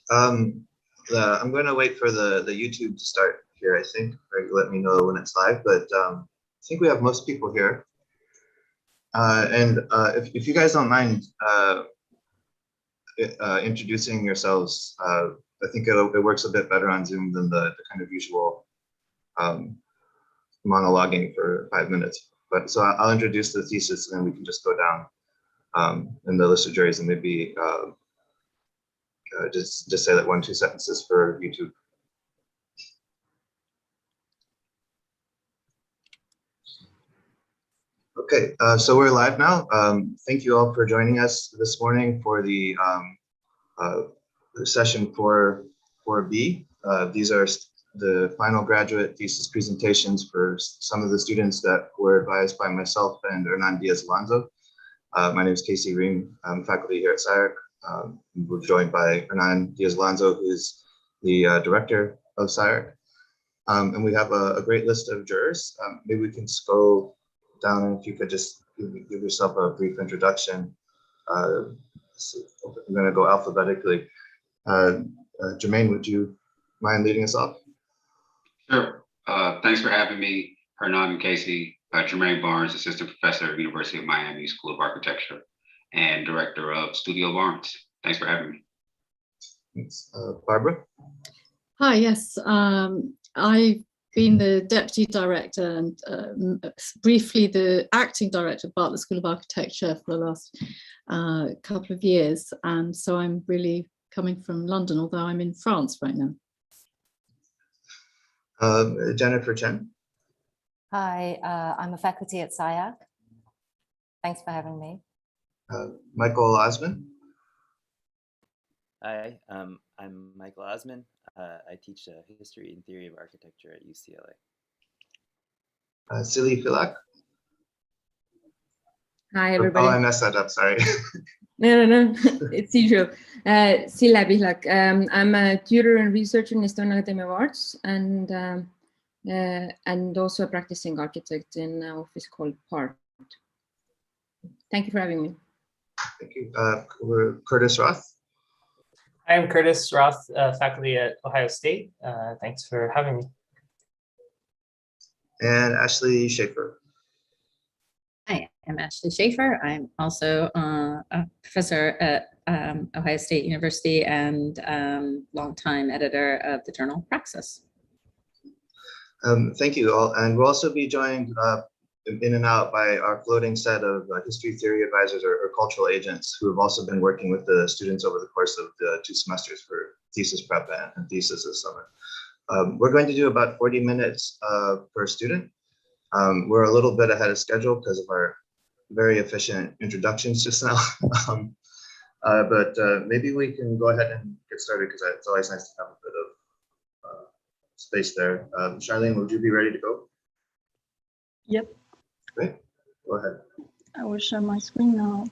I'm going to wait for the YouTube to start here, I think. Or let me know when it's live, but I think we have most people here. If you guys don't mind introducing yourselves, I think it works a bit better on Zoom than the kind of usual monologuing for 5 minutes. But so I'll introduce the thesis, and then we can just go down in the list of juries and maybe just say like 1-2 sentences for YouTube. Okay, so we're live now. Thank you all for joining us this morning for the session 4B. These are the final graduate thesis presentations for some of the students that were advised by myself and Hernan Diaz-Alonso. My name is Casey Ream. I'm faculty here at SCI-Arc. We're joined by Hernan Diaz-Alonso, who is the director of SCI-Arc. And we have a great list of jurors. Maybe we can scroll down, and if you could just give yourself a brief introduction. I'm going to go alphabetically. Jermaine, would you mind leading us off? Sure. Thanks for having me, Hernan and Casey. Jermaine Barnes, assistant professor at University of Miami School of Architecture and director of Studio Barnes. Thanks for having me. Thanks. Barbara? Hi, yes. I've been the deputy director and briefly the acting director of Bartlett School of Architecture for the last couple of years. And so I'm really coming from London, although I'm in France right now. Jennifer Chen. Hi, I'm a faculty at SCI-Arc. Thanks for having me. Michael Osman. Hi, I'm Michael Osman. I teach history and theory of architecture at UCLA. Silly Filak. Hi, everybody. Oh, I messed that up, sorry. No, it's usual. Silla Bihlak. I'm a tutor and researcher in Estonian Academy of Arts and also a practicing architect in an office called PART. Thank you for having me. Thank you. We're Curtis Roth. Hi, I'm Curtis Roth, faculty at Ohio State. Thanks for having me. And Ashley Schaefer. Hi, I'm Ashley Schaefer. I'm also a professor at Ohio State University and longtime editor of the journal Praxis. Thank you all. And we'll also be joined in and out by our floating set of history theory advisors or cultural agents who have also been working with the students over the course of the 2 semesters for thesis prep and thesis this summer. We're going to do about 40 minutes per student. We're a little bit ahead of schedule because of our very efficient introductions just now. But maybe we can go ahead and get started because it's always nice to have a bit of space there. Charlene, would you be ready to go? Yep. Great, go ahead. I will share my screen now.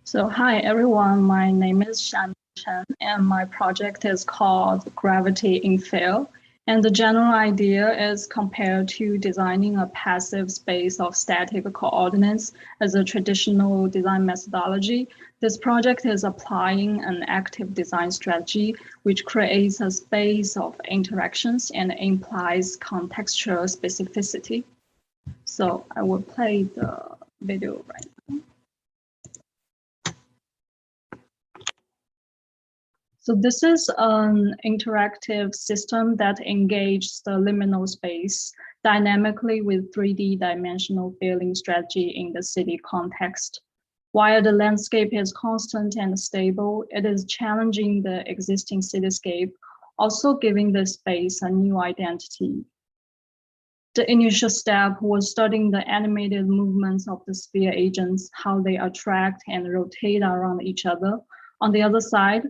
So hi everyone, my name is Shan Chen and my project is called Gravity Infill. And the general idea is compared to designing a passive space of static coordinates as a traditional design methodology. This project is applying an active design strategy, which creates a space of interactions and implies contextual specificity. So I will play the video right now. So this is an interactive system that engages the liminal space dynamically with 3D dimensional building strategy in the city context. While the landscape is constant and stable, it is challenging the existing cityscape, also giving the space a new identity. The initial step was studying the animated movements of the sphere agents, how they attract and rotate around each other. On the other side,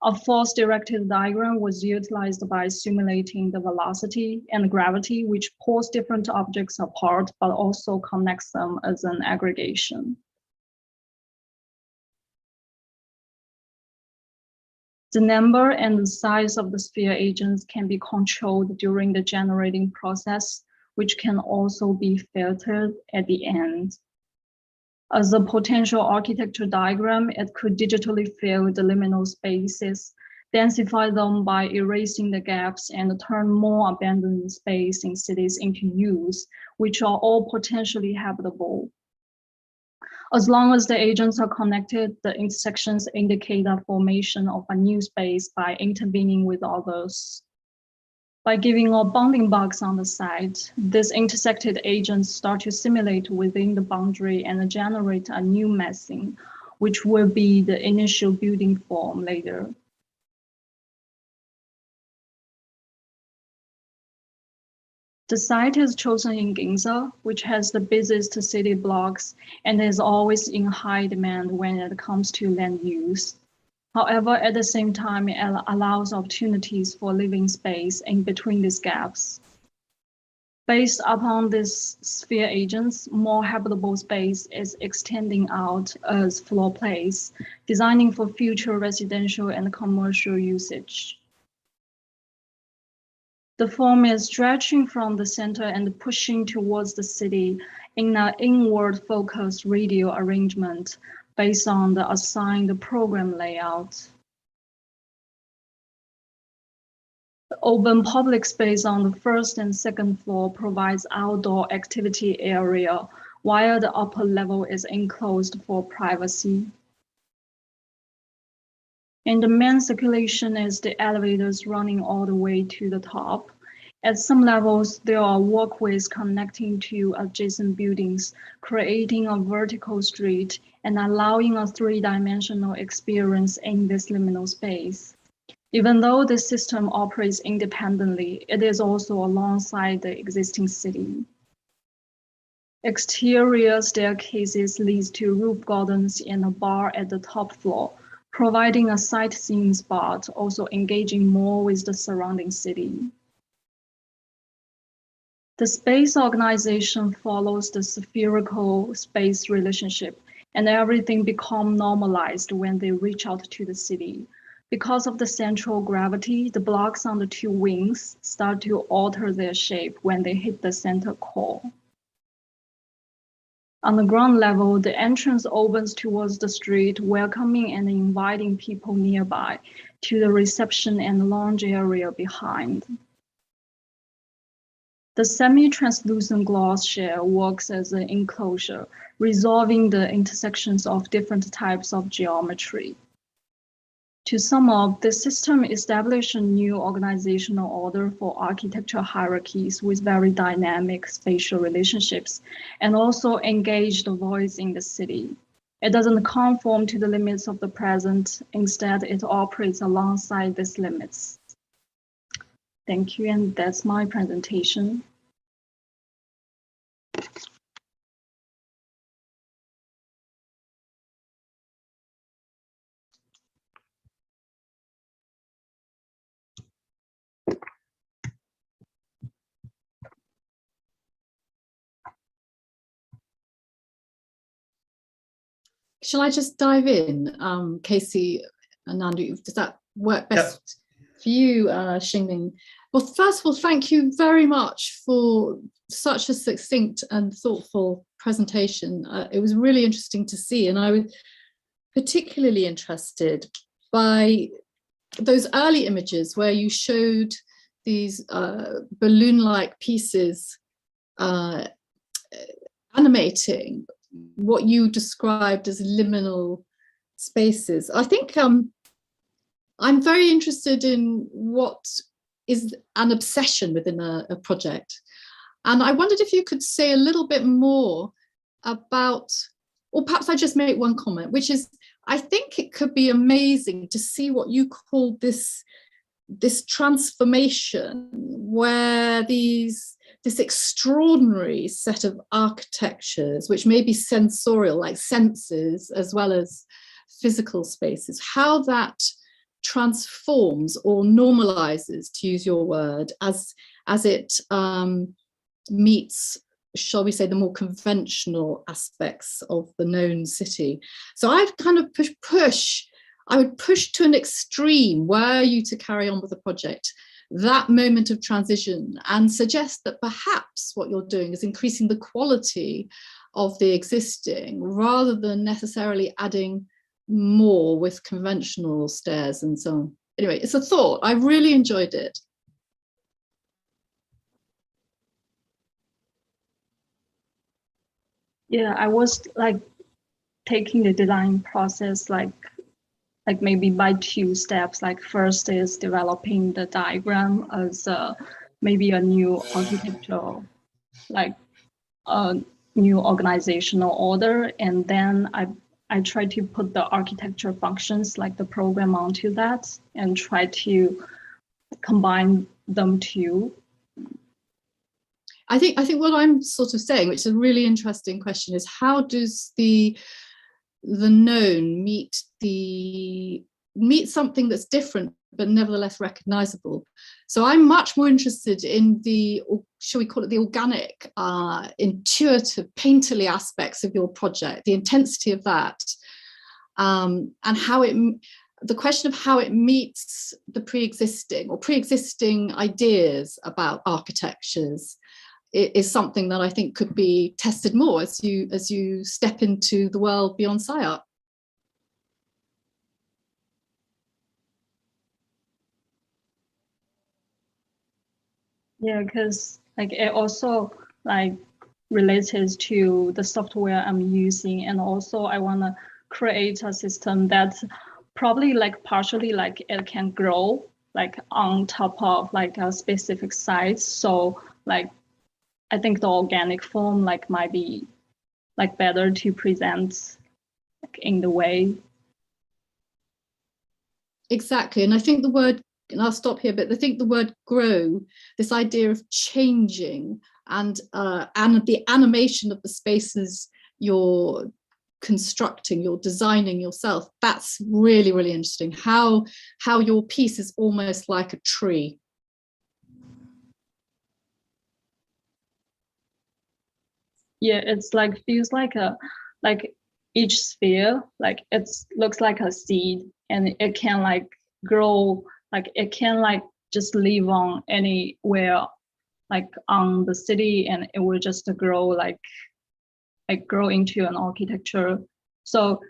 a force-directed diagram was utilized by simulating the velocity and gravity, which pulls different objects apart, but also connects them as an aggregation. The number and the size of the sphere agents can be controlled during the generating process, which can also be filtered at the end. As a potential architecture diagram, it could digitally fill the liminal spaces, densify them by erasing the gaps, and turn more abandoned space in cities into use, which are all potentially habitable. As long as the agents are connected, the intersections indicate the formation of a new space by intervening with others. By giving all bounding bugs on the side, these intersected agents start to simulate within the boundary and generate a new massing, which will be the initial building form later. The site is chosen in Ginza, which has the busiest city blocks and is always in high demand when it comes to land use. However, at the same time, it allows opportunities for living space in between these gaps. Based upon these sphere agents, more habitable space is extending out as floor plates, designing for future residential and commercial usage. The form is stretching from the center and pushing towards the city in an inward-focused radial arrangement based on the assigned program layout. The open public space on the first and second floor provides outdoor activity area, while the upper level is enclosed for privacy. And the main circulation is the elevators running all the way to the top. At some levels, there are walkways connecting to adjacent buildings, creating a vertical street and allowing a three-dimensional experience in this liminal space. Even though the system operates independently, it is also alongside the existing city. Exterior staircases lead to roof gardens and a bar at the top floor, providing a sightseeing spot, also engaging more with the surrounding city. The space organization follows the spherical space relationship, and everything becomes normalized when they reach out to the city. Because of the central gravity, the blocks on the two wings start to alter their shape when they hit the center core. On the ground level, the entrance opens towards the street, welcoming and inviting people nearby to the reception and lounge area behind. The semi-translucent glass shell works as an enclosure, resolving the intersections of different types of geometry. To sum up, the system established a new organizational order for architectural hierarchies with very dynamic spatial relationships, and also engaged the voice in the city. It doesn't conform to the limits of the present. Instead, it operates alongside these limits. Thank you, and that's my presentation. Shall I just dive in, Casey and Nandu? Does that work best for you, Xingming? Well, first of all, thank you very much for such a succinct and thoughtful presentation. It was really interesting to see, and I was particularly interested by those early images where you showed these balloon-like pieces animating what you described as liminal spaces. I think I'm very interested in what is an obsession within a project. And I wondered if you could say a little bit more about, or perhaps I just make one comment, which is, I think it could be amazing to see what you call this transformation where this extraordinary set of architectures, which may be sensorial, like senses, as well as physical spaces, how that transforms or normalizes, to use your word, as it meets, shall we say, the more conventional aspects of the known city. So I'd kind of I would push to an extreme, were you to carry on with the project, that moment of transition, and suggest that perhaps what you're doing is increasing the quality of the existing rather than necessarily adding more with conventional stairs and so on. Anyway, it's a thought. I really enjoyed it. Yeah, I was like taking the design process like maybe by 2 steps. Like first is developing the diagram as maybe a new architectural, like a new organizational order, and then I try to put the architecture functions like the program onto that and try to combine them too. I think what I'm sort of saying, which is a really interesting question, is how does the known meet something that's different but nevertheless recognizable? So I'm much more interested in the, shall we call it, the organic, intuitive, painterly aspects of your project, the intensity of that, and how the question of how it meets the pre-existing ideas about architectures is something that I think could be tested more as you step into the world beyond SCI-Arc. Yeah, because like it also like related to the software I'm using, and also I want to create a system that probably like partially like it can grow like on top of like a specific size. So like I think the organic form like might be like better to present like, in the way. Exactly, and I think the word, and I'll stop here, but I think the word grow, this idea of changing and the animation of the spaces you're constructing, you're designing yourself, that's really, really interesting. How your piece is almost like a tree. Yeah, it's like feels like each sphere, like it looks like a seed, and it can like grow, like it can like just live on anywhere, like on the city, and it will just grow like grow into an architecture. So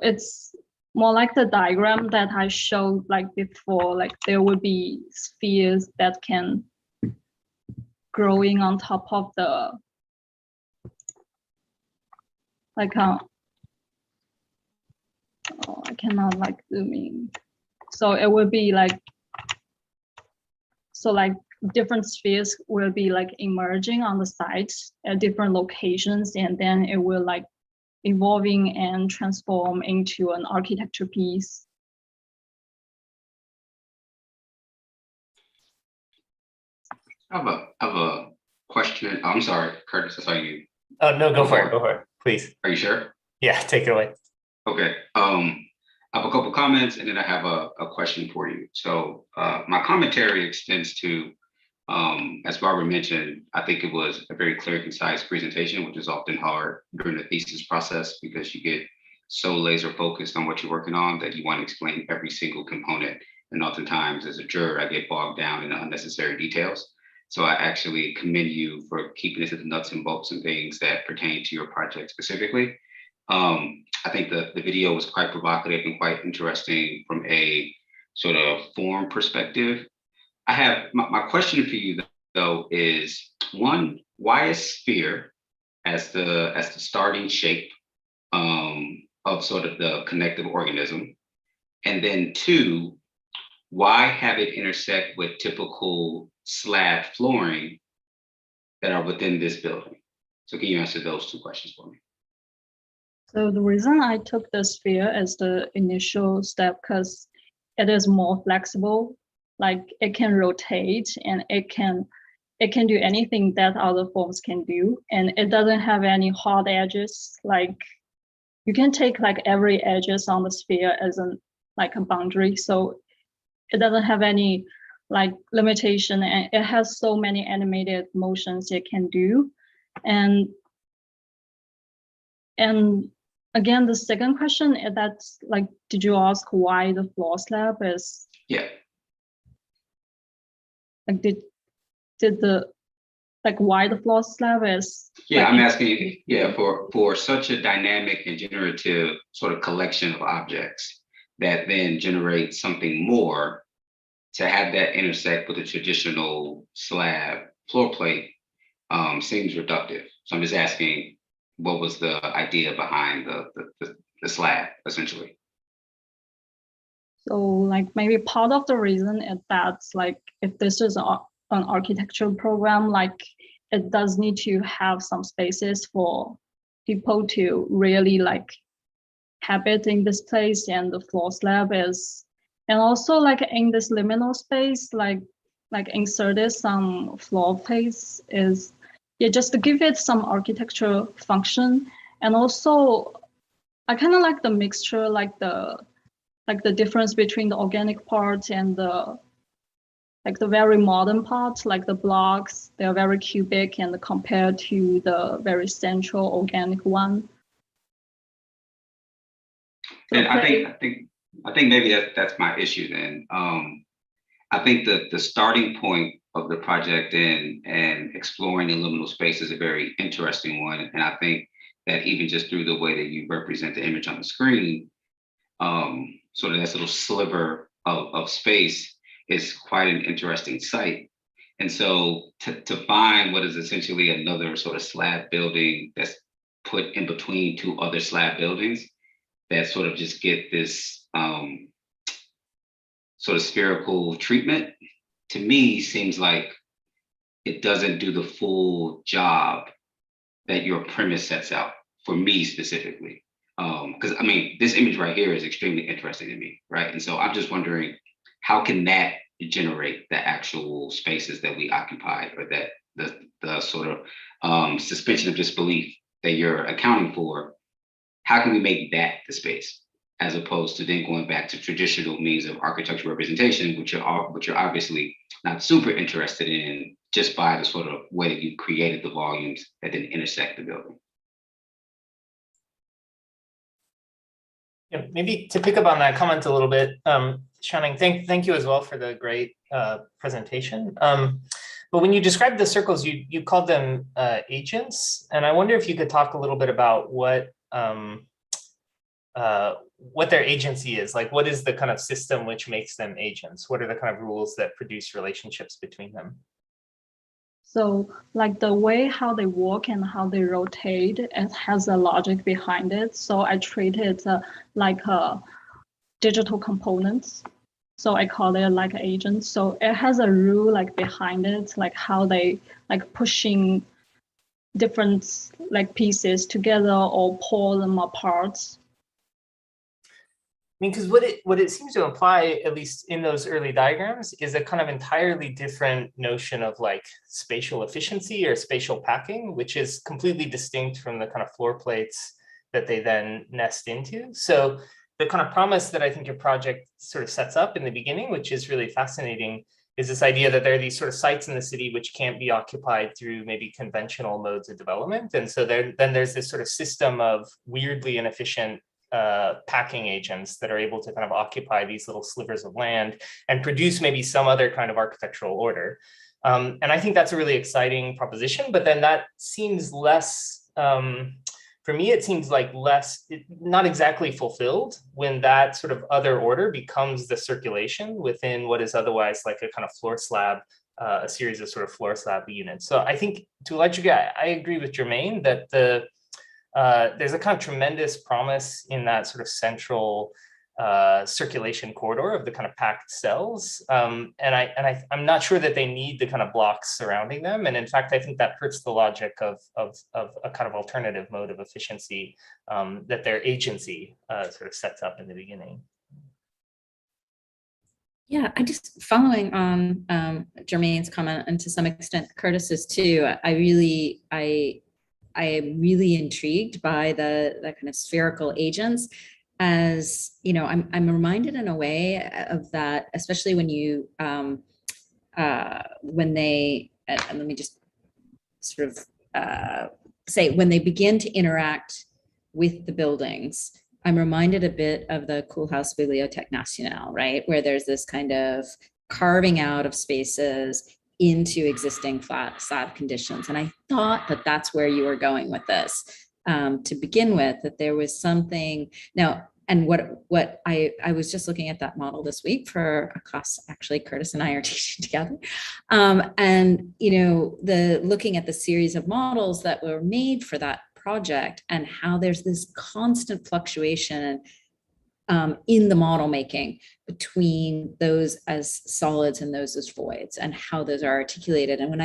it's more like the diagram that I showed like before, like there would be spheres that can growing on top of the like oh, I cannot like zoom in. So it will be like, so like different spheres will be like emerging on the sides at different locations, and then it will like evolving and transform into an architecture piece. I have a question. I'm sorry, Curtis, I saw you. Oh, no, go for it, please. Are you sure? Yeah, take it away. Okay. I have a couple comments, and then I have a question for you. So my commentary extends to, as Barbara mentioned, I think it was a very clear, concise presentation, which is often hard during the thesis process because you get so laser focused on what you're working on that you want to explain every single component. And oftentimes as a juror, I get bogged down in the unnecessary details. So I actually commend you for keeping it to the nuts and bolts and things that pertain to your project specifically. I think the video was quite provocative and quite interesting from a sort of form perspective. I have my question for you though is, one, why is sphere as the starting shape of sort of the connective organism? And then two, why have it intersect with typical slab flooring that are within this building? So can you answer those two questions for me? So the reason I took the sphere as the initial step, because it is more flexible, like it can rotate and it can do anything that other forms can do, and it doesn't have any hard edges. Like you can take like every edges on the sphere as like a boundary, so it doesn't have any like limitation, and it has so many animated motions it can do. And again, the second question is that's like, did you ask why the floor slab is? Yeah. Like did the like why the floor slab is. Yeah, like, I'm asking, yeah, for such a dynamic and generative sort of collection of objects that then generate something more, to have that intersect with a traditional slab floor plate seems reductive. So I'm just asking, what was the idea behind the slab, essentially? So like maybe part of the reason is that like if this is an architectural program, like it does need to have some spaces for people to really like habit in this place, and the floor slab is, and also like in this liminal space, like inserted some floor plates is, yeah, just to give it some architectural function. And also I kind of like the mixture, like the difference between the organic part and the very modern part, like the blocks, they're very cubic and compared to the very central organic one. So And I think maybe that's my issue then. I think that the starting point of the project and exploring the liminal space is a very interesting one. And I think that even just through the way that you represent the image on the screen, sort of this little sliver of space is quite an interesting sight. And so to find what is essentially another sort of slab building that's put in between two other slab buildings that sort of just get this sort of spherical treatment, to me seems like it doesn't do the full job that your premise sets out, for me specifically. Because I mean, this image right here is extremely interesting to me, right? And so I'm just wondering, how can that generate the actual spaces that we occupy, or that the sort of suspension of disbelief that you're accounting for? How can we make that the space, as opposed to then going back to traditional means of architectural representation, which you're obviously not super interested in, just by the sort of way that you created the volumes that then intersect the building? Yeah, maybe to pick up on that comment a little bit, Shannon, thank you as well for the great presentation. But when you described the circles, you called them agents, and I wonder if you could talk a little bit about what their agency is. Like, what is the kind of system which makes them agents? What are the kind of rules that produce relationships between them? So like the way how they work and how they rotate, it has a logic behind it. So I treat it like a digital components. So I call it like an agent. So it has a rule like behind it, like how they like pushing different like pieces together or pull them apart. I mean, because what it seems to imply, at least in those early diagrams, is a kind of entirely different notion of like spatial efficiency or spatial packing, which is completely distinct from the kind of floor plates that they then nest into. So the kind of promise that I think your project sort of sets up in the beginning, which is really fascinating, is this idea that there are these sort of sites in the city which can't be occupied through maybe conventional modes of development. And so then there's this sort of system of weirdly inefficient packing agents that are able to kind of occupy these little slivers of land and produce maybe some other kind of architectural order. And I think that's a really exciting proposition, but then that seems less, for me, it seems like not exactly fulfilled when that sort of other order becomes the circulation within what is otherwise like a kind of floor slab, a series of sort of floor slab units. So I think to a large degree, I agree with Jermaine that there's a kind of tremendous promise in that sort of central circulation corridor of the kind of packed cells. And I'm not sure that they need the kind of blocks surrounding them. And in fact, I think that hurts the logic of a kind of alternative mode of efficiency that their agency sort of sets up in the beginning. Yeah, I just following on Jermaine's comment, and to some extent Curtis's too, I am really intrigued by the kind of spherical agents. As you know, I'm reminded in a way of that, especially when you when they, and let me just sort of say, when they begin to interact with the buildings, I'm reminded a bit of the Koolhaas Bibliothèque Nationale, right? Where there's this kind of carving out of spaces into existing flat slab conditions. And I thought that that's where you were going with this to begin with, that there was something now. And what I was just looking at that model this week for a class, actually Curtis and I are teaching together. And, looking at the series of models that were made for that project and how there's this constant fluctuation in the model making between those as solids and those as voids and how those are articulated. And when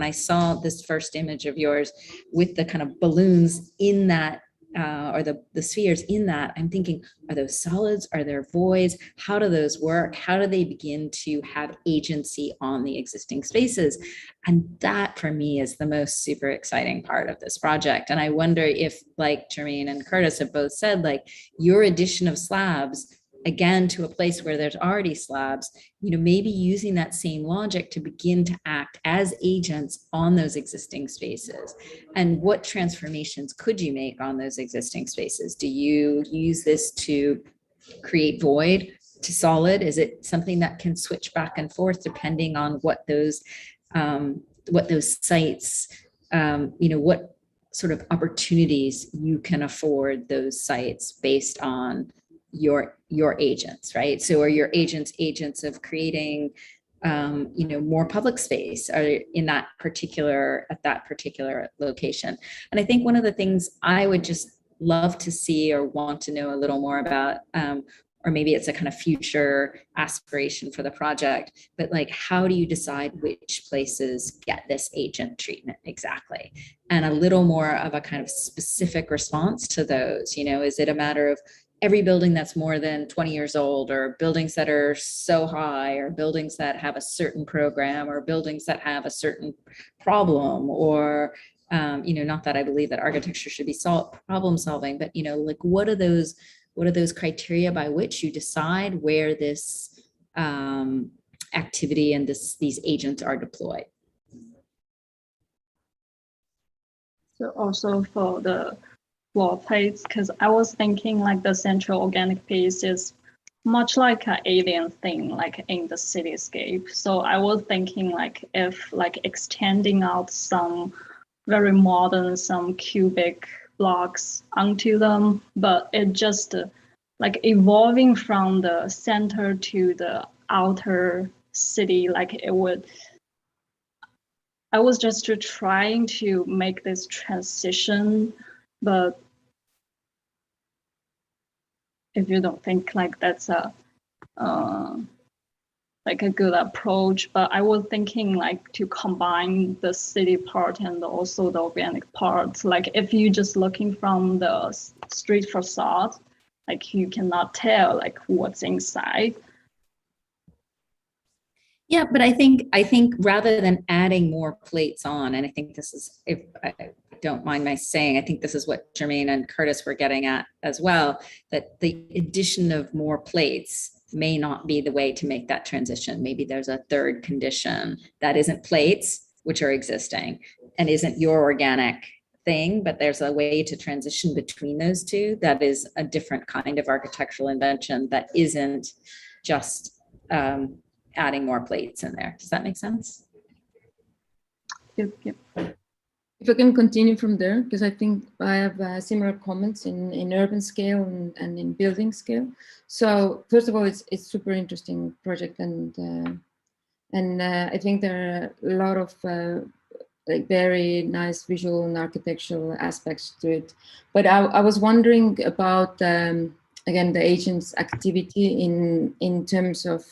I saw this first image of yours with the kind of balloons in that, or the spheres in that, I'm thinking, are those solids? Are there voids? How do those work? How do they begin to have agency on the existing spaces? And that for me is the most super exciting part of this project. And I wonder if, like Jermaine and Curtis have both said, like your addition of slabs, again, to a place where there's already slabs, maybe using that same logic to begin to act as agents on those existing spaces. And what transformations could you make on those existing spaces? Do you use this to create void to solid? Is it something that can switch back and forth depending on what those sites, what sort of opportunities you can afford those sites based on your agents, right? So are your agents of creating more public space or at that particular location? And I think one of the things I would just love to see or want to know a little more about, or maybe it's a kind of future aspiration for the project, but like, how do you decide which places get this agent treatment exactly? And a little more of a kind of specific response to those, is it a matter of every building that's more than 20 years old, or buildings that are so high, or buildings that have a certain program, or buildings that have a certain problem, or, not that I believe that architecture should be problem solving, but, like what are those criteria by which you decide where this activity and these agents are deployed? So also for the floor plates, because I was thinking like the central organic piece is much like an alien thing, like in the cityscape. So I was thinking like if like extending out some very modern, some cubic blocks onto them, but it just like evolving from the center to the outer city, like it would. I was just trying to make this transition, but if you don't think like that's a like a good approach, but I was thinking like to combine the city part and also the organic part. Like if you just looking from the street facade, like you cannot tell like what's inside. Yeah, but I think rather than adding more plates on, and I think this is, if I don't mind my saying, I think this is what Jermaine and Curtis were getting at as well, that the addition of more plates may not be the way to make that transition. Maybe there's a third condition that isn't plates, which are existing, and isn't your organic thing, but there's a way to transition between those two that is a different kind of architectural invention that isn't just adding more plates in there. Does that make sense? Yep. If I can continue from there, because I think I have similar comments in urban scale and in building scale. So first of all, it's super interesting project, and I think there are a lot of like very nice visual and architectural aspects to it. But I was wondering about again the agent's activity in terms of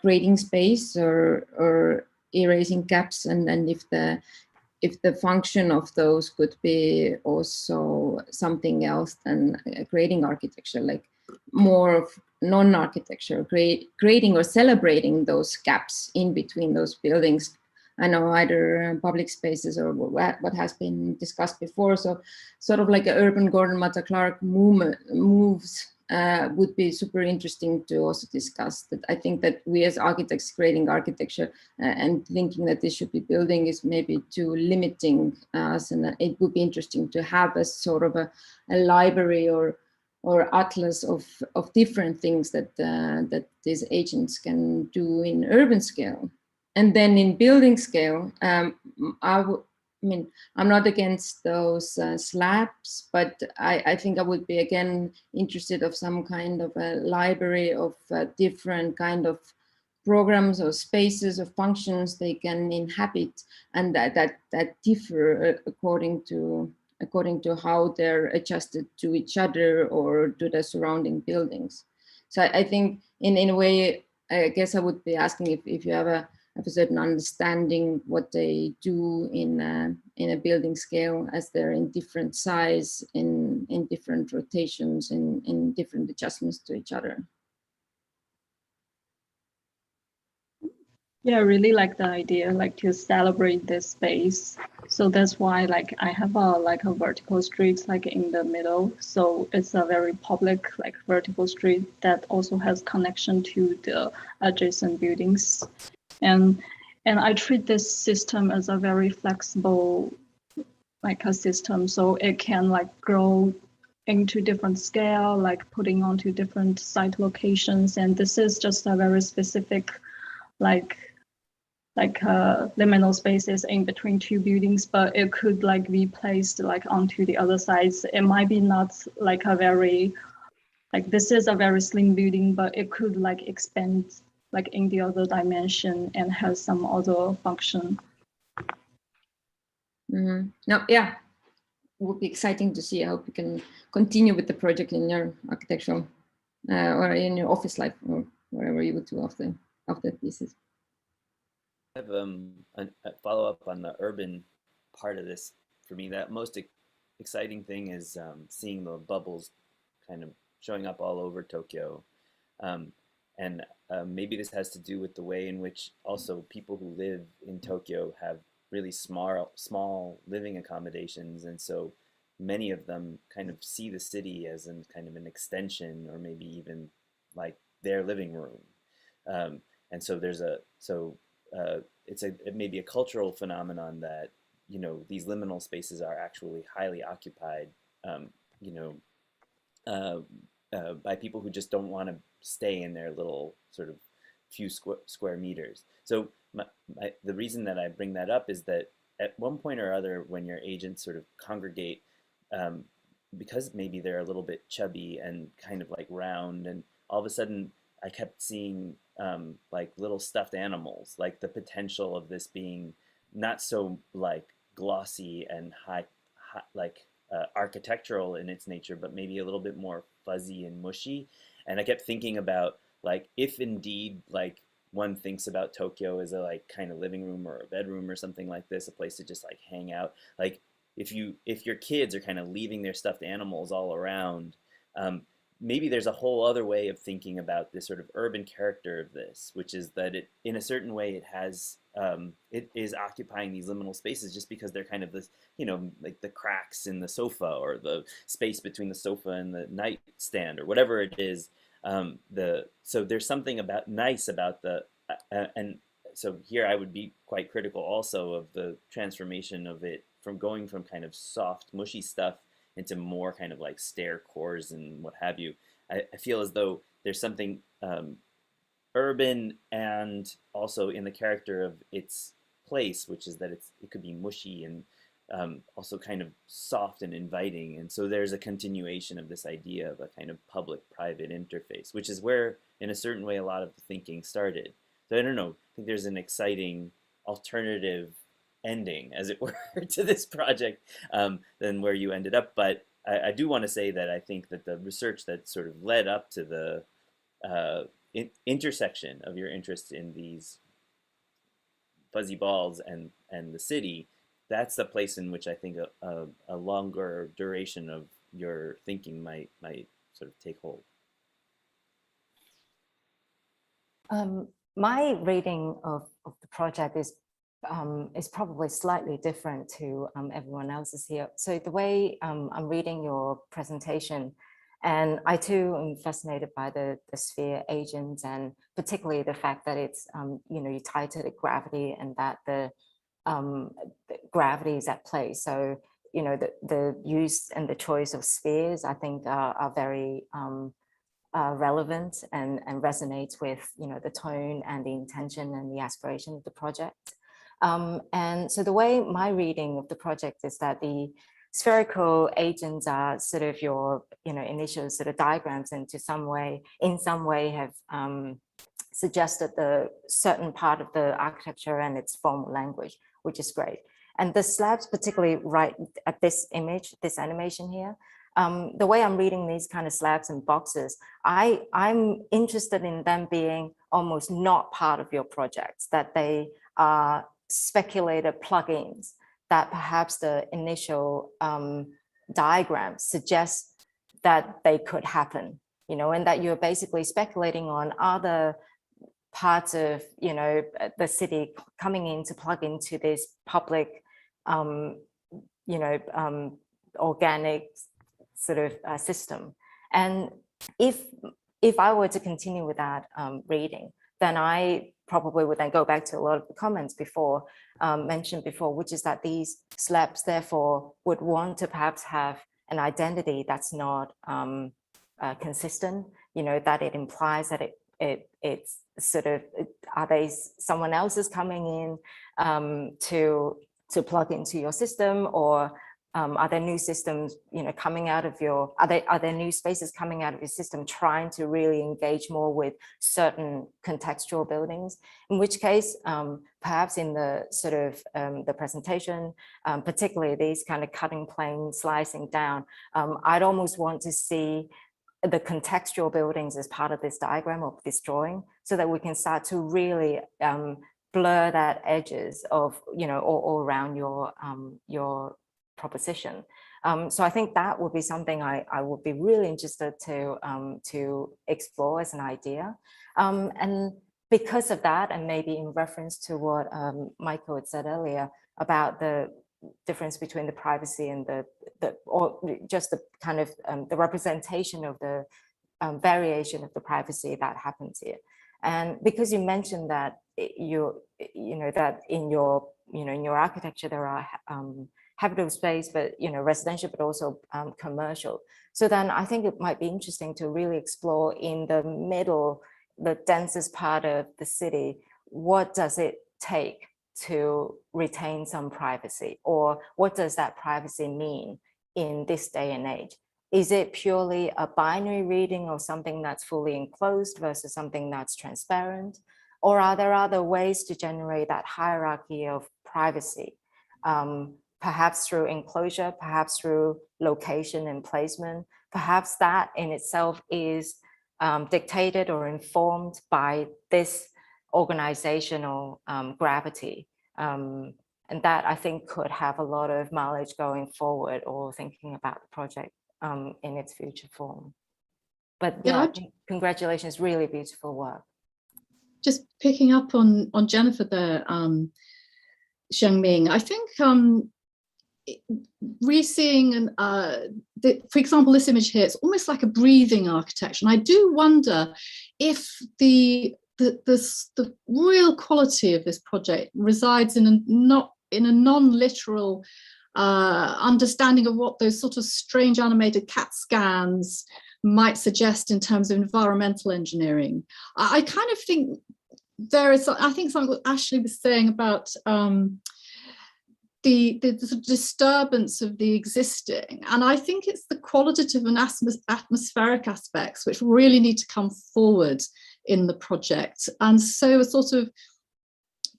creating space or erasing gaps, and if the function of those could be also something else than creating architecture, like more of non-architecture, creating or celebrating those gaps in between those buildings. I know either public spaces or what has been discussed before. So sort of like an urban Gordon Matta Clark moves would be super interesting to also discuss. That I think that we as architects creating architecture and thinking that this should be building is maybe too limiting us, and it would be interesting to have a sort of a library or atlas of different things that these agents can do in urban scale. And then in building scale, I mean, I'm not against those slabs, but I think I would be again interested of some kind of a library of different kind of programs or spaces or functions they can inhabit, and that differ according to how they're adjusted to each other or to the surrounding buildings. So I think in a way, I guess I would be asking if you have a certain understanding what they do in a building scale, as they're in different size, in different rotations, in different adjustments to each other. Yeah, I really like the idea, like to celebrate this space. So that's why like I have a vertical street like in the middle. So it's a very public like vertical street that also has connection to the adjacent buildings. And I treat this system as a very flexible like a system. So it can like grow into different scale, like putting onto different site locations. And this is just a very specific like liminal spaces in between two buildings, but it could like be placed like onto the other sides. It might be not like a very, like this is a very slim building, but it could like expand like in the other dimension and have some other function. Mm-hmm. No, yeah, it would be exciting to see. I hope you can continue with the project in your architectural or in your office life or wherever you would do after thesis. I have a follow-up on the urban part of this. For me, that most exciting thing is seeing the bubbles kind of showing up all over Tokyo. And maybe this has to do with the way in which also people who live in Tokyo have really small living accommodations. And so many of them kind of see the city as kind of an extension, or maybe even like their living room. And so it may be a cultural phenomenon that, you know, these liminal spaces are actually highly occupied, by people who just don't want to stay in their little sort of few square meters. So the reason that I bring that up is that at one point or other, when your agents sort of congregate, because maybe they're a little bit chubby and kind of like round, and all of a sudden I kept seeing like little stuffed animals, like the potential of this being not so like glossy and high like architectural in its nature, but maybe a little bit more fuzzy and mushy. And I kept thinking about like, if indeed like one thinks about Tokyo as a like kind of living room or a bedroom or something like this, a place to just like hang out, like if your kids are kind of leaving their stuffed animals all around, maybe there's a whole other way of thinking about this sort of urban character of this, which is that it, in a certain way, it is occupying these liminal spaces just because they're kind of this, you know, like the cracks in the sofa or the space between the sofa and the nightstand or whatever it is. So there's something nice about and so here I would be quite critical also of the transformation of it from going from kind of soft, mushy stuff into more kind of like stair cores and what have you. I feel as though there's something urban and also in the character of its place, which is that it could be mushy and also kind of soft and inviting. And so there's a continuation of this idea of a kind of public-private interface, which is where, in a certain way, a lot of the thinking started. So I don't know, I think there's an exciting alternative ending, as it were, to this project than where you ended up. But I do want to say that I think that the research that sort of led up to the intersection of your interest in these fuzzy balls and the city, that's the place in which I think a longer duration of your thinking might sort of take hold. My reading of the project is probably slightly different to everyone else's here. So the way I'm reading your presentation, and I too am fascinated by the sphere agents, and particularly the fact that it's, you know, you tie to the gravity and that the gravity is at play. So, you know, the use and the choice of spheres, I think are very relevant and resonates with, you know, the tone and the intention and the aspiration of the project. And so the way my reading of the project is that the spherical agents are sort of your, you know, initial sort of diagrams, and in some way have suggested the certain part of the architecture and its formal language, which is great. And the slabs, particularly right at this image, this animation here, the way I'm reading these kind of slabs and boxes, I'm interested in them being almost not part of your projects, that they are speculative plugins, that perhaps the initial diagram suggests that they could happen, you know, and that you're basically speculating on other parts of, you know, the city coming in to plug into this public, you know, organic sort of system. And if I were to continue with that reading, then I probably would then go back to a lot of the comments before mentioned before, which is that these slabs therefore would want to perhaps have an identity that's not consistent, you know, that it implies that it's sort of, are they someone else is coming in to plug into your system, or are there new systems, you know, coming out of your, are there new spaces coming out of your system trying to really engage more with certain contextual buildings? In which case, perhaps in the sort of the presentation, particularly these kind of cutting plane, slicing down, I'd almost want to see the contextual buildings as part of this diagram or this drawing, so that we can start to really blur that edges of, you know, all around your proposition. So I think that would be something I would be really interested to explore as an idea. And because of that, and maybe in reference to what Michael had said earlier about the difference between the privacy and or just the kind of the representation of the variation of the privacy that happens here. And because you mentioned that you know that in your, you know, in your architecture there are habitable space, but, you know, residential, but also commercial. So then I think it might be interesting to really explore in the middle, the densest part of the city, what does it take to retain some privacy, or what does that privacy mean in this day and age? Is it purely a binary reading of something that's fully enclosed versus something that's transparent? Or are there other ways to generate that hierarchy of privacy? Perhaps through enclosure, perhaps through location and placement. Perhaps that in itself is dictated or informed by this organizational gravity. And that I think could have a lot of mileage going forward, or thinking about the project in its future form. But yeah, congratulations, really beautiful work. Just picking up on Jennifer there, Xiangming, I think re-seeing, and for example, this image here, it's almost like a breathing architecture. And I do wonder if the real quality of this project resides in a non-literal understanding of what those sort of strange animated CAT scans might suggest in terms of environmental engineering. I kind of think there is, I think something what Ashley was saying about the disturbance of the existing, and I think it's the qualitative and atmospheric aspects which really need to come forward in the project. And so a sort of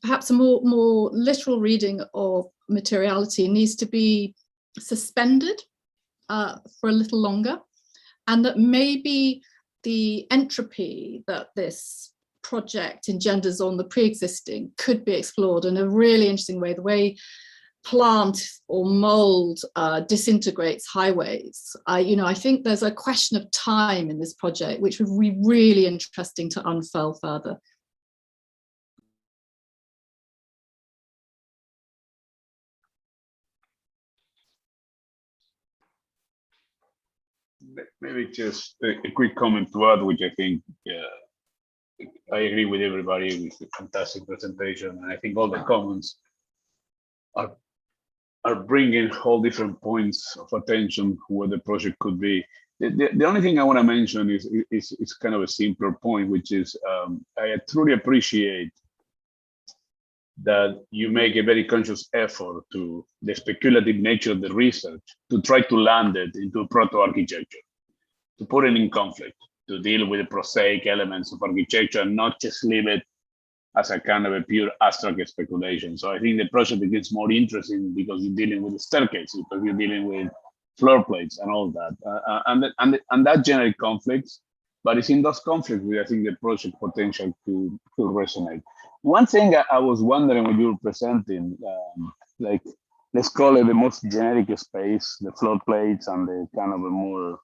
perhaps a more literal reading of materiality needs to be suspended for a little longer, and that maybe the entropy that this project engenders on the pre-existing could be explored in a really interesting way, the way plant or mold disintegrates highways. You know, I think there's a question of time in this project which would be really interesting to unfurl further. Maybe just a quick comment to add, which I think I agree with everybody with the fantastic presentation. And I think all the comments are bringing all different points of attention where the project could be. The only thing I want to mention is kind of a simpler point, which is I truly appreciate that you make a very conscious effort to the speculative nature of the research to try to land it into proto-architecture, to put it in conflict, to deal with the prosaic elements of architecture and not just leave it as a kind of a pure abstract speculation. So I think the project becomes more interesting because you're dealing with the staircase, because you're dealing with floor plates and all that, and that generates conflicts. But it's in those conflicts where I think the project potential to resonate. One thing I was wondering when you were presenting, like let's call it the most generic space, the floor plates and the kind of a more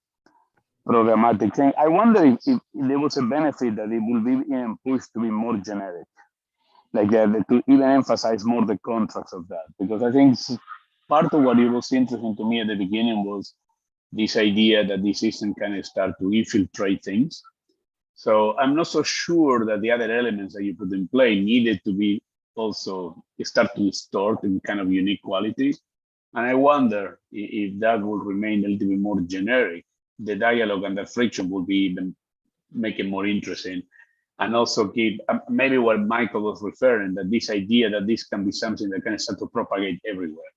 programmatic thing. I wonder if there was a benefit that it will be even pushed to be more generic, like to even emphasize more the contracts of that, because I think part of what it was interesting to me at the beginning was this idea that the system can start to infiltrate things. So I'm not so sure that the other elements that you put in play needed to be also start to distort in kind of unique quality. And I wonder if that will remain a little bit more generic, the dialogue and the friction will be even make it more interesting. And also give maybe what Michael was referring, that this idea that this can be something that can start to propagate everywhere.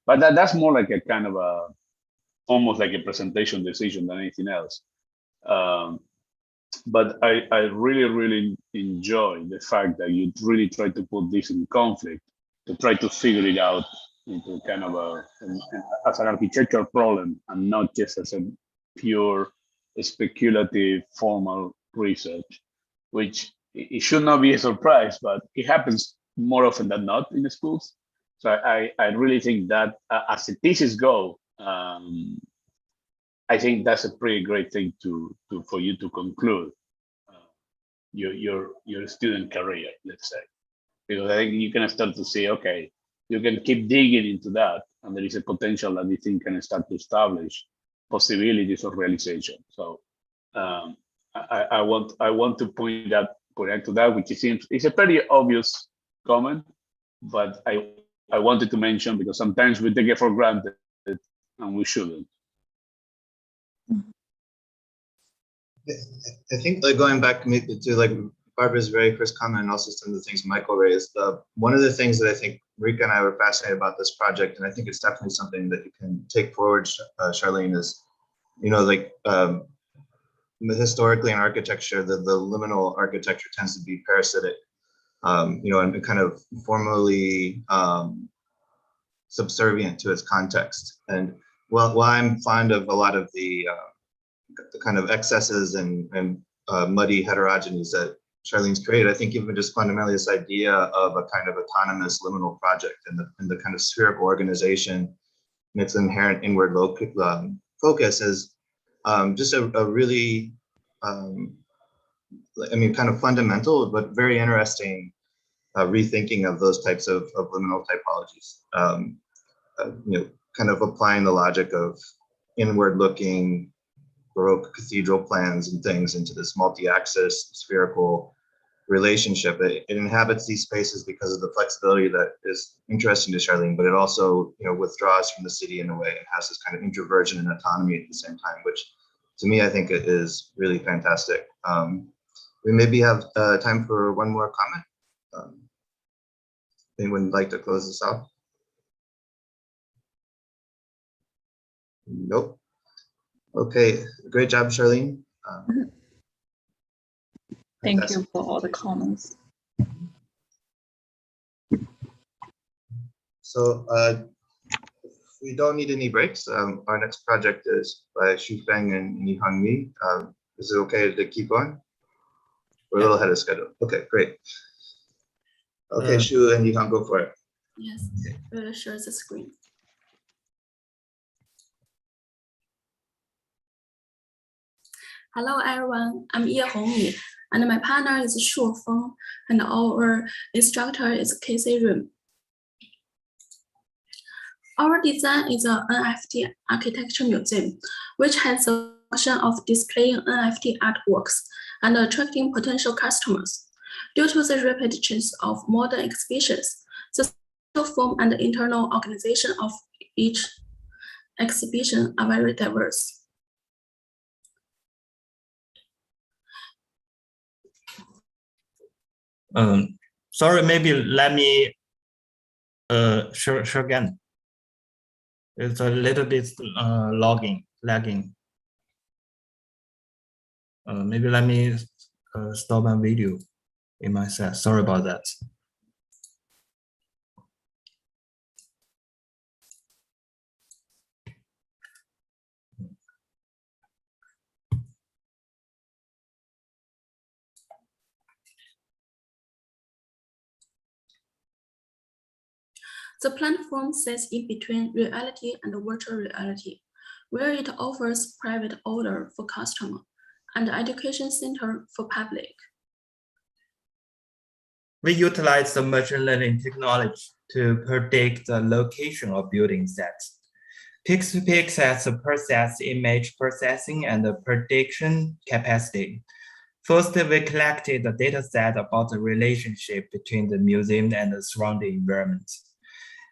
But that's more like a kind of almost like a presentation decision than anything else. But I really, really enjoy the fact that you really try to put this in conflict, to try to figure it out into kind of as an architectural problem and not just as a pure speculative formal research, which it should not be a surprise, but it happens more often than not in the schools. So I really think that as the thesis go, I think that's a pretty great thing for you to conclude your student career, let's say, because I think you can start to see, okay, you can keep digging into that, and there is a potential that this thing can start to establish possibilities of realization. So I want to point out to that, which seems it's a pretty obvious comment, but I wanted to mention because sometimes we take it for granted and we shouldn't. I think like going back to like Barbara's very first comment and also some of the things Michael raised, one of the things that I think Rika and I were fascinated about this project, and I think it's definitely something that you can take forward, Charlene, is, you know, like historically in architecture, the liminal architecture tends to be parasitic, you know, and kind of formally subservient to its context. And while I'm fond of a lot of the kind of excesses and muddy heterogenees that Charlene's created, I think even just fundamentally this idea of a kind of autonomous liminal project and the kind of spherical organization and its inherent inward focus is just a really, I mean, kind of fundamental, but very interesting rethinking of those types of liminal typologies. You know, kind of applying the logic of inward-looking Baroque cathedral plans and things into this multi-axis spherical relationship. It inhabits these spaces because of the flexibility that is interesting to Charlene, but it also, you know, withdraws from the city in a way and has this kind of introversion and autonomy at the same time, which to me, I think it is really fantastic. We maybe have time for one more comment. Anyone would like to close this off? Nope. Okay, great job, Charlene. Thank you for all the comments. So we don't need any breaks. Our next project is by Xu Feng and Yihang Mi. Is it okay to keep on? We're a little ahead of schedule. Okay, great. Okay, Xu and Yihang, go for it. Yes, we'll share the screen. Hello everyone, I'm Ye Hongyi, and my partner is Shu Feng, and our instructor is Casey Rim. Our design is an NFT architecture museum, which has the function of displaying NFT artworks and attracting potential customers. Due to the rapid change of modern exhibitions, the form and the internal organization of each exhibition are very diverse. Sorry, maybe let me share again. It's a little bit lagging. Maybe let me stop my video in my set. Sorry about that. The platform sits in between reality and virtual reality, where it offers private order for customer and education center for public. We utilize the machine learning technology to predict the location of building sets. Pix2Pix has a process image processing and the prediction capacity. First, we collected the data set about the relationship between the museum and the surrounding environment,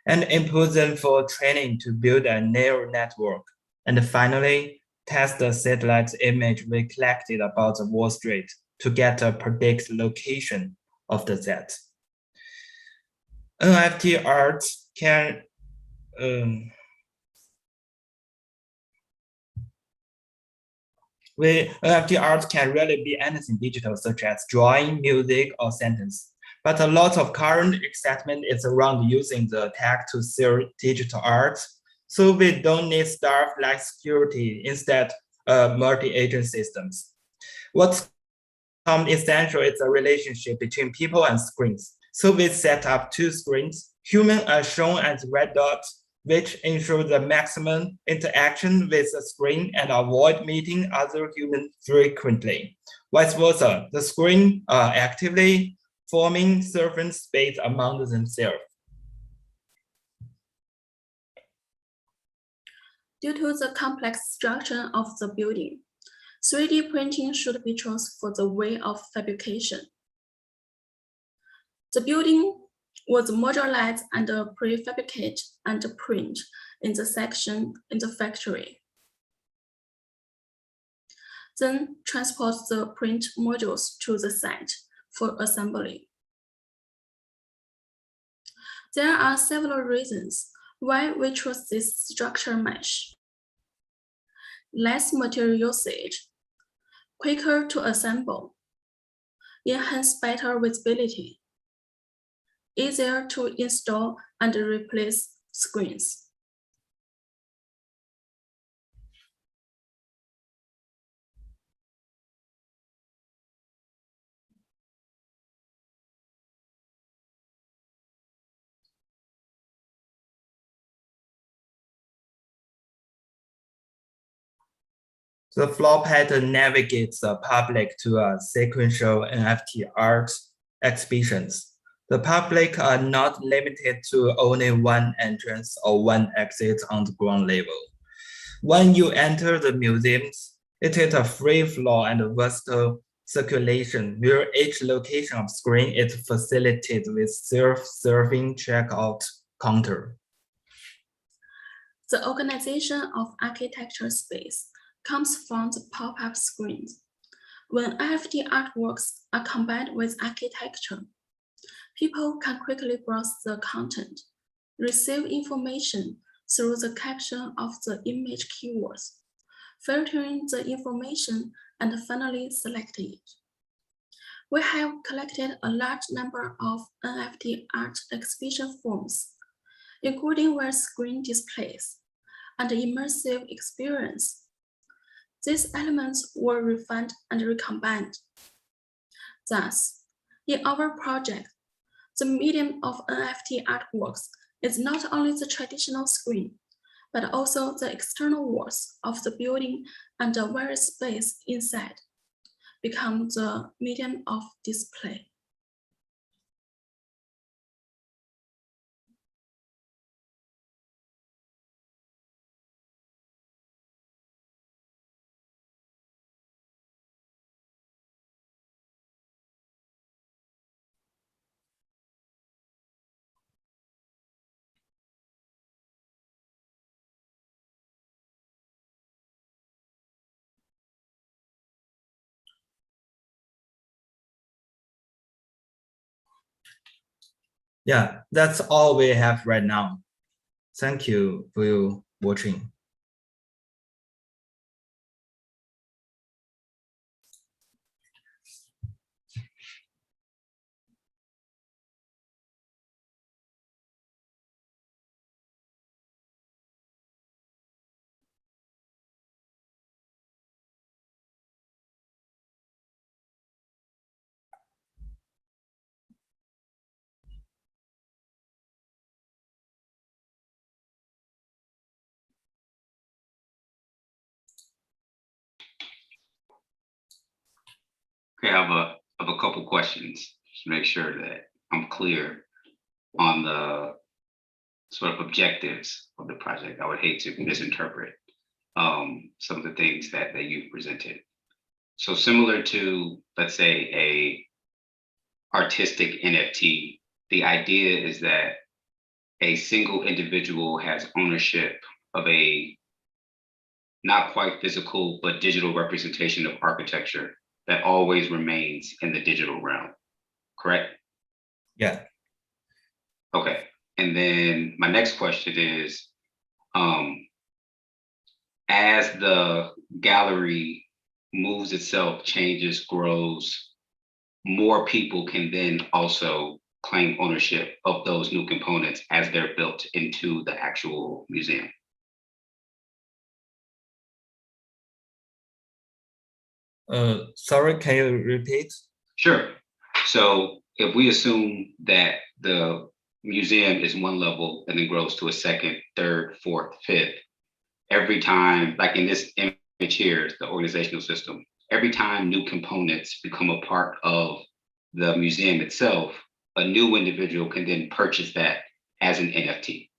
and input them for training to build a neural network. And finally, test the satellite image we collected about the Wall Street to get a predict location of the set. NFT art can NFT art can really be anything digital, such as drawing, music, or sentence. But a lot of current excitement is around using the tech to sell digital art. So we don't need stuff like security, instead multi-agent systems. What's essential is the relationship between people and screens. So we set up two screens. Humans are shown as red dots, which ensure the maximum interaction with the screen and avoid meeting other humans frequently. Vice versa, the screen are actively forming certain space among themselves. Due to the complex structure of the building, 3D printing should be chosen for the way of fabrication. The building was modularized and prefabricated and printed in the section in the factory. Then transport the print modules to the site for assembly. There are several reasons why we chose this structure mesh. Less material usage, quicker to assemble, enhance better visibility, easier to install and replace screens. The flow pattern navigates the public to a sequential NFT art exhibitions. The public are not limited to only one entrance or one exit on the ground level. When you enter the museums, it is a free flow and versatile circulation where each location of screen is facilitated with self-serving checkout counter. The organization of architecture space comes from the pop-up screens. When NFT artworks are combined with architecture, people can quickly browse the content, receive information through the caption of the image keywords, filtering the information and finally select it. We have collected a large number of NFT art exhibition forms, including where screen displays and immersive experience. These elements were refined and recombined. Thus, in our project, the medium of NFT artworks is not only the traditional screen, but also the external walls of the building and the various space inside become the medium of display. Yeah, that's all we have right now. Thank you for your watching. Okay, I have a couple questions to make sure that I'm clear on the sort of objectives of the project. I would hate to misinterpret some of the things that you've presented. So similar to, let's say, a artistic NFT, the idea is that a single individual has ownership of a not quite physical, but digital representation of architecture that always remains in the digital realm, correct? Yeah. Okay, and then my next question is, as the gallery moves itself, changes, grows, more people can then also claim ownership of those new components as they're built into the actual museum. Sorry, can you repeat? Sure. So if we assume that the museum is one level and then grows to a second, third, fourth, fifth, every time, like in this image here, the organizational system, every time new components become a part of the museum itself, a new individual can then purchase that as an NFT.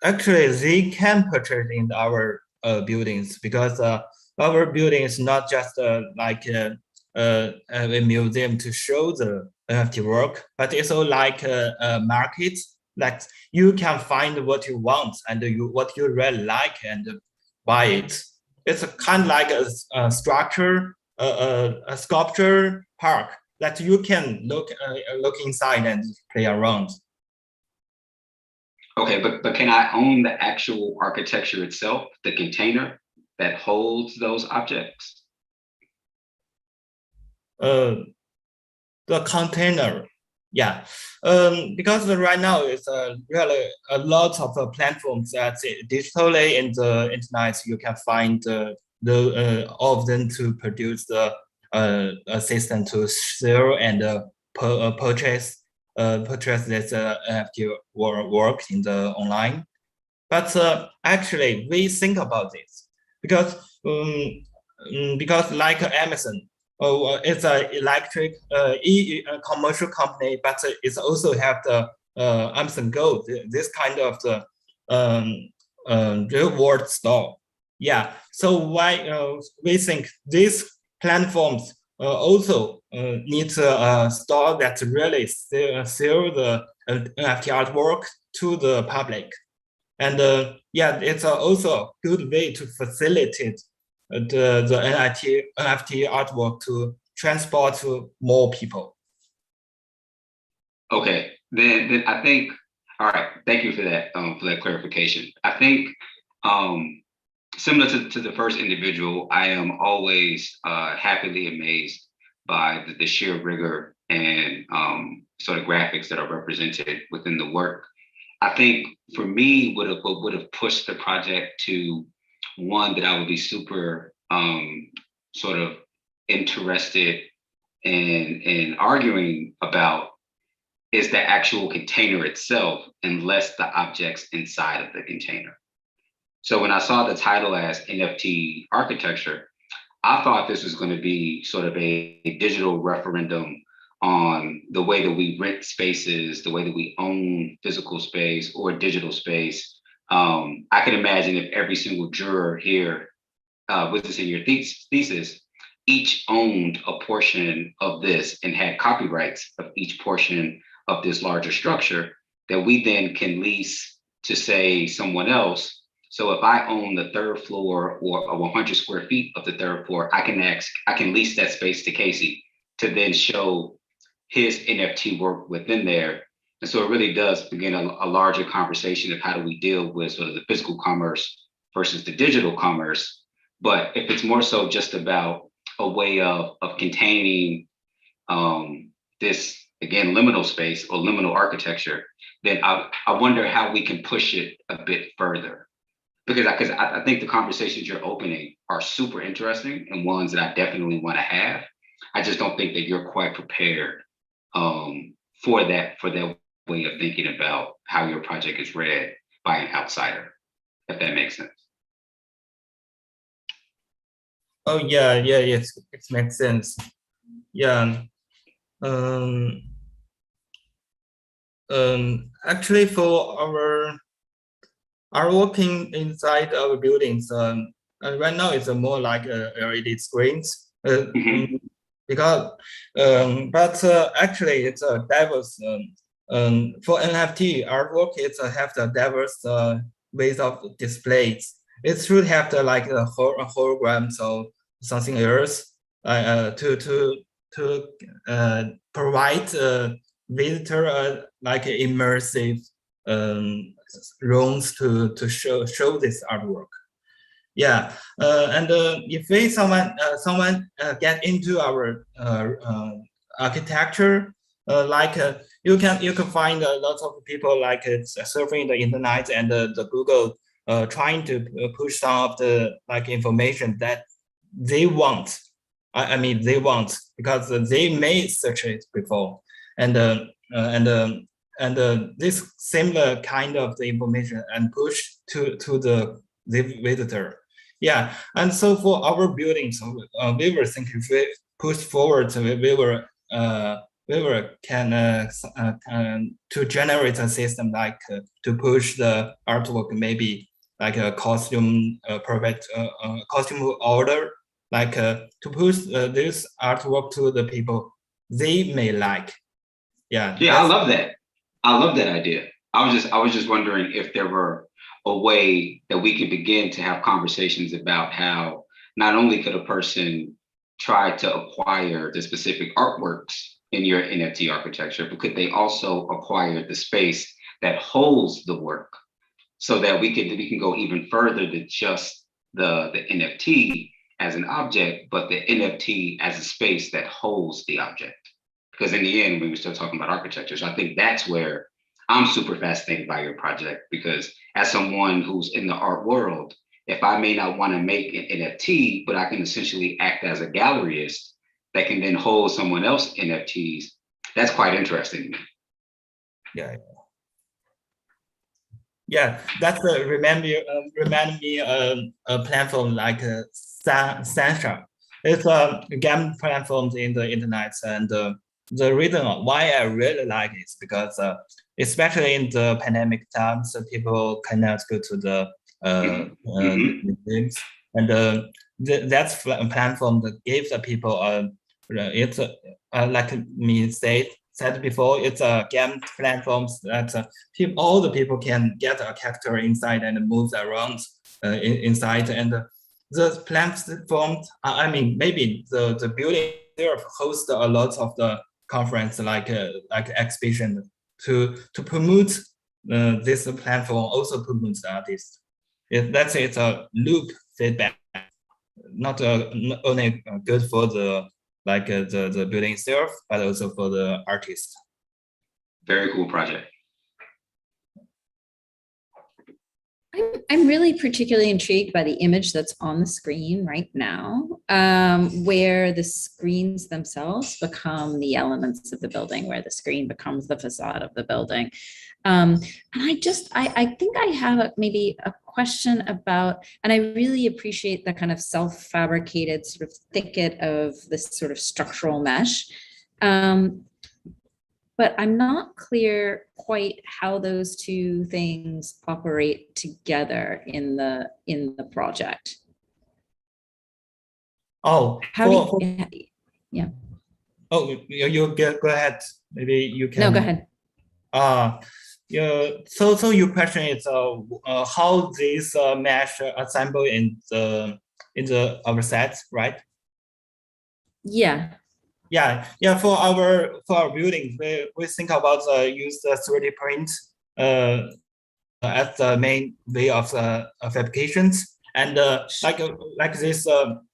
Actually, they can purchase in our buildings because our building is not just like a museum to show the NFT work, but it's also like a market. Like you can find what you want and what you really like and buy it. It's kind of like a structure, a sculpture park that you can look inside and play around. Okay, but can I own the actual architecture itself, the container that holds those objects? The container, yeah, because right now it's really a lot of platforms that digitally in the internet you can find all of them to produce the system to sell and purchase this NFT work in the online. But actually, we think about this because like Amazon, it's an electric commercial company, but it's also have the Amazon Go, this kind of the reward store. Yeah, so why we think these platforms also need a store that really sell the NFT artwork to the public. And yeah, it's also a good way to facilitate the NFT artwork to transport to more people. Okay, then I think, all right, thank you for that clarification. I think similar to the first individual, I am always happily amazed by the sheer rigor and sort of graphics that are represented within the work. I think for me, what would have pushed the project to one that I would be super sort of interested in arguing about is the actual container itself and less the objects inside of the container. So when I saw the title as NFT architecture, I thought this was going to be sort of a digital referendum on the way that we rent spaces, the way that we own physical space or digital space. I can imagine if every single juror here witnessing your thesis, each owned a portion of this and had copyrights of each portion of this larger structure that we then can lease to, say, someone else. So if I own the third floor or 100 square feet of the third floor, I can lease that space to Casey to then show his NFT work within there. And so it really does begin a larger conversation of how do we deal with sort of the physical commerce versus the digital commerce. But if it's more so just about a way of containing this, again, liminal space or liminal architecture, then I wonder how we can push it a bit further. Because I think the conversations you're opening are super interesting and ones that I definitely want to have. I just don't think that you're quite prepared for that way of thinking about how your project is read by an outsider, if that makes sense. Oh yeah, it makes sense. Yeah. Actually, for our working inside our buildings, right now it's more like LED screens. Because but actually it's a diverse. For NFT artwork, it's have the diverse ways of displays. It should have the like a hologram, so something else to provide visitor like immersive rooms to show this artwork. Yeah, and if someone get into our architecture, you can find lots of people like surfing the internet and the Google trying to push some of the like information that they want. I mean they want because they may search it before, and this similar kind of the information and push to the visitor. Yeah, and so for our buildings, we were thinking if we push forward, we can to generate a system like to push the artwork, maybe like a costume costume order, like to push this artwork to the people they may like. Yeah. Yeah, I love that. I love that idea. I was just wondering if there were a way that we could begin to have conversations about how not only could a person try to acquire the specific artworks in your NFT architecture, but could they also acquire the space that holds the work, so that we can go even further than just the NFT as an object, but the NFT as a space that holds the object. Because in the end, we were still talking about architecture. So I think that's where I'm super fascinated by your project, because as someone who's in the art world, if I may not want to make an NFT, but I can essentially act as a galleryist that can then hold someone else's NFTs, that's quite interesting to me. Yeah, that's remind me a platform like Sasha. It's a game platform in the internet, and the reason why I really like it is because especially in the pandemic times, people cannot go to the museums, and that's a platform that gives the people it's like me said before, it's a game platform that all the people can get a character inside and move around inside, and the platform, I mean, maybe the building there hosts a lot of the conference like exhibition to promote this platform, also promotes the artist. Let's say it's a loop feedback, not only good for the the building itself, but also for the artist. Very cool project. I'm really particularly intrigued by the image that's on the screen right now, where the screens themselves become the elements of the building, where the screen becomes the facade of the building. And I think I have maybe a question about, and I really appreciate the kind of self-fabricated sort of thicket of this sort of structural mesh. But I'm not clear quite how those two things operate together in the project. Oh, yeah. Oh, you go ahead. Maybe you can. No, go ahead. Yeah. So your question is how this mesh assemble in our set, right? Yeah. yeah. For our buildings, we think about use the 3D print as the main way of applications, and like this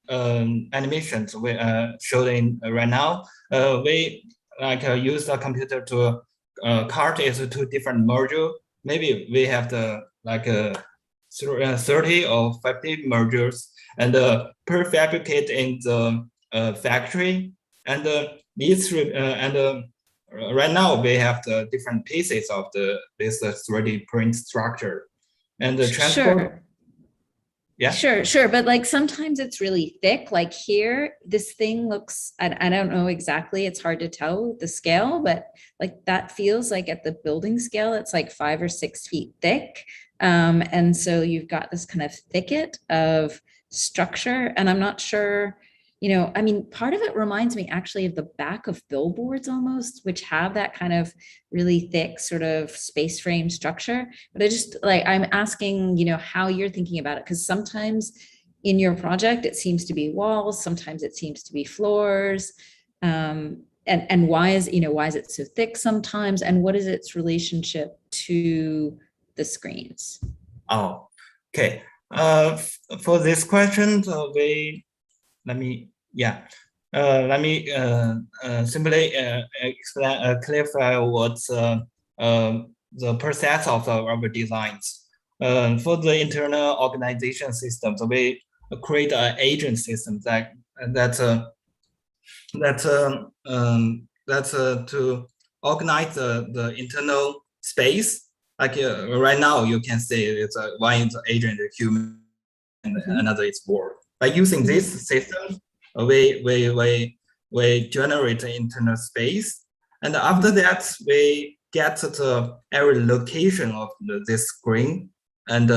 animations we showing right now. We use the computer to cart it to different module. Maybe we have the 30 or 50 modules, and prefabricate in the factory. And right now we have the different pieces of this 3D print structure, and the transport. Sure. Yeah. Sure. But like sometimes it's really thick. Like here, this thing looks, I don't know exactly, it's hard to tell the scale, but like that feels like at the building scale, it's like 5 or 6 feet thick. And so you've got this kind of thicket of structure, and I'm not sure, I mean, part of it reminds me actually of the back of billboards almost, which have that kind of really thick sort of space frame structure. But I'm asking, how you're thinking about it, because sometimes in your project, it seems to be walls, sometimes it seems to be floors. And why is it so thick sometimes? And what is its relationship to the screens? Oh, okay. For this question, let me simply explain, clarify what's the process of our designs. For the internal organization systems, we create an agent system that's to organize the internal space. Like right now, you can say it's one is agent, a human, and another is board. By using this system, we generate the internal space, and after that we get the every location of this screen, and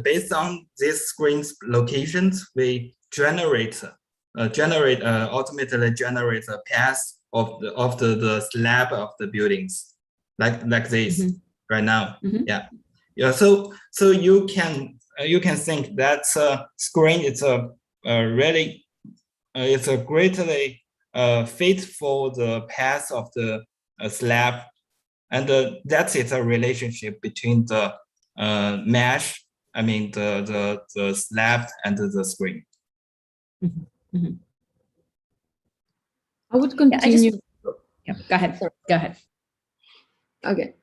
based on this screen's locations, we ultimately generate a path of the slab of the buildings, like this right now. Yeah. So you can think that screen is it's a greatly fit for the path of the slab, and that's a relationship between the mesh. I mean the slab and the screen. I would continue. Go ahead. Go ahead. Okay.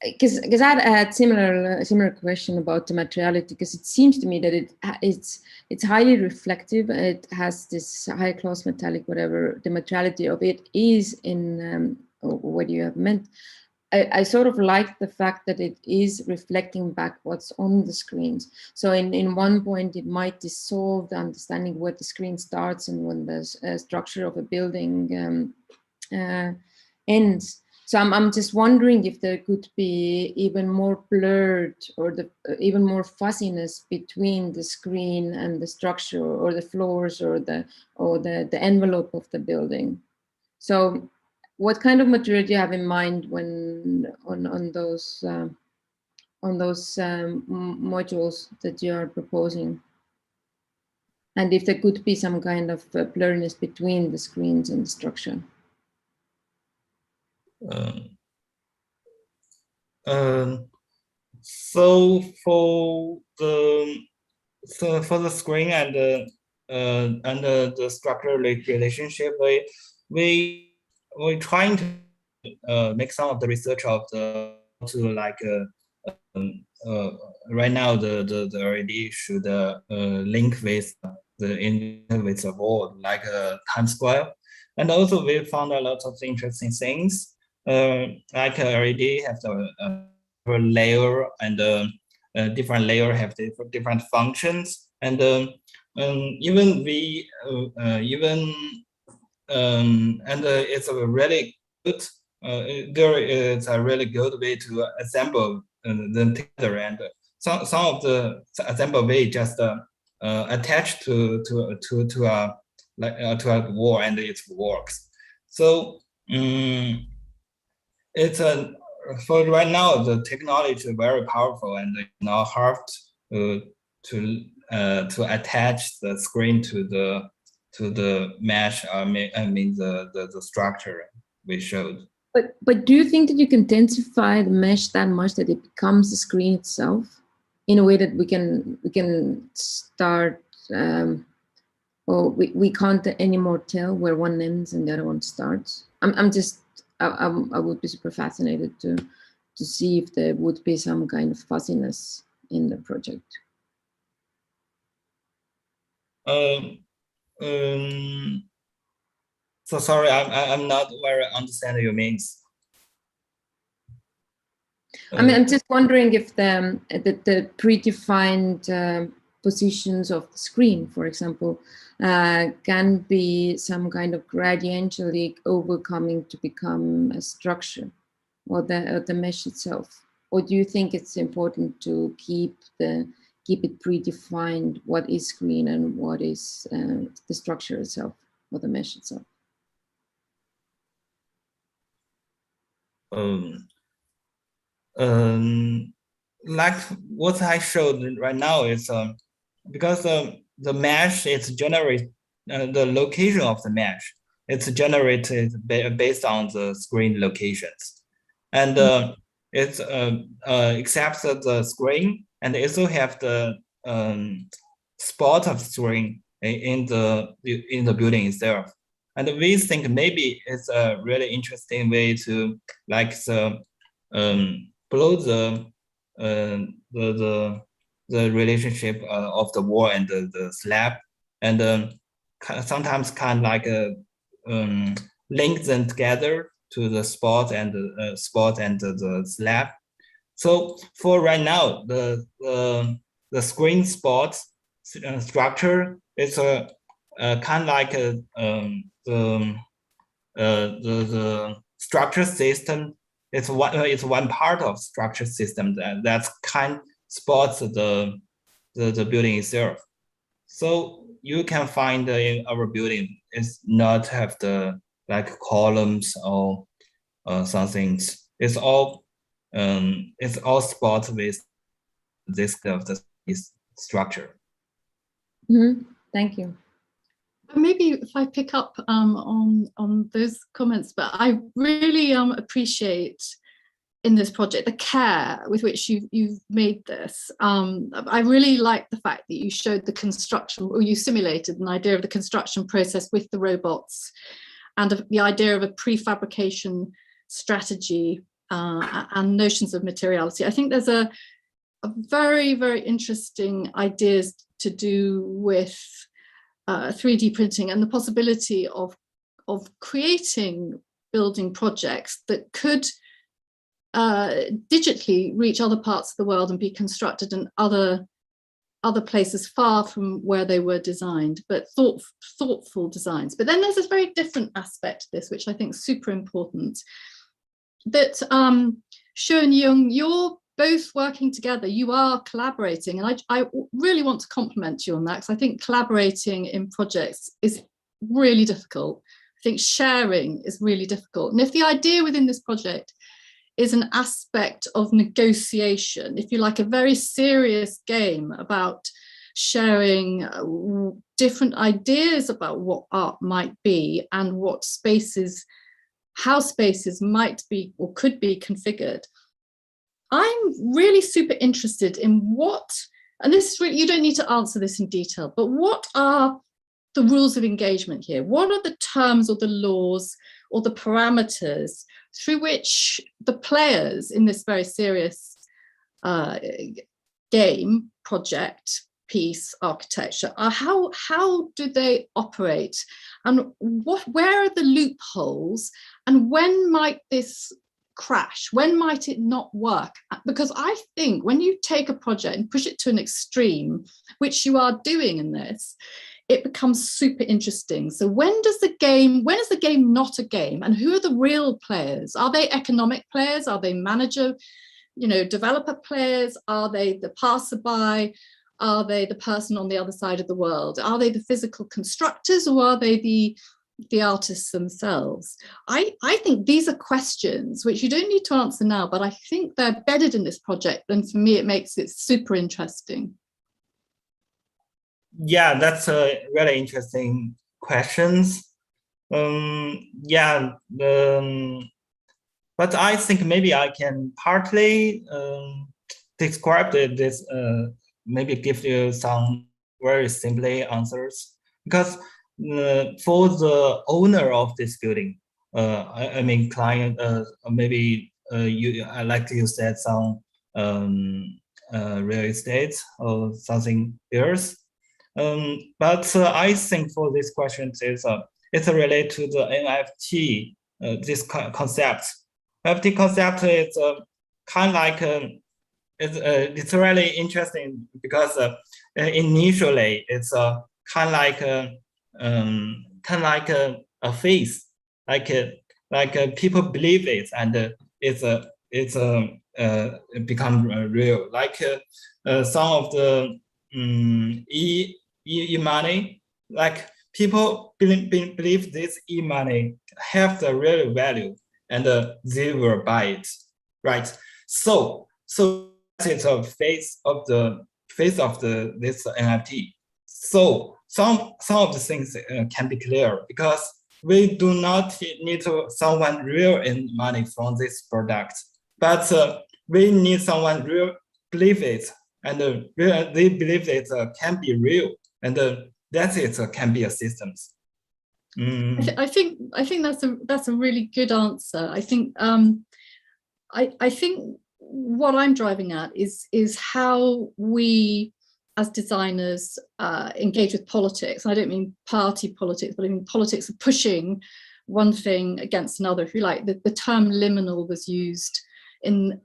Because I had a similar question about the materiality, because it seems to me that it's highly reflective. It has this high gloss metallic, whatever the materiality of it is in what you have meant. I sort of like the fact that it is reflecting back what's on the screens. So in one point, it might dissolve the understanding where the screen starts and when the structure of a building ends. So I'm just wondering if there could be even more blurred or even more fuzziness between the screen and the structure or the floors or the envelope of the building. So what kind of material do you have in mind when on those modules that you are proposing? And if there could be some kind of blurriness between the screens and the structure? So for the screen and the structural relationship, we're trying to make some of the research of right now the LED should link with the wall, like Times Square. And also we found a lot of interesting things, like LED have a layer, and different layer have different functions, and even it's a really good. There is a really good way to assemble them together, and some of the assemble way just attached to a wall, and it works. So it's for right now the technology is very powerful, and it's now hard to attach the screen to to the mesh. I mean the structure we showed. But do you think that you can densify the mesh that much that it becomes the screen itself, in a way that we can start, or we can't anymore tell where one ends and the other one starts? I would be super fascinated to see if there would be some kind of fuzziness in the project. So sorry, I'm not very understand your means. I mean, I'm just wondering if the predefined positions of the screen, for example, can be some kind of gradientially overcoming to become a structure, or the mesh itself. Or do you think it's important to keep it predefined what is screen and what is the structure itself, or the mesh itself? Like what I showed right now is because the mesh is generated, the location of the mesh, it's generated based on the screen locations, and it's accepts the screen, and it also have the spot of screen in the building itself. And we think maybe it's a really interesting way to like below the relationship of the wall and the slab, and sometimes kind of like link them together to the spot and the slab. So for right now, the screen spot structure is a kind of like the structure system. It's one part of structure system that's kind spots the building itself. So you can find in our building is not have the like columns or some things. It's all spots with this kind of the structure. Mm-hmm. Thank you. Maybe if I pick up on those comments, but I really appreciate in this project the care with which you've made this. I really like the fact that you showed the construction, or you simulated an idea of the construction process with the robots, and the idea of a prefabrication strategy and notions of materiality. I think there's a very, very interesting ideas to do with 3D printing and the possibility of creating building projects that could digitally reach other parts of the world and be constructed in other places far from where they were designed, but thoughtful designs. But then there's this very different aspect to this, which I think is super important, that Xu and Yung, you're both working together, you are collaborating, and I really want to compliment you on that, because I think collaborating in projects is really difficult. I think sharing is really difficult. And if the idea within this project is an aspect of negotiation, if you like, a very serious game about sharing different ideas about what art might be and what spaces, how spaces might be or could be configured, I'm really super interested in what, and this is really, you don't need to answer this in detail, but what are the rules of engagement here? What are the terms or the laws or the parameters through which the players in this very serious game, project, piece, architecture, how do they operate? And where are the loopholes? And when might this crash? When might it not work? Because I think when you take a project and push it to an extreme, which you are doing in this, it becomes super interesting. So when is the game not a game? And who are the real players? Are they economic players? Are they manager, developer players? Are they the passerby? Are they the person on the other side of the world? Are they the physical constructors, or are they the artists themselves? I think these are questions which you don't need to answer now, but I think they're embedded in this project, and for me it makes it super interesting. Yeah, that's a really interesting questions. Yeah, but I think maybe I can partly describe this, maybe give you some very simply answers, because for the owner of this building, I mean client, maybe like you said, some real estate or something else. But I think for this question is it's related to the NFT, this concept. NFT concept is kind of like it's really interesting because initially it's kind of like a face, like people believe it, and it's become real. Like some of the e-money, like people believe this e-money have the real value, and they will buy it, right? So it's a face of this NFT. So some of the things can be clear, because we do not need someone real in money from this product, but we need someone real believe it, and they believe it can be real, and that's it can be a systems. I think that's a really good answer. I think I think what I'm driving at is how we as designers engage with politics. I don't mean party politics, but I mean politics of pushing one thing against another, if you like. The term liminal was used in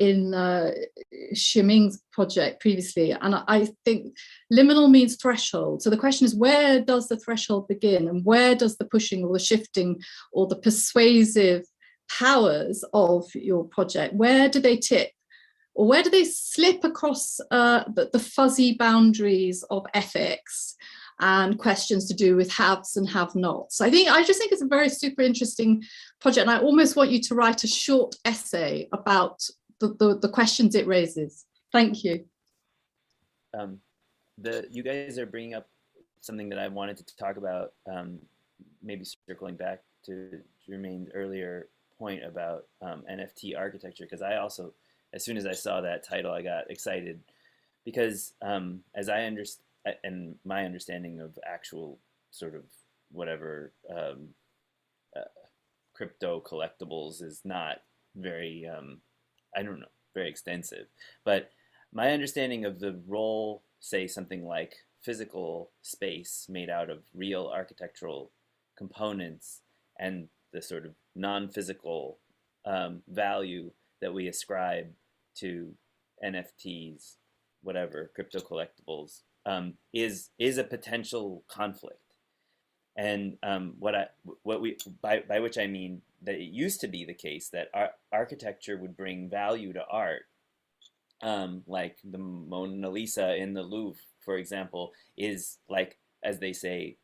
Ximing's project previously, and I think liminal means threshold. So the question is, where does the threshold begin, and where does the pushing or the shifting or the persuasive powers of your project, where do they tip, or where do they slip across the fuzzy boundaries of ethics and questions to do with haves and have-nots? I just think it's a very super interesting project, and I almost want you to write a short essay about the questions it raises. Thank you. You guys are bringing up something that I wanted to talk about, maybe circling back to Jermaine's earlier point about NFT architecture, because I also, as soon as I saw that title, I got excited, because as I understand, and my understanding of actual sort of whatever crypto collectibles is not very, I don't know, very extensive. But my understanding of the role, say something like physical space made out of real architectural components, and the sort of non-physical value that we ascribe to NFTs, whatever, crypto collectibles, is a potential conflict. And by which I mean that it used to be the case that architecture would bring value to art, like the Mona Lisa in the Louvre, for example, is, like, as they say,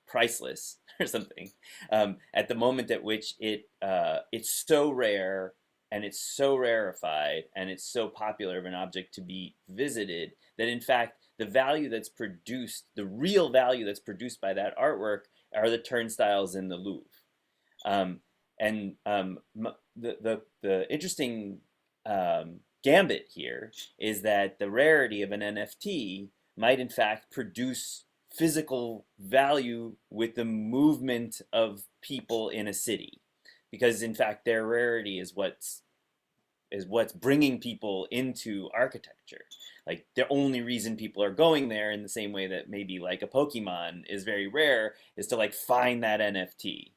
priceless or something. At the moment at which it's so rare, and it's so rarefied, and it's so popular of an object to be visited, that in fact the value that's produced, the real value that's produced by that artwork, are the turnstiles in the Louvre. The interesting gambit here is that the rarity of an NFT might in fact produce physical value with the movement of people in a city, because in fact their rarity is what's bringing people into architecture. Like, the only reason people are going there, in the same way that maybe like a Pokemon is very rare, is to like find that NFT.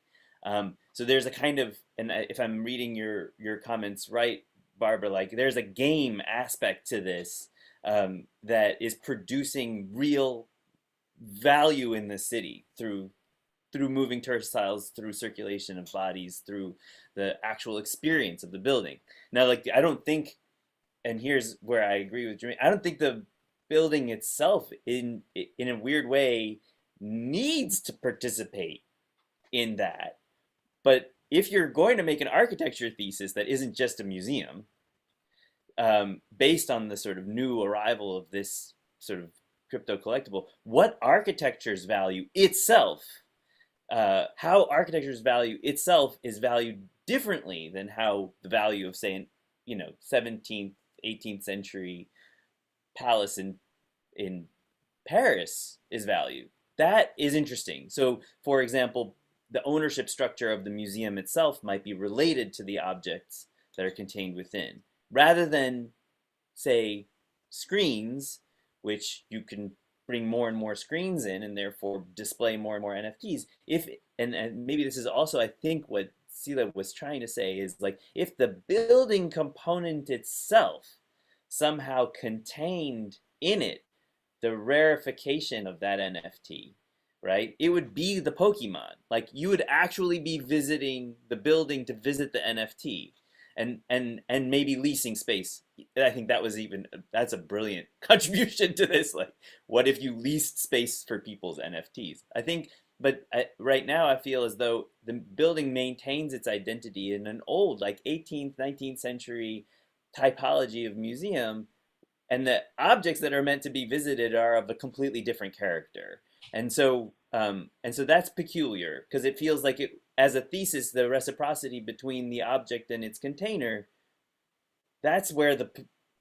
So there's a kind of, and if I'm reading your comments right, Barbara, like there's a game aspect to this that is producing real value in the city through moving turnstiles, through circulation of bodies, through the actual experience of the building. Now, like, I don't think, and here's where I agree with Jermaine, I don't think the building itself in a weird way needs to participate in that. But if you're going to make an architecture thesis that isn't just a museum, based on the sort of new arrival of this sort of crypto collectible, what architecture's value itself how architecture's value itself is valued differently than how the value of, say, 17th, 18th century palace in Paris is valued. That is interesting. So, for example, the ownership structure of the museum itself might be related to the objects that are contained within, rather than, say, screens, which you can bring more and more screens in and therefore display more and more NFTs. And maybe this is also, I think, what Sila was trying to say is, like, if the building component itself somehow contained in it the rarefication of that NFT, right? It would be the Pokemon. Like, you would actually be visiting the building to visit the NFT, and maybe leasing space. I think that's a brilliant contribution to this. Like, what if you leased space for people's NFTs? I think, but right now I feel as though the building maintains its identity in an old, like 18th, 19th century typology of museum, and the objects that are meant to be visited are of a completely different character. And so that's peculiar, because it feels like it, as a thesis, the reciprocity between the object and its container, that's where the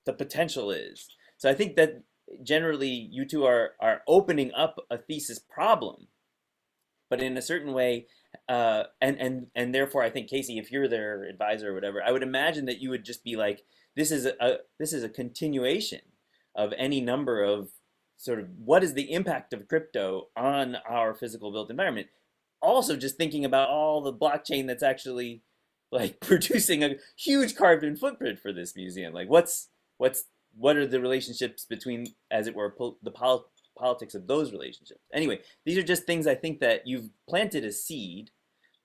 potential is. So I think that generally you two are opening up a thesis problem, but in a certain way, and therefore I think, Casey, if you're their advisor or whatever, I would imagine that you would just be like, this is a continuation of any number of sort of what is the impact of crypto on our physical built environment. Also, just thinking about all the blockchain that's actually, like, producing a huge carbon footprint for this museum. Like, what are the relationships between, as it were, the politics of those relationships? Anyway, these are just things I think that you've planted a seed.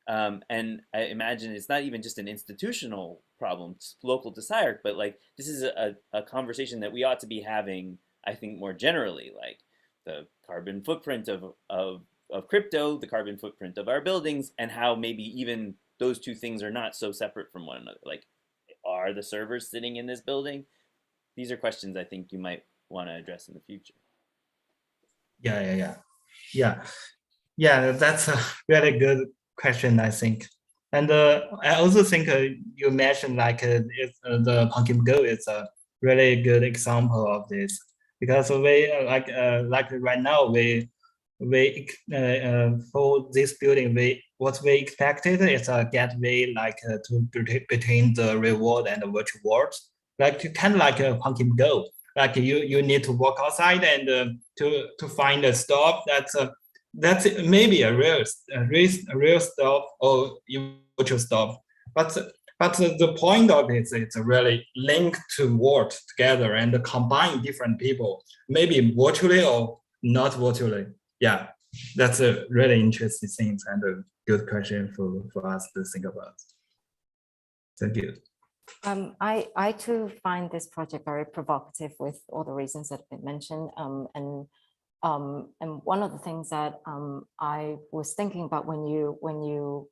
And I imagine it's not even just an institutional problem, it's local to SCI-Arc, but, like, this is a conversation that we ought to be having, I think, more generally, like the carbon footprint of crypto, the carbon footprint of our buildings, and how maybe even those two things are not so separate from one another. Like, are the servers sitting in this building? These are questions I think you might want to address in the future. Yeah, that's a really good question, I think. And I also think you mentioned, like, the Pumpkin Go is a really good example of this, because we like right now we for this building, what we expected is a gateway, like between the real world and the virtual world, like kind of like a Pumpkin Go. Like, you need to walk outside and to find a stop that's maybe a real stop or virtual stop, but the point of it is it's really linked to work together and combine different people, maybe virtually or not virtually. Yeah, that's a really interesting thing and a good question for us to think about. Thank you. I too find this project very provocative with all the reasons that have been mentioned. And one of the things that I was thinking about when you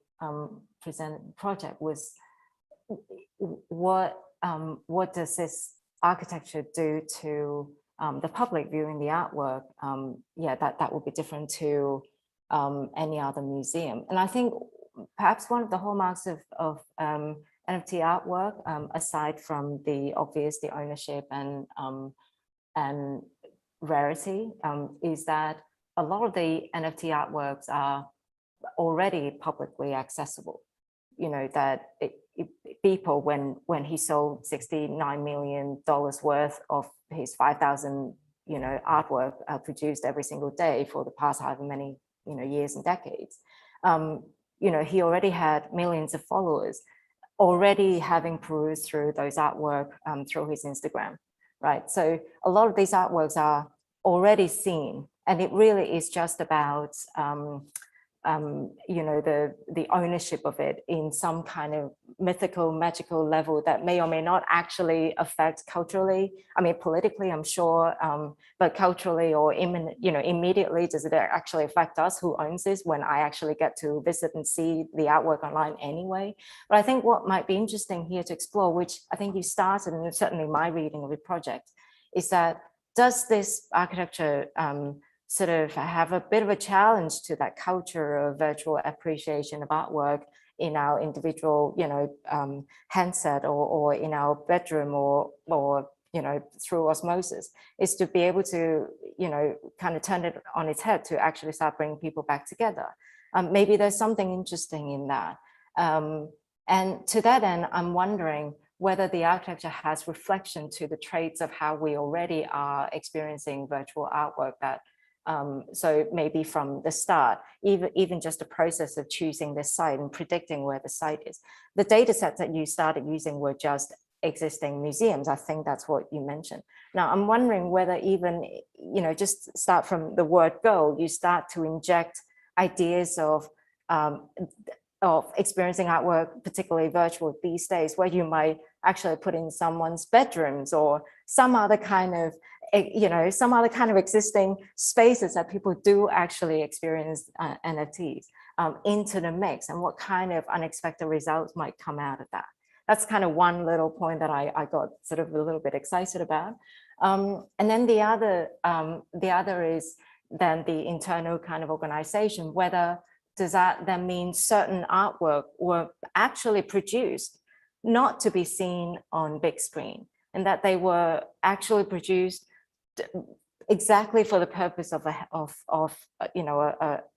presented the project was, what does this architecture do to the public viewing the artwork? Yeah, that would be different to any other museum. And I think perhaps one of the hallmarks of NFT artwork, aside from the obvious, the ownership and rarity, is that a lot of the NFT artworks are already publicly accessible. You know, that people, when he sold $69 million worth of his 5,000, artwork produced every single day for the past however many, years and decades, he already had millions of followers already having perused through those artwork through his Instagram, right? So a lot of these artworks are already seen, and it really is just about the ownership of it in some kind of mythical, magical level that may or may not actually affect culturally. I mean, politically, I'm sure, but culturally or immediately, does it actually affect us? Who owns this when I actually get to visit and see the artwork online anyway? But I think what might be interesting here to explore, which I think you started, and certainly my reading of the project, is that does this architecture sort of have a bit of a challenge to that culture of virtual appreciation of artwork in our individual, handset or in our bedroom or through osmosis, is to be able to, kind of turn it on its head to actually start bringing people back together. Maybe there's something interesting in that. And to that end, I'm wondering whether the architecture has reflection to the traits of how we already are experiencing virtual artwork. That so maybe from the start, even just the process of choosing the site and predicting where the site is. The data sets that you started using were just existing museums. I think that's what you mentioned. Now, I'm wondering whether even, just start from the word go, you start to inject ideas of experiencing artwork, particularly virtual these days, where you might actually put in someone's bedrooms or some other kind of, existing spaces that people do actually experience NFTs into the mix, and what kind of unexpected results might come out of that. That's kind of one little point that I got sort of a little bit excited about. And then the other is then the internal kind of organization, whether does that then mean certain artwork were actually produced not to be seen on big screen, and that they were actually produced exactly for the purpose of a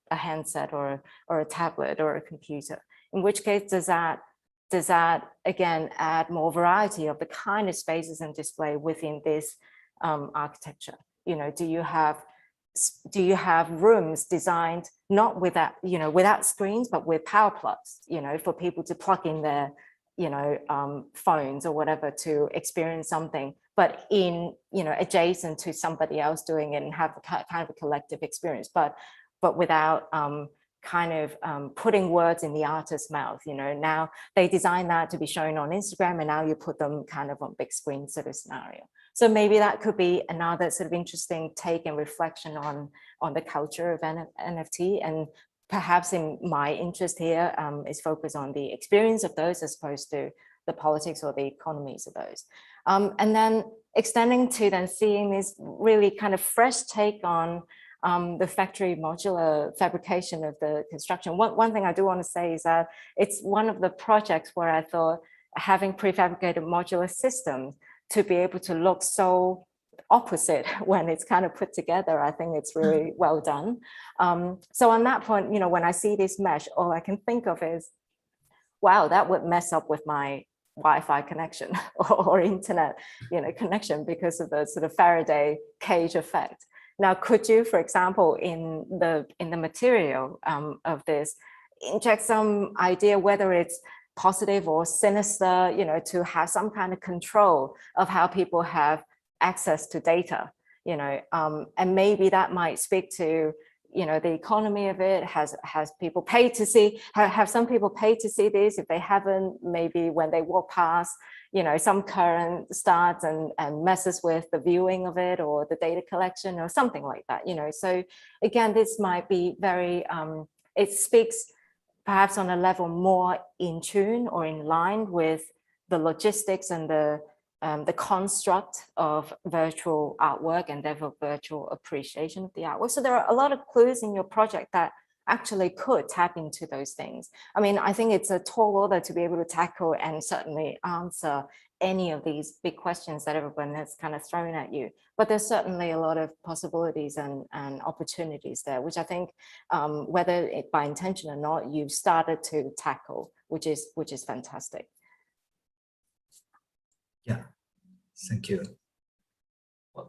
handset or a tablet or a computer, in which case does that again add more variety of the kind of spaces and display within this architecture? Do you have rooms designed not without screens, but with power plugs, for people to plug in their, phones or whatever to experience something, but in, adjacent to somebody else doing it and have a kind of a collective experience, but without putting words in the artist's mouth. Now they design that to be shown on Instagram, and now you put them kind of on big screen sort of scenario. So maybe that could be another sort of interesting take and reflection on the culture of NFT. And perhaps in my interest here is focused on the experience of those as opposed to the politics or the economies of those. And then extending to then seeing this really kind of fresh take on the factory modular fabrication of the construction. One thing I do want to say is that it's one of the projects where I thought having prefabricated modular systems to be able to look so opposite when it's kind of put together, I think it's really well done. So on that point, when I see this mesh, all I can think of is, wow, that would mess up with my Wi-Fi connection or internet, connection because of the sort of Faraday cage effect. Now, could you, for example, in the material of this, inject some idea whether it's positive or sinister, to have some kind of control of how people have access to data, and maybe that might speak to, the economy of it. Has people paid to see, have some people paid to see this? If they haven't, maybe when they walk past, some current starts and messes with the viewing of it or the data collection or something like that, So again, this might be very, it speaks perhaps on a level more in tune or in line with the logistics and the construct of virtual artwork and therefore virtual appreciation of the artwork. So there are a lot of clues in your project that actually could tap into those things. I mean, I think it's a tall order to be able to tackle and certainly answer any of these big questions that everyone has kind of thrown at you. But there's certainly a lot of possibilities and opportunities there, which I think, whether it by intention or not, you've started to tackle, which is fantastic. Yeah, thank you.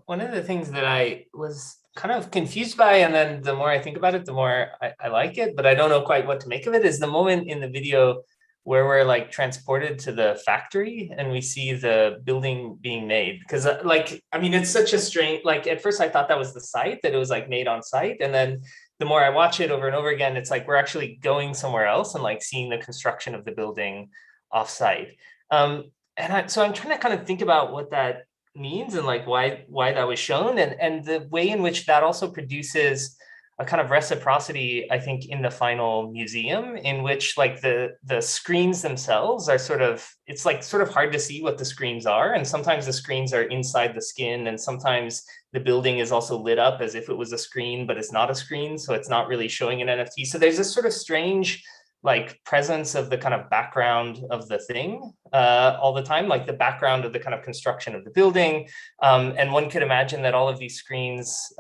One of the things that I was kind of confused by, and then the more I think about it, the more I like it, but I don't know quite what to make of it, is the moment in the video where we're like transported to the factory and we see the building being made. Because it's such a strange, at first I thought that was the site, that it was like made on site. And then the more I watch it over and over again, it's like we're actually going somewhere else and like seeing the construction of the building off site. So I'm trying to kind of think about what that means and like why that was shown, and the way in which that also produces a kind of reciprocity, I think, in the final museum, in which like the screens themselves are sort of, it's like sort of hard to see what the screens are. And sometimes the screens are inside the skin, and sometimes the building is also lit up as if it was a screen, but it's not a screen. So it's not really showing an NFT. So there's this sort of strange like presence of the kind of background of the thing all the time, like the background of the kind of construction of the building. And one could imagine that all of these screens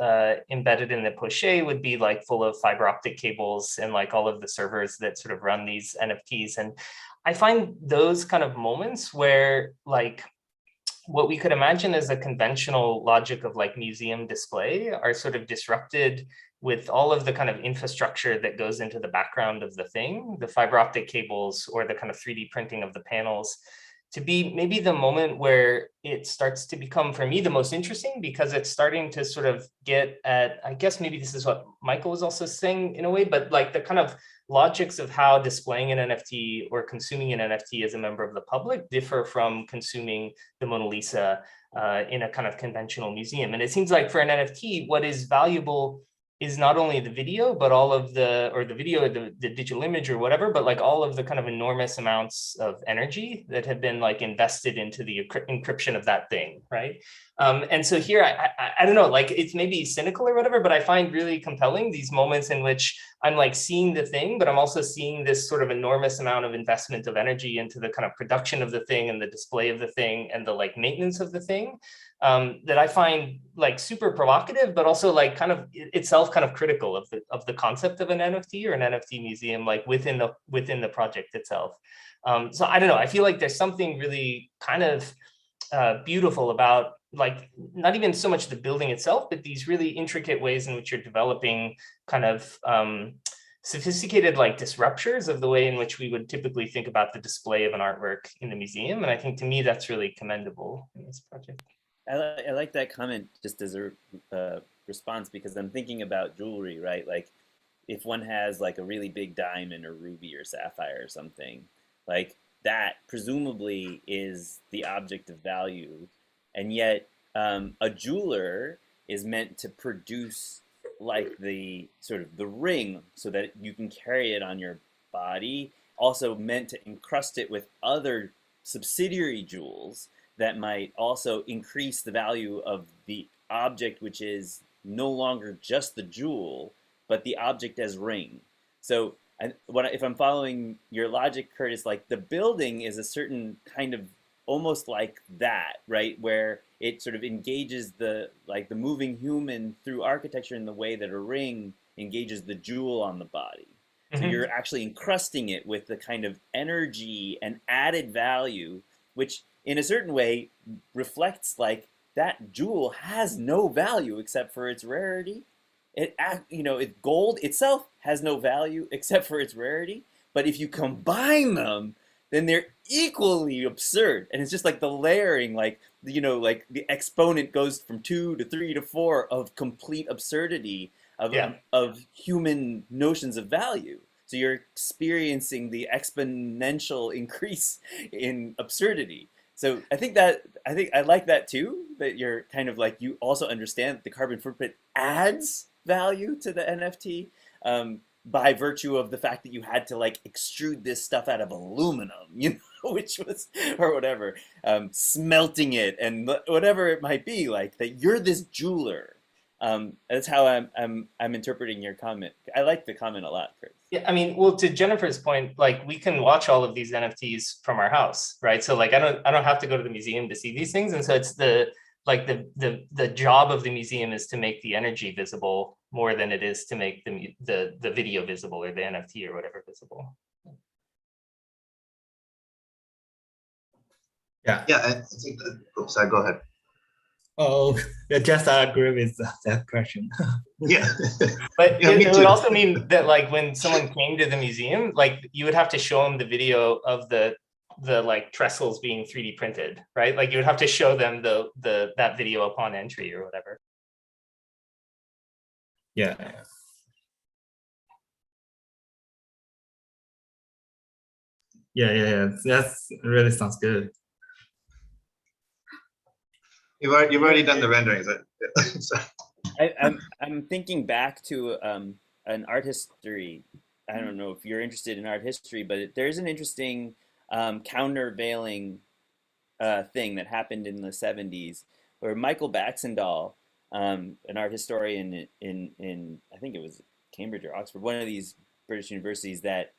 embedded in the poche would be like full of fiber optic cables and like all of the servers that sort of run these NFTs. And I find those kind of moments where like what we could imagine as a conventional logic of like museum display are sort of disrupted with all of the kind of infrastructure that goes into the background of the thing, the fiber optic cables or the kind of 3D printing of the panels, to be maybe the moment where it starts to become, for me, the most interesting, because it's starting to sort of get at, I guess maybe this is what Michael was also saying in a way, but like the kind of logics of how displaying an NFT or consuming an NFT as a member of the public differ from consuming the Mona Lisa in a kind of conventional museum. And it seems like for an NFT, what is valuable is not only the video, but all of the, or the video, the digital image or whatever, but like all of the kind of enormous amounts of energy that have been like invested into the encryption of that thing, right? And so here, I don't know, like it's maybe cynical or whatever, but I find really compelling these moments in which I'm like seeing the thing, but I'm also seeing this sort of enormous amount of investment of energy into the kind of production of the thing and the display of the thing and the like maintenance of the thing. That I find like super provocative, but also like kind of itself kind of critical of the concept of an NFT or an NFT museum, like within the project itself. So I don't know, I feel like there's something really kind of beautiful about like not even so much the building itself, but these really intricate ways in which you're developing kind of sophisticated like disruptors of the way in which we would typically think about the display of an artwork in the museum. And I think to me, that's really commendable in this project. I like that comment just as a response, because I'm thinking about jewelry, right? Like if one has like a really big diamond or ruby or sapphire or something, like that presumably is the object of value. And yet a jeweler is meant to produce like the sort of the ring so that you can carry it on your body, also meant to encrust it with other subsidiary jewels that might also increase the value of the object, which is no longer just the jewel, but the object as ring. So if I'm following your logic, Curtis, like the building is a certain kind of almost like that, right? Where it sort of engages the moving human through architecture in the way that a ring engages the jewel on the body. So you're actually encrusting it with the kind of energy and added value, which in a certain way reflects like that jewel has no value except for its rarity. Gold itself has no value except for its rarity. But if you combine them, then they're equally absurd. And it's just like the layering, like the exponent goes from 2 to 3 to 4 of complete absurdity of human notions of value. So you're experiencing the exponential increase in absurdity. So I think I like that too, that you're kind of like, you also understand that the carbon footprint adds value to the NFT by virtue of the fact that you had to like extrude this stuff out of aluminum, which was, or whatever, smelting it and whatever it might be, like that you're this jeweler. That's how I'm interpreting your comment. I like the comment a lot, Chris. Yeah, I mean, well, to Jennifer's point, like we can watch all of these NFTs from our house, right? So like I don't have to go to the museum to see these things, and so it's the job of the museum is to make the energy visible more than it is to make the video visible or the NFT or whatever visible. Yeah, I think that, oops, sorry, go ahead. Oh, I just agree with that question. Yeah. But yeah, it would also mean that like when someone came to the museum, like you would have to show them the video of the like trestles being 3D printed, right? Like you would have to show them that video upon entry or whatever. Yeah. Yeah. That's really sounds good. You've already done the renderings. I'm thinking back to an art history. I don't know if you're interested in art history, but there's an interesting countervailing thing that happened in the 70s where Michael Baxendale, an art historian in I think it was Cambridge or Oxford, one of these British universities, that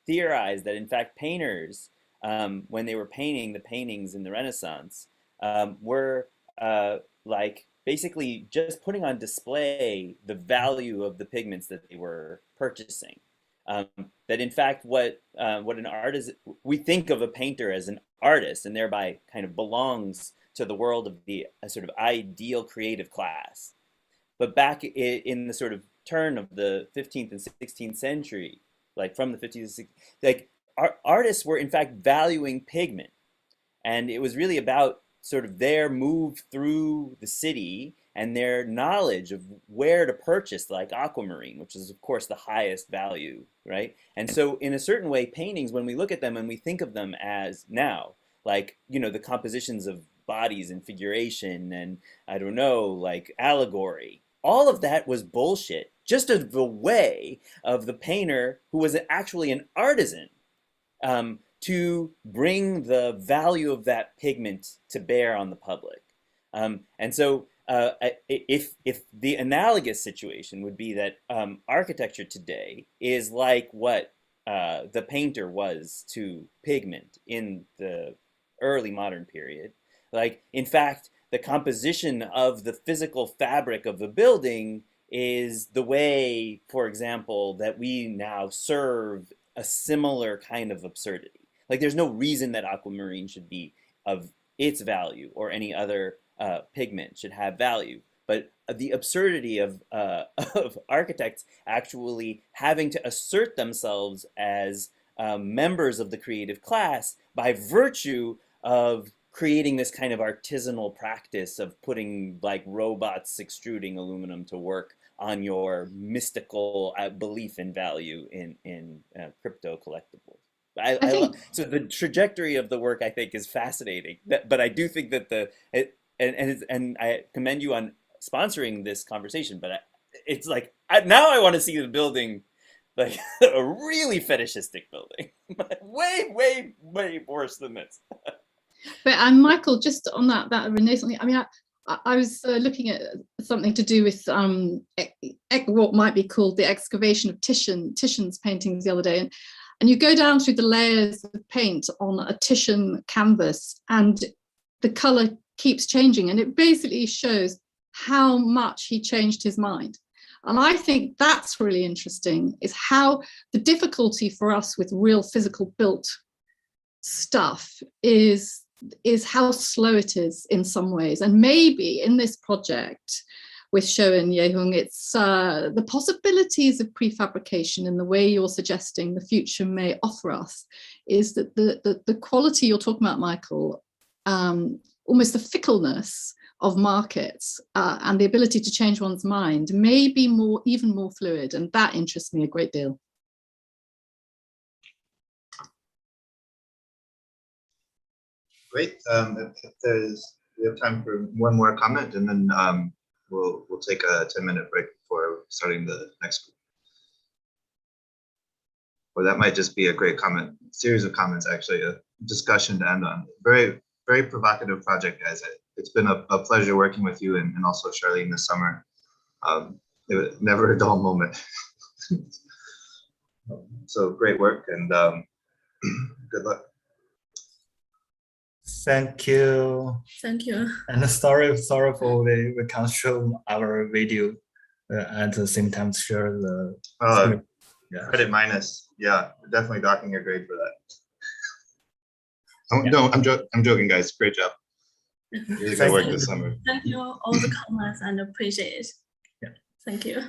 theorized that in fact painters, when they were painting the paintings in the Renaissance, were like basically just putting on display the value of the pigments that they were purchasing. That in fact, what an artist, we think of a painter as an artist, and thereby kind of belongs to the world of the sort of ideal creative class. But back in the sort of turn of the 15th and 16th century, like from the 50s to 60s, like artists were in fact valuing pigment, and it was really about sort of their move through the city and their knowledge of where to purchase, like aquamarine, which is of course the highest value, right? And so in a certain way, paintings, when we look at them and we think of them as now, like, you know, the compositions of bodies and figuration and I don't know, like allegory, all of that was bullshit, just as the way of the painter who was actually an artisan, to bring the value of that pigment to bear on the public. And so if the analogous situation would be that architecture today is like what the painter was to pigment in the early modern period, like in fact, the composition of the physical fabric of the building is the way, for example, that we now serve a similar kind of absurdity. Like there's no reason that aquamarine should be of its value or any other pigment should have value. But the absurdity of architects actually having to assert themselves as members of the creative class by virtue of creating this kind of artisanal practice of putting like robots extruding aluminum to work on your mystical belief in value in crypto collectibles. So the trajectory of the work I think is fascinating, but I do think that and I commend you on sponsoring this conversation, but it's like now I want to see the building like a really fetishistic building, way worse than this. But Michael, just on that Renaissance, I mean, I was looking at something to do with what might be called the excavation of Titian's paintings the other day, and you go down through the layers of paint on a Titian canvas, and the color keeps changing, and it basically shows how much he changed his mind. And I think that's really interesting, is how the difficulty for us with real physical built stuff is how slow it is in some ways. And maybe in this project with Shou and Yehung, it's the possibilities of prefabrication in the way you're suggesting the future may offer us, is that the quality you're talking about, Michael, almost the fickleness of markets and the ability to change one's mind may be even more fluid, and that interests me a great deal. Great. If we have time for one more comment, and then we'll take a 10-minute break before starting the next group. Or that might just be a great series of comments, actually, a discussion to end on. Very, very provocative project, guys. It's been a pleasure working with you and also Charlene this summer. It was never a dull moment. So great work, and good luck. Thank you. Thank you. And sorry for we can't show our video at the same time share the credit minus. Yeah, definitely docking your grade for that. No, I'm joking, guys. Great job. Really good work this summer. Thank you all the comments and appreciate it. Yeah. Thank you.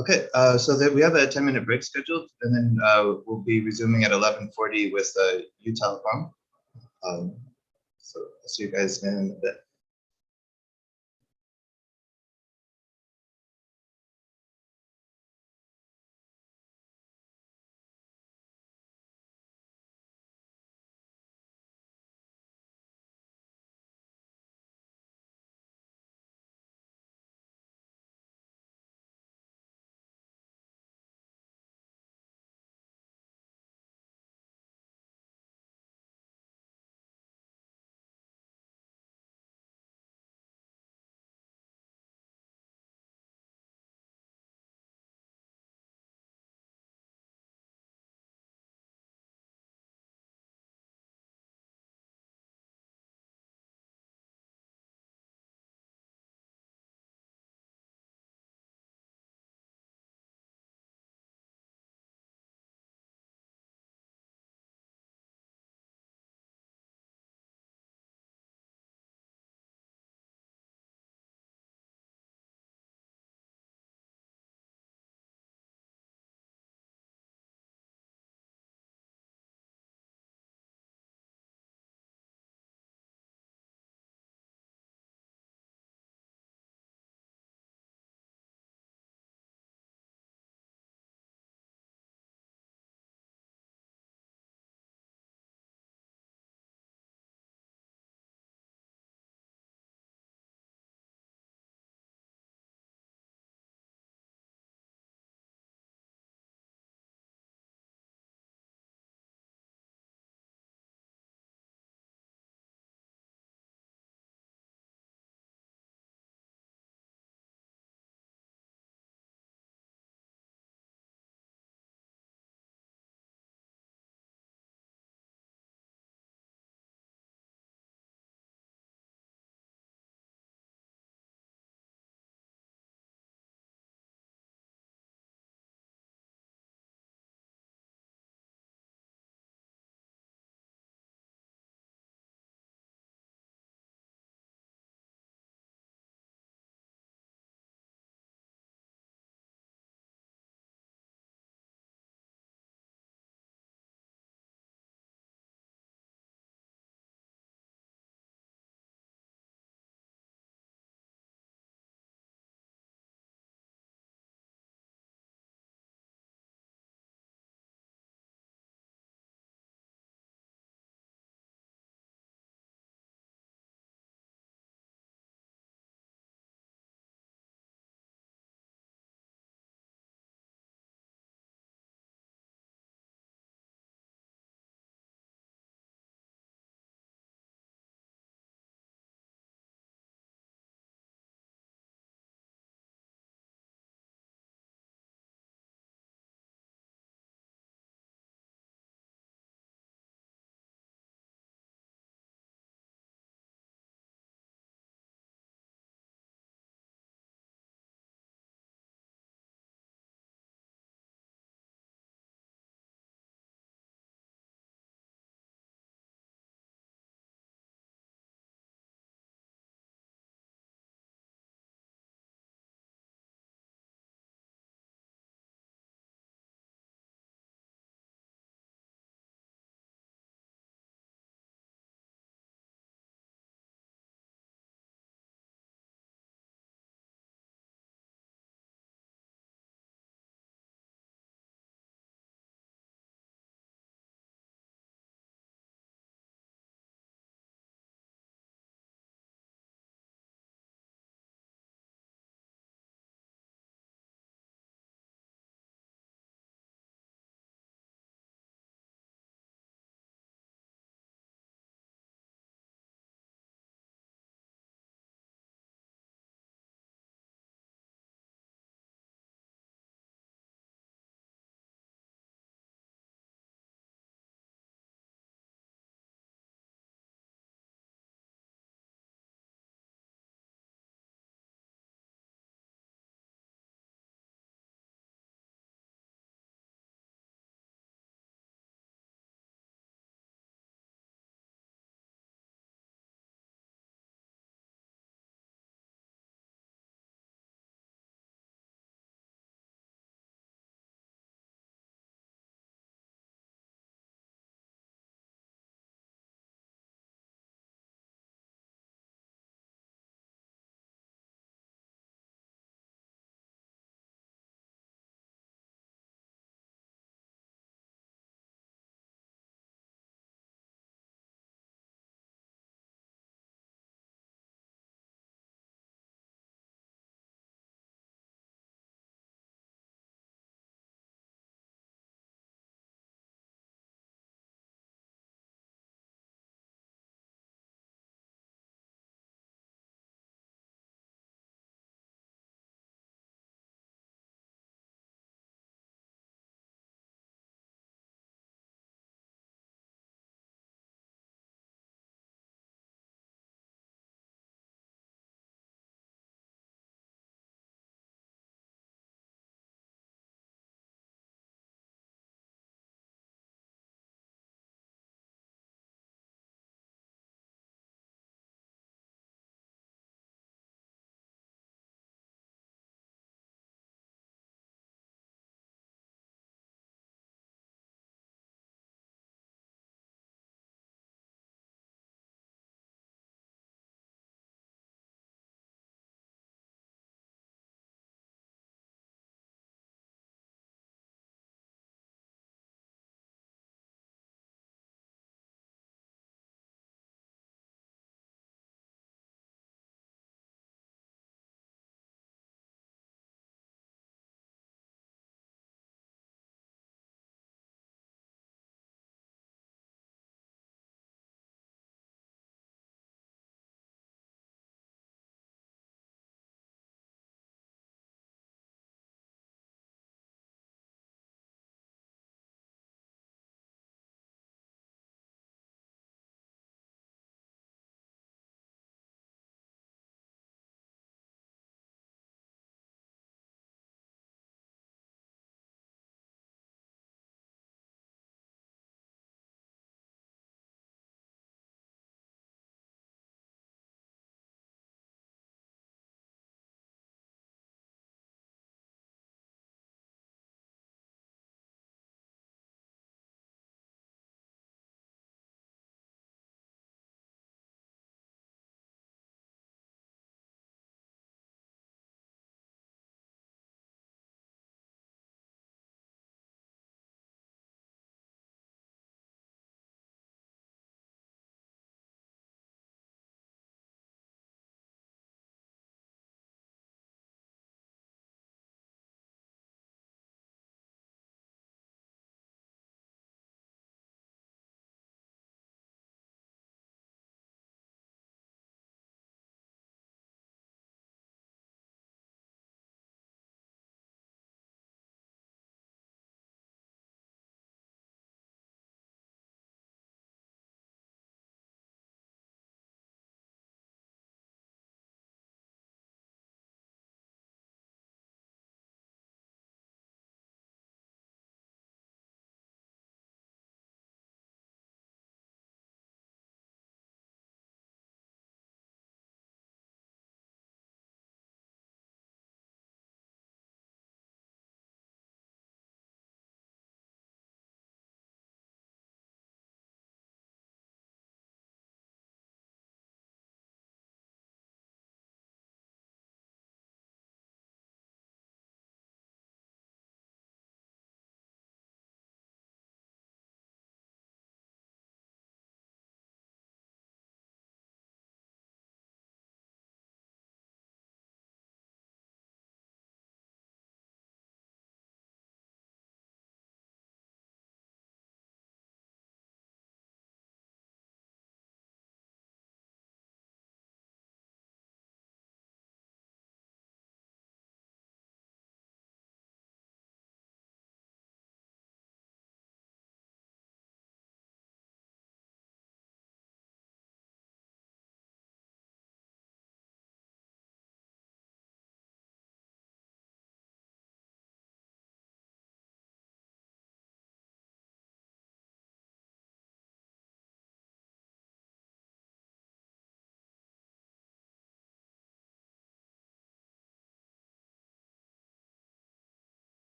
Okay, so that we have a 10-minute break scheduled, and then we'll be resuming at 11:40 with UTelecom. So I'll see you guys in a bit.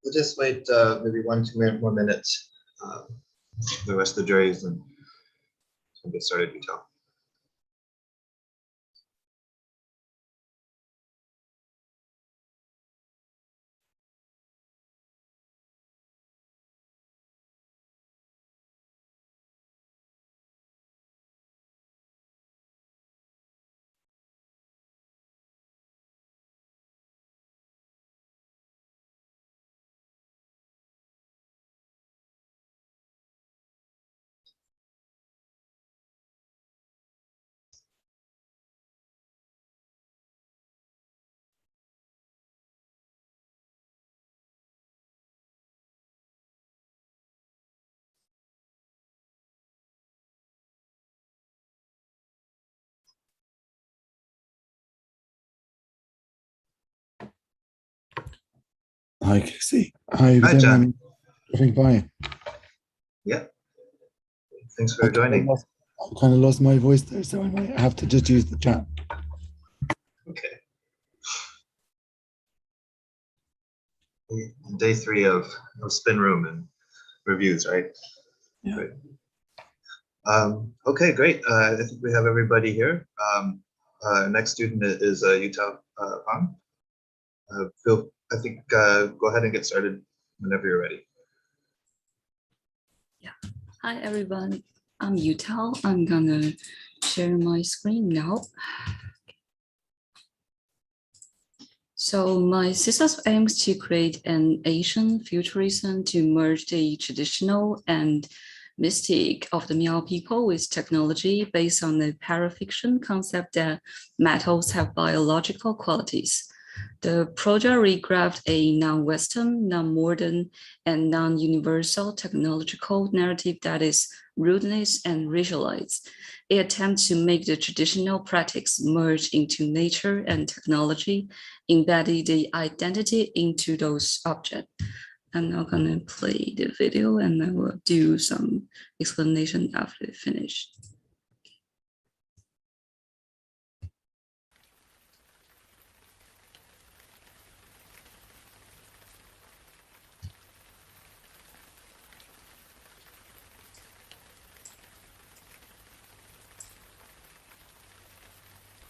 we'll just wait maybe 1-2 more minutes. The rest of the juries and get started, Yutal. Hi, Casey. Hi, Hi, John. Getting by. Yeah. Thanks for joining. I kind of lost my voice there, so I might have to just use the chat. Okay. Day 3 of Spin Room and reviews, right? Yeah. Great. Okay, great. I think we have everybody here. Next student is Yutal Pham. I think go ahead and get started whenever you're ready. Yeah. Hi, everyone. I'm Yutal. I'm gonna share my screen now. So my thesis aims to create an Asian futurism to merge the traditional and mystic of the Miao people with technology based on the parafiction concept that metals have biological qualities. The project regraphed a non-Western, non-modern, and non-universal technological narrative that is rudeness and racialized. It attempts to make the traditional practice merge into nature and technology, embedding the identity into those objects. I'm now gonna play the video and I will do some explanation after it finished.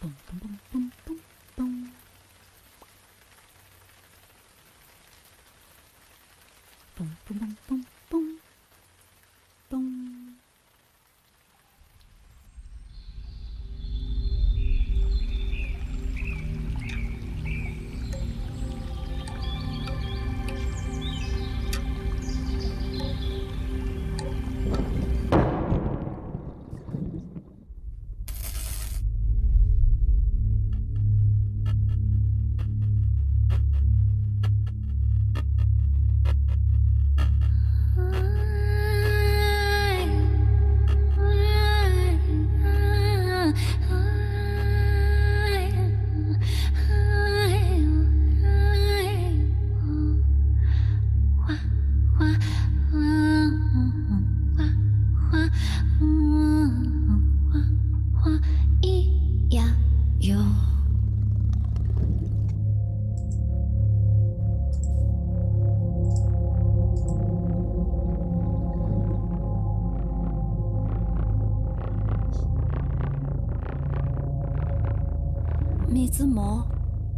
Boom, boom, boom, boom, boom. Boom, boom, boom, boom, boom. 蜜之魔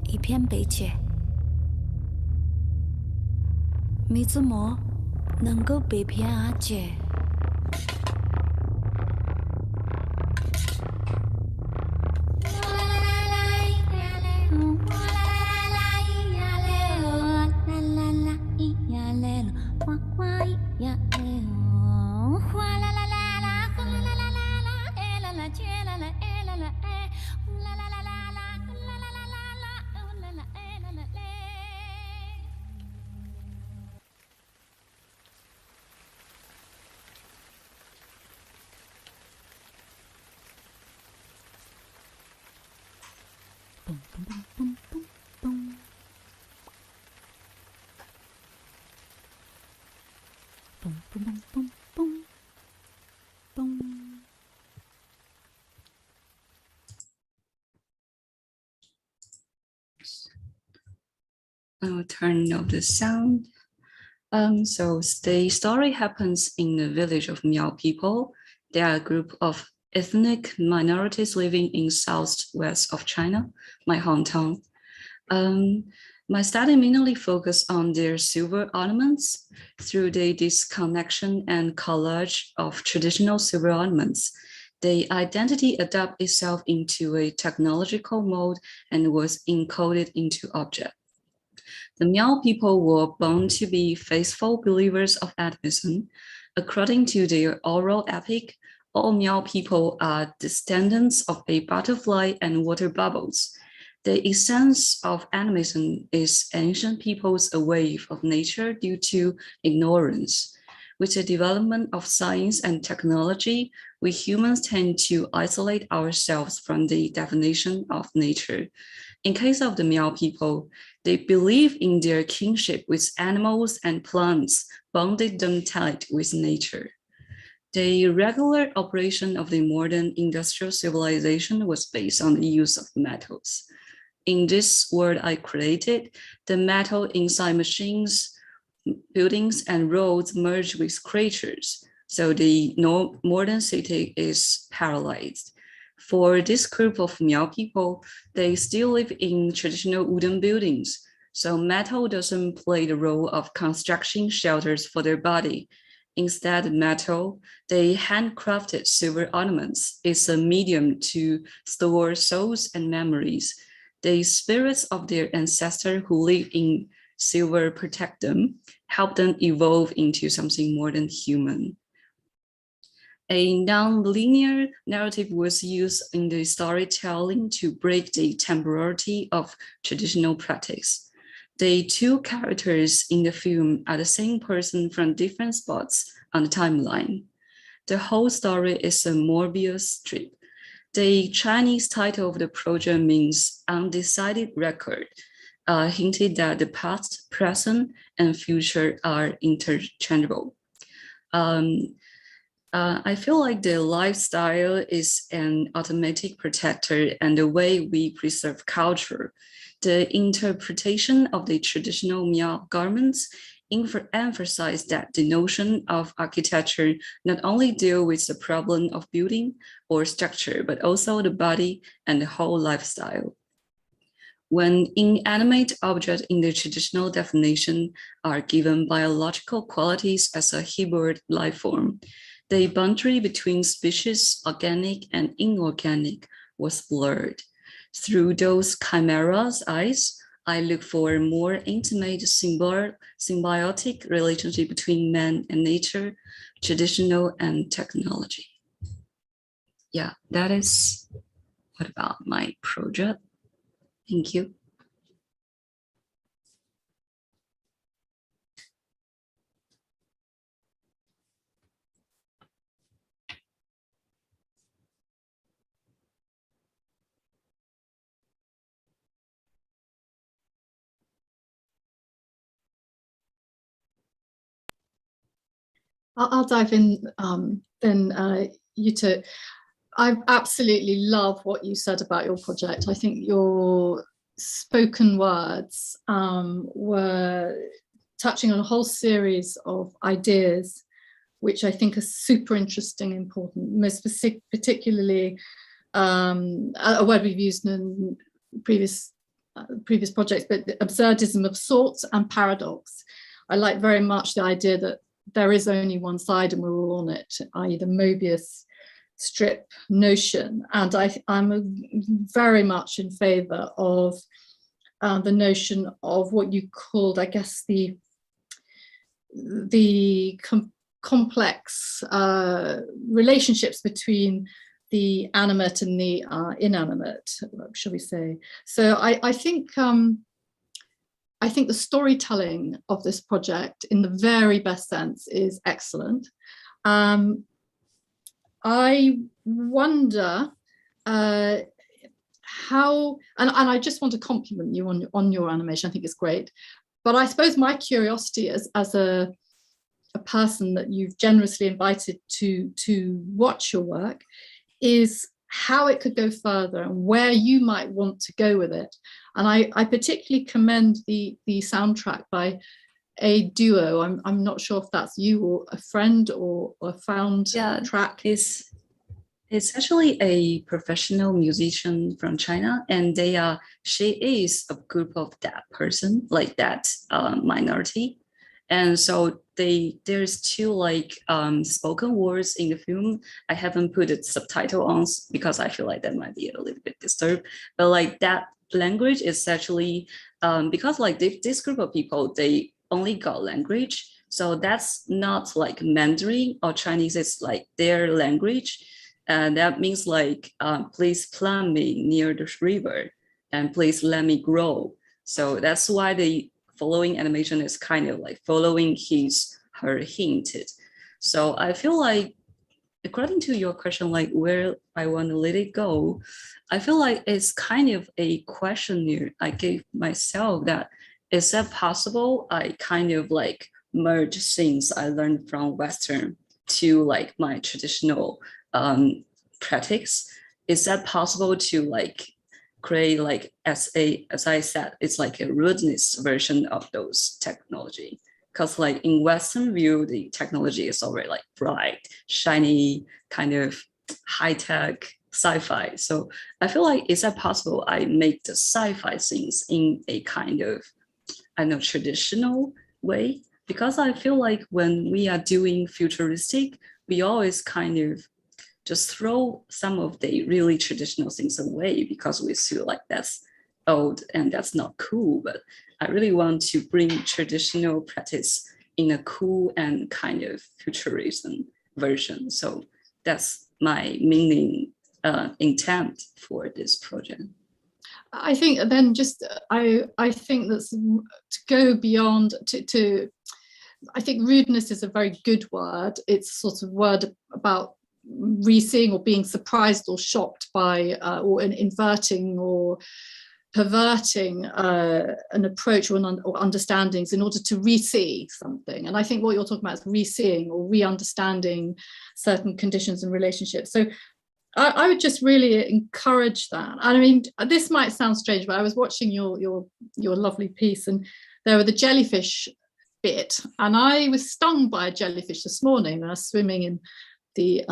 一片悲切，蜜之魔能够被骗阿姐。Boom, boom, boom, boom, boom. Boom, boom, boom, boom, boom. I will turn off the sound. So the story happens in the village of Miao people. They are a group of ethnic minorities living in southwest of China, my hometown. My study mainly focused on their silver ornaments. Through the disconnection and collage of traditional silver ornaments, the identity adapted itself into a technological mode and was encoded into object. The Miao people were born to be faithful believers of animism. According to their oral epic, all Miao people are descendants of a butterfly and water bubbles. The essence of animism is ancient people's wave of nature due to ignorance. With the development of science and technology, we humans tend to isolate ourselves from the definition of nature. In case of the Miao people, they believe in their kinship with animals and plants, bonded them tight with nature. The regular operation of the modern industrial civilization was based on the use of metals. In this world I created, the metal inside machines, buildings, and roads merge with creatures, so the modern city is paralyzed. For this group of Miao people, they still live in traditional wooden buildings, so metal doesn't play the role of construction shelters for their body. Instead, metal, the handcrafted silver ornaments, is a medium to store souls and memories. The spirits of their ancestors who live in silver protect them, help them evolve into something more than human. A non-linear narrative was used in the storytelling to break the temporality of traditional practice. The two characters in the film are the same person from different spots on the timeline. The whole story is a Morbius strip. The Chinese title of the project means undecided record, hinted that the past, present, and future are interchangeable. I feel like the lifestyle is an automatic protector and the way we preserve culture. The interpretation of the traditional Miao garments emphasize that the notion of architecture not only deal with the problem of building or structure, but also the body and the whole lifestyle. When inanimate objects in the traditional definition are given biological qualities as a hybrid life form, the boundary between species, organic and inorganic, was blurred. Through those chimeras' eyes, I look for a more intimate symbiotic relationship between man and nature, traditional and technology. Yeah, that is what about my project. Thank you. I'll dive in then, Yuta. I absolutely love what you said about your project. I think your spoken words were touching on a whole series of ideas, which I think are super interesting, important, most particularly a word we've used in previous projects, but the absurdism of sorts and paradox. I like very much the idea that there is only one side and we're all on it, i.e. the Mobius strip notion. And I'm very much in favor of the notion of what you called, I guess, the complex relationships between the animate and the inanimate, shall we say. So I think the storytelling of this project, in the very best sense, is excellent. I wonder how, and I just want to compliment you on your animation. I think it's great. But I suppose my curiosity as a person that you've generously invited to watch your work is how it could go further and where you might want to go with it. And I particularly commend the soundtrack by a duo. I'm not sure if that's you or a friend or a found track. It's actually a professional musician from China, and she is a group of that person, like that minority. And so there's two like spoken words in the film. I haven't put a subtitle on because I feel like that might be a little bit disturbed. But like that language is actually because like this group of people, they only got language. So that's not like Mandarin or Chinese, it's like their language. And that means like, please plant me near the river and please let me grow. So that's why the following animation is kind of like following her hint. So I feel like, according to your question, like where I want to let it go, I feel like it's kind of a questionnaire I gave myself that, is that possible? I kind of like merge things I learned from Western to like my traditional practice. Is that possible to like create like as I said, it's like a rudeness version of those technology? Because like in Western view, the technology is already like bright, shiny, kind of high-tech sci-fi. So I feel like, is that possible I make the sci-fi things in a kind of, I don't know, traditional way? Because I feel like when we are doing futuristic, we always kind of just throw some of the really traditional things away because we feel like that's old and that's not cool. But I really want to bring traditional practice in a cool and kind of futurism version. So that's my meaning intent for this project. I think then just I think that's to go beyond to I think rudeness is a very good word. It's sort of word about re-seeing or being surprised or shocked by or inverting or perverting an approach or understandings in order to re-see something. And I think what you're talking about is re-seeing or re-understanding certain conditions and relationships. So I would just really encourage that. I mean, this might sound strange, but I was watching your lovely piece, and there were the jellyfish bit, and I was stung by a jellyfish this morning. I was swimming in the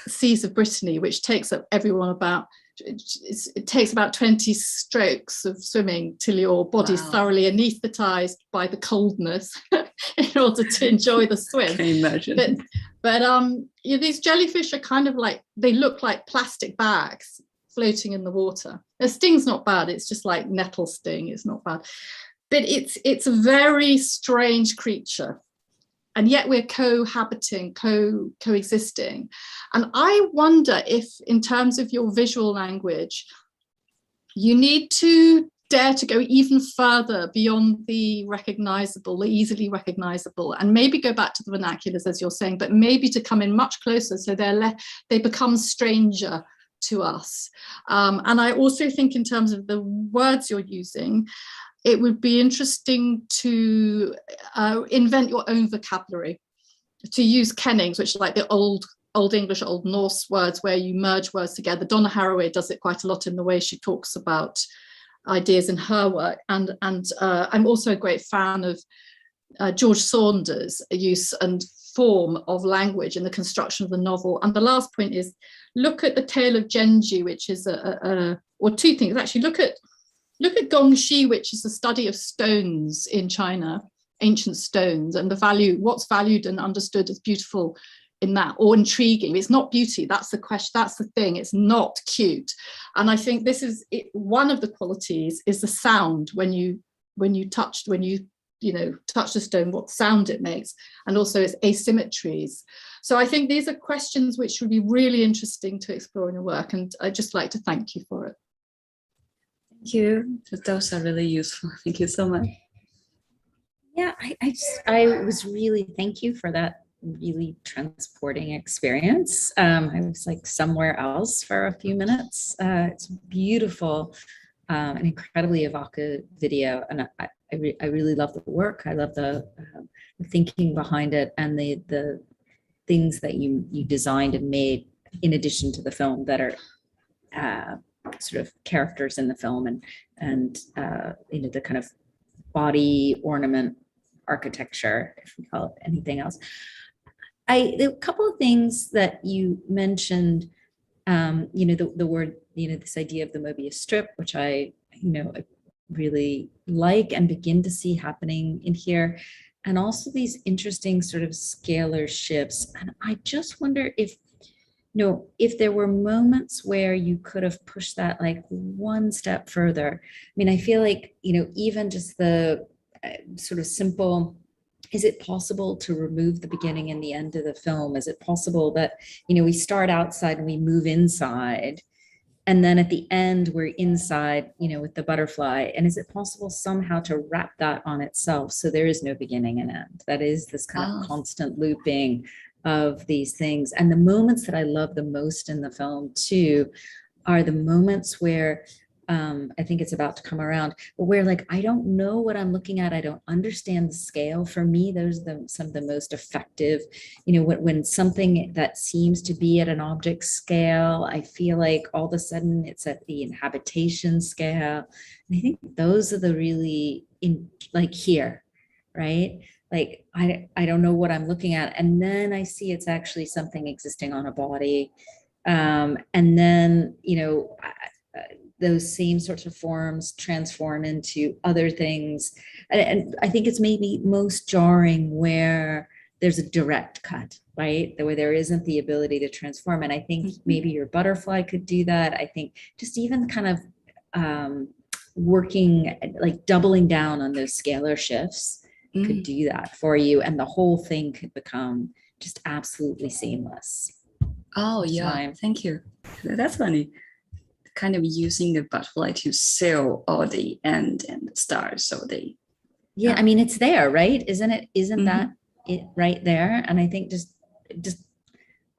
seas of Brittany, which takes up everyone about, it takes about 20 strokes of swimming till your body's thoroughly anaesthetized by the coldness in order to enjoy the swim. Can you imagine? But these jellyfish are kind of like, they look like plastic bags floating in the water. The sting's not bad, it's just like nettle sting, it's not bad. But it's a very strange creature. And yet we're cohabiting, coexisting. And I wonder if, in terms of your visual language, you need to dare to go even further beyond the recognizable, the easily recognizable, and maybe go back to the vernaculars, as you're saying, but maybe to come in much closer so they become stranger to us. And I also think, in terms of the words you're using, it would be interesting to invent your own vocabulary, to use kennings, which are like the old English, Old Norse words where you merge words together. Donna Haraway does it quite a lot in the way she talks about ideas in her work. And I'm also a great fan of George Saunders' use and form of language in the construction of the novel. And the last point is, look at the Tale of Genji, which is or two things, actually. Look at Gongxi, which is the study of stones in China, ancient stones, and the value, what's valued and understood as beautiful in that, or intriguing. It's not beauty, that's the question, that's the thing, it's not cute. And I think this is one of the qualities is the sound when you touch the stone, what sound it makes, and also its asymmetries. So I think these are questions which would be really interesting to explore in your work, and I'd just like to thank you for it. Thank you. Those are really useful. Thank you so much. Yeah, I was really, thank you for that really transporting experience. I was like somewhere else for a few minutes. It's beautiful, an incredibly evocative video, and I really love the work. I love the thinking behind it, and the things that you designed and made in addition to the film that are sort of characters in the film, and the kind of body ornament architecture, if we call it anything else. There were a couple of things that you mentioned, the word, this idea of the Mobius strip, which I really like and begin to see happening in here. And also these interesting sort of scalar shifts. And I just wonder if there were moments where you could have pushed that like one step further. I mean, I feel like, even just the sort of simple, is it possible to remove the beginning and the end of the film? Is it possible that, we start outside and we move inside, and then at the end we're inside, with the butterfly? And is it possible somehow to wrap that on itself so there is no beginning and end? That is this kind of constant looping of these things. And the moments that I love the most in the film too are the moments where I think it's about to come around, but where like, I don't know what I'm looking at. I don't understand the scale. For me, those are some of the most effective, when something that seems to be at an object scale, I feel like all of a sudden it's at the inhabitation scale. And I think those are the really here, right? Like, I don't know what I'm looking at. And then I see it's actually something existing on a body. And then, those same sorts of forms transform into other things. And I think it's maybe most jarring where there's a direct cut, right? Where there isn't the ability to transform. And I think maybe your butterfly could do that. I think just even kind of working, like doubling down on those scalar shifts could do that for you. And the whole thing could become just absolutely seamless. Oh, yeah. Thank you. That's funny. Kind of using the butterfly to seal all the end and the stars, so they. Yeah, I mean, it's there, right? Isn't that it right there? And I think just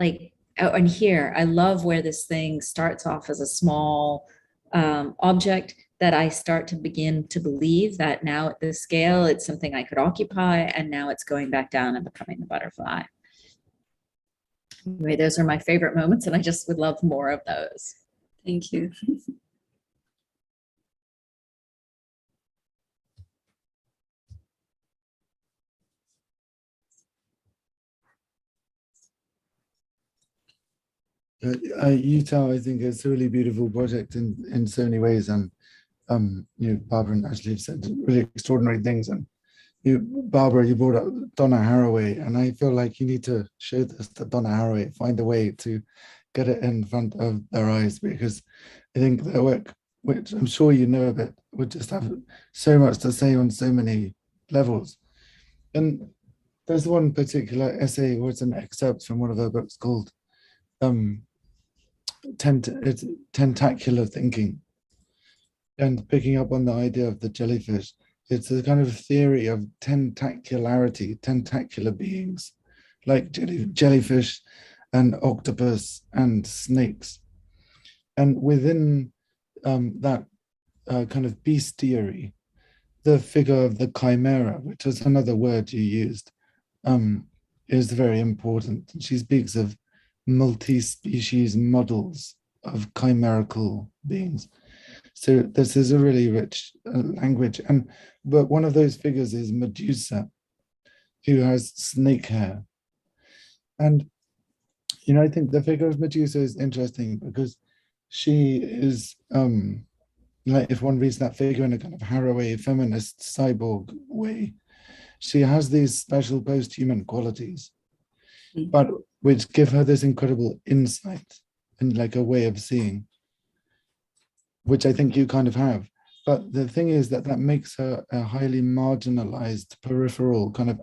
like, and here, I love where this thing starts off as a small object that I start to begin to believe that now at this scale, it's something I could occupy, and now it's going back down and becoming the butterfly. Anyway, those are my favorite moments, and I just would love more of those. Thank you. Utah, I think it's a really beautiful project in so many ways, and Barbara and Ashley have said really extraordinary things. And Barbara, you brought up Donna Haraway, and I feel like you need to show this to Donna Haraway, find a way to get it in front of their eyes, because I think their work, which I'm sure you know of it, would just have so much to say on so many levels. And there's one particular essay where it's an excerpt from one of her books called Tentacular Thinking, and picking up on the idea of the jellyfish. It's a kind of theory of tentacularity, tentacular beings, like jellyfish and octopus and snakes. And within that kind of bestiary, the figure of the chimera, which is another word you used, is very important. She speaks of multi-species models of chimerical beings. So this is a really rich language. But one of those figures is Medusa, who has snake hair. And I think the figure of Medusa is interesting because she is, like, if one reads that figure in a kind of Haraway feminist cyborg way, she has these special post-human qualities, but which give her this incredible insight and like a way of seeing, which I think you kind of have. But the thing is that makes her a highly marginalized, peripheral, kind of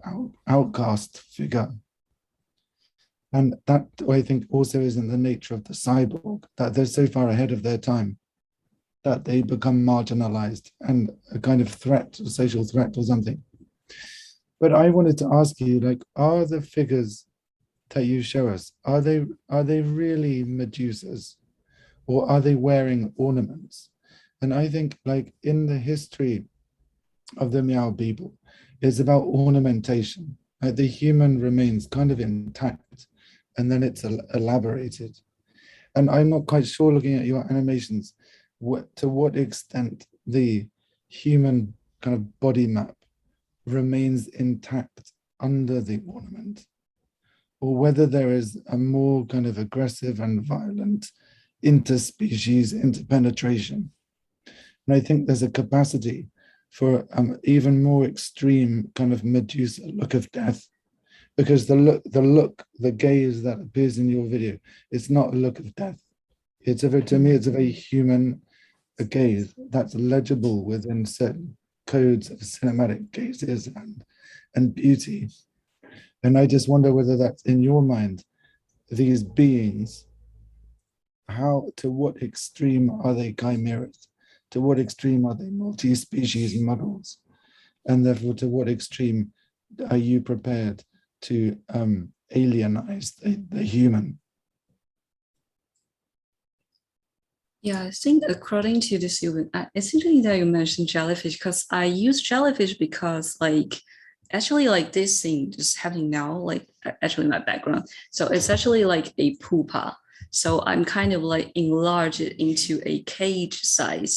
outcast figure. And that, I think, also is in the nature of the cyborg, that they're so far ahead of their time that they become marginalized and a kind of threat, a social threat or something. But I wanted to ask you, like, are the figures that you show us, are they really Medusas, or are they wearing ornaments? And I think, like, in the history of the Miao people, it's about ornamentation. The human remains kind of intact, and then it's elaborated. And I'm not quite sure, looking at your animations, to what extent the human kind of body map remains intact under the ornament, or whether there is a more kind of aggressive and violent interspecies interpenetration. And I think there's a capacity for even more extreme kind of Medusa look of death, because the gaze that appears in your video, it's not a look of death. It's to me, it's a very human gaze that's legible within certain codes of cinematic gazes and beauty. And I just wonder whether that's in your mind, these beings, to what extreme are they chimeras? To what extreme are they multi-species models? And therefore, to what extreme are you prepared to alienize the human? Yeah, I think according to this, it's interesting that you mentioned jellyfish, because I use jellyfish because actually this thing just happening now, actually my background. So it's actually like a pupa. So I'm kind of enlarge it into a cave, sorry.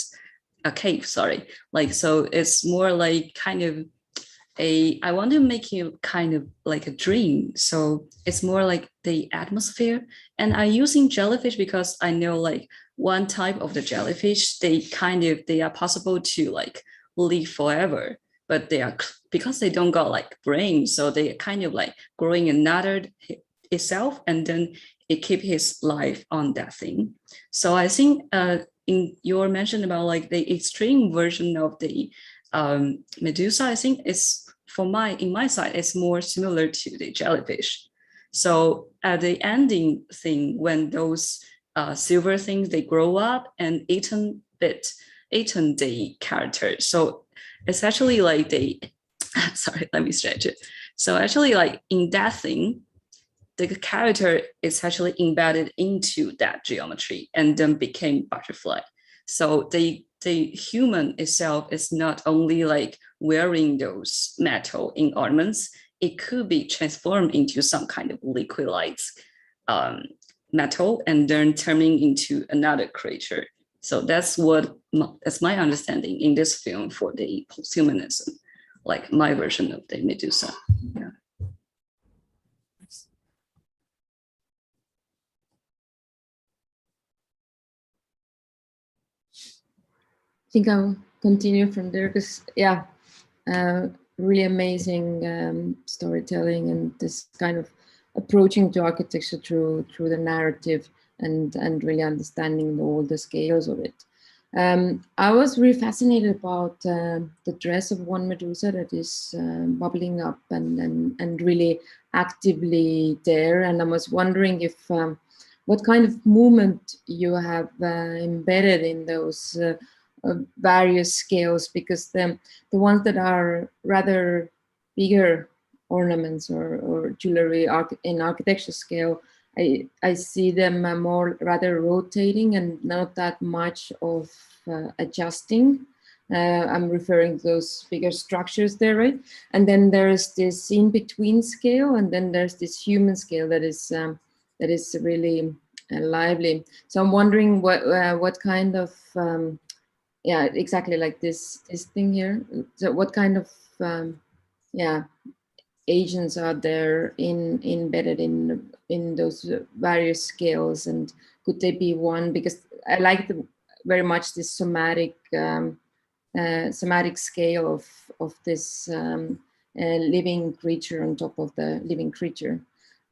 So it's more kind of I want to make it kind of like a dream. So it's more like the atmosphere. And I'm using jellyfish because I know one type of the jellyfish, they are possible to live forever, but they are, because they don't got brains, so they kind of growing another itself, and then it keep his life on that thing. So I think in your mention about the extreme version of the Medusa, I think it's in my side, it's more similar to the jellyfish. So at the ending thing, when those silver things, they grow up and eaten the character. So it's actually sorry, let me stretch it. So actually in that thing, the character is actually embedded into that geometry and then became butterfly. So the human itself is not only wearing those metal in ornaments, it could be transformed into some kind of liquidized metal and then turning into another creature. So that's my understanding in this film for the posthumanism, my version of the Medusa. Yeah. I think I'll continue from there because, yeah, really amazing storytelling and this kind of approaching to architecture through the narrative and really understanding all the scales of it. I was really fascinated about the dress of one Medusa that is bubbling up and really actively there. And I was wondering if what kind of movement you have embedded in those various scales, because the ones that are rather bigger ornaments or jewelry in architecture scale, I see them more rather rotating and not that much of adjusting. I'm referring to those bigger structures there, right? And then there's this in-between scale, and then there's this human scale that is really lively. So I'm wondering what kind of yeah, exactly like this thing here. So what kind of yeah, agents are there embedded in those various scales, and could they be one? Because I like very much this somatic scale of this living creature on top of the living creature.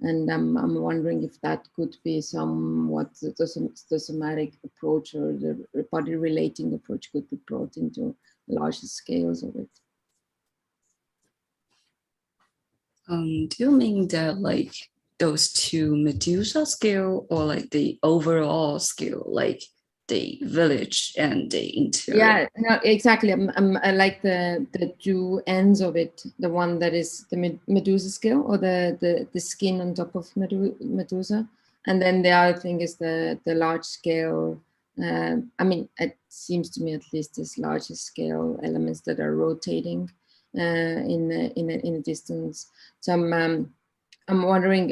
And I'm wondering if that could be somewhat the somatic approach or the body relating approach could be brought into larger scales of it. Do you mean that those two Medusa scale, or the overall scale, the village and the interior? Yeah, no, exactly. I like the two ends of it. The one that is the Medusa scale, or the skin on top of Medusa, and then the other thing is the large scale. I mean, it seems to me at least this larger scale elements that are rotating in a distance. So I'm wondering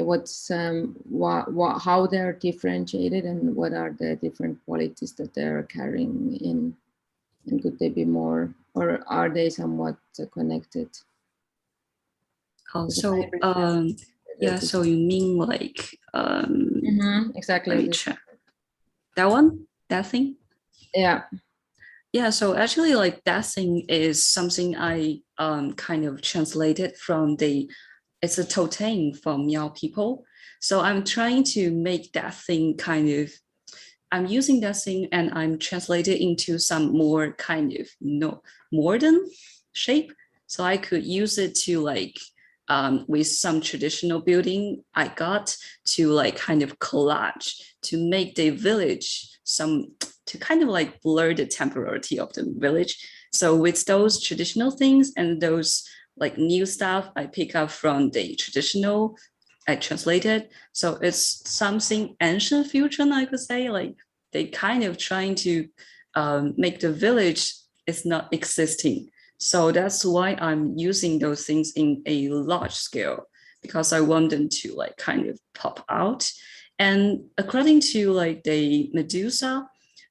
how they're differentiated and what are the different qualities that they're carrying in, and could they be more, or are they somewhat connected? Oh, so yeah, so you mean like exactly let me check. That one, that thing? Yeah. Yeah, so actually like that thing is something I kind of translated from it's a totem from Miao people. So I'm trying to make that thing kind of, I'm using that thing and I'm translated into some more kind of modern shape. So I could use it to like, with some traditional building I got to like kind of collage to make the village to kind of like blur the temporality of the village. So with those traditional things and those like new stuff I pick up from the traditional, I translated. So it's something ancient fusion, I could say, like they kind of trying to make the village is not existing. So that's why I'm using those things in a large scale, because I want them to like kind of pop out. And according to like the Medusa,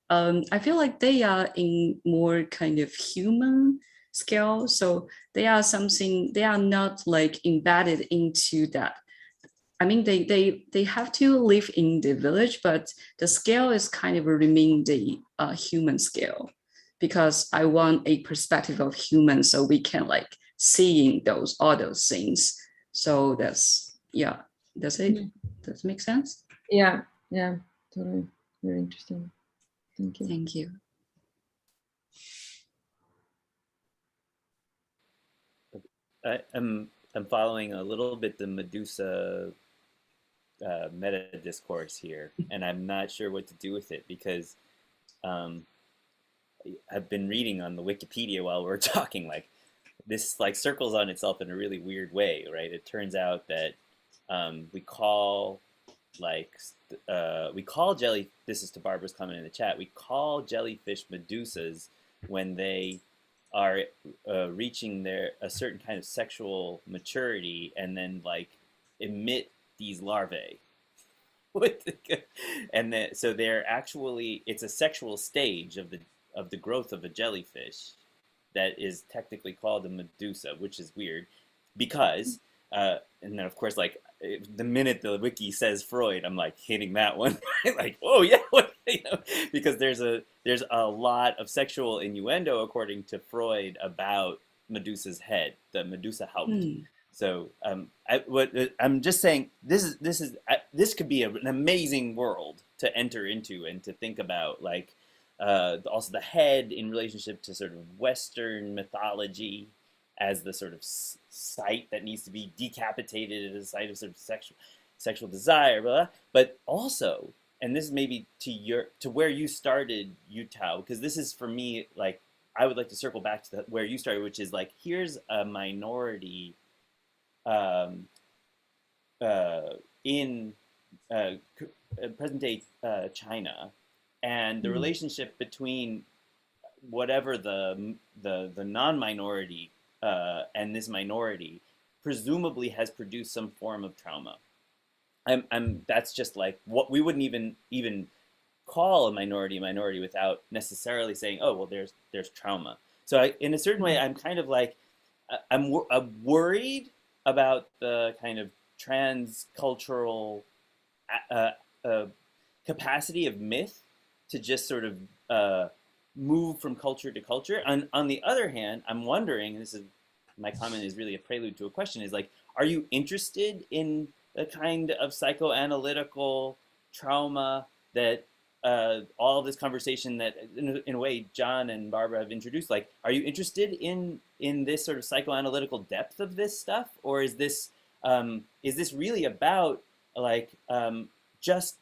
I feel like they are in more kind of human scale. So they are something, they are not like embedded into that. I mean, they have to live in the village, but the scale is kind of remain the human scale, because I want a perspective of humans so we can like seeing all those things. So that's, yeah, that's it. Does it make sense? Yeah, yeah, totally. Very interesting. Thank you. Thank you. I'm following a little bit the Medusa meta discourse here, and I'm not sure what to do with it, because I've been reading on the Wikipedia while we're talking, like this like circles on itself in a really weird way, right? It turns out that we call jelly, this is to Barbara's comment in the chat, we call jellyfish medusas when they are reaching a certain kind of sexual maturity and then like emit these larvae. And then, so they're actually, it's a sexual stage of the growth of a jellyfish that is technically called a medusa, which is weird because and then of course like the minute the wiki says Freud, I'm like hitting that one like, oh yeah, you know, because there's a lot of sexual innuendo according to Freud about Medusa's head, the Medusa Haupt. So I'm just saying this could be an amazing world to enter into and to think about, like also the head in relationship to sort of Western mythology as the sort of site that needs to be decapitated as a site of sort of sexual desire, blah, blah. But also, and this is maybe to where you started, Yutao, because this is for me, like I would like to circle back to where you started, which is like, here's a minority in present day China, and the relationship between whatever the non-minority and this minority presumably has produced some form of trauma. That's just like what we wouldn't even call a minority without necessarily saying, oh well, there's trauma. So in a certain way, I'm kind of like I'm worried about the kind of transcultural capacity of myth to just sort of move from culture to culture. And on the other hand, I'm wondering, and this is my comment is really a prelude to a question, is like, are you interested in the kind of psychoanalytical trauma that all of this conversation that in a way John and Barbara have introduced? Like, are you interested in this sort of psychoanalytical depth of this stuff, or is this really about like just,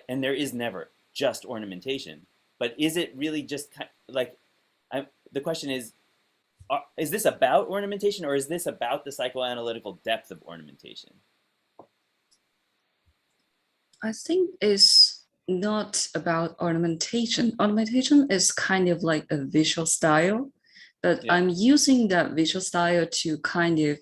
and there is never just ornamentation, but is it really just like, the question is this about ornamentation, or is this about the psychoanalytical depth of ornamentation? I think it's not about ornamentation. Ornamentation is kind of like a visual style, but yeah. I'm using that visual style to kind of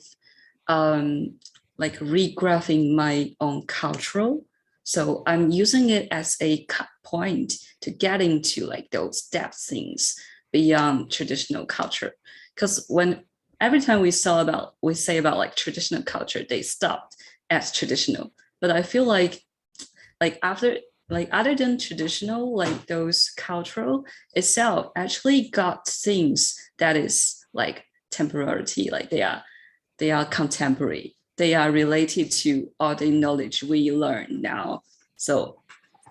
like regraphing my own cultural. So I'm using it as a cut point to get into like those depth things beyond traditional culture. Because when every time we say about like traditional culture, they stopped as traditional. But I feel like after, like other than traditional, like those cultural itself actually got things that is like temporality, like they are contemporary, they are related to all the knowledge we learn now. So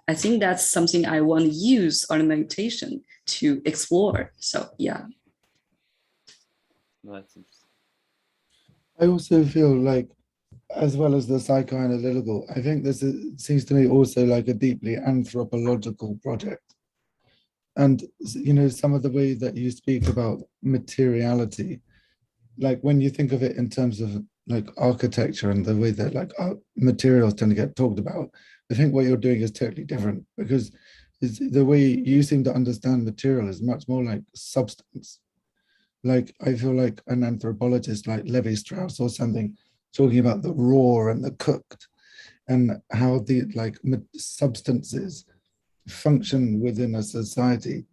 I think that's something I want to use ornamentation to explore. So yeah. Well, that's interesting. I also feel like, as well as the psychoanalytical, I think this seems to me also like a deeply anthropological project. And, you know, some of the way that you speak about materiality, like when you think of it in terms of like architecture and the way that like materials tend to get talked about, I think what you're doing is totally different, because the way you seem to understand material is much more like substance. Like I feel like an anthropologist like Levi Strauss or something talking about the raw and the cooked, and how the like substances function within a society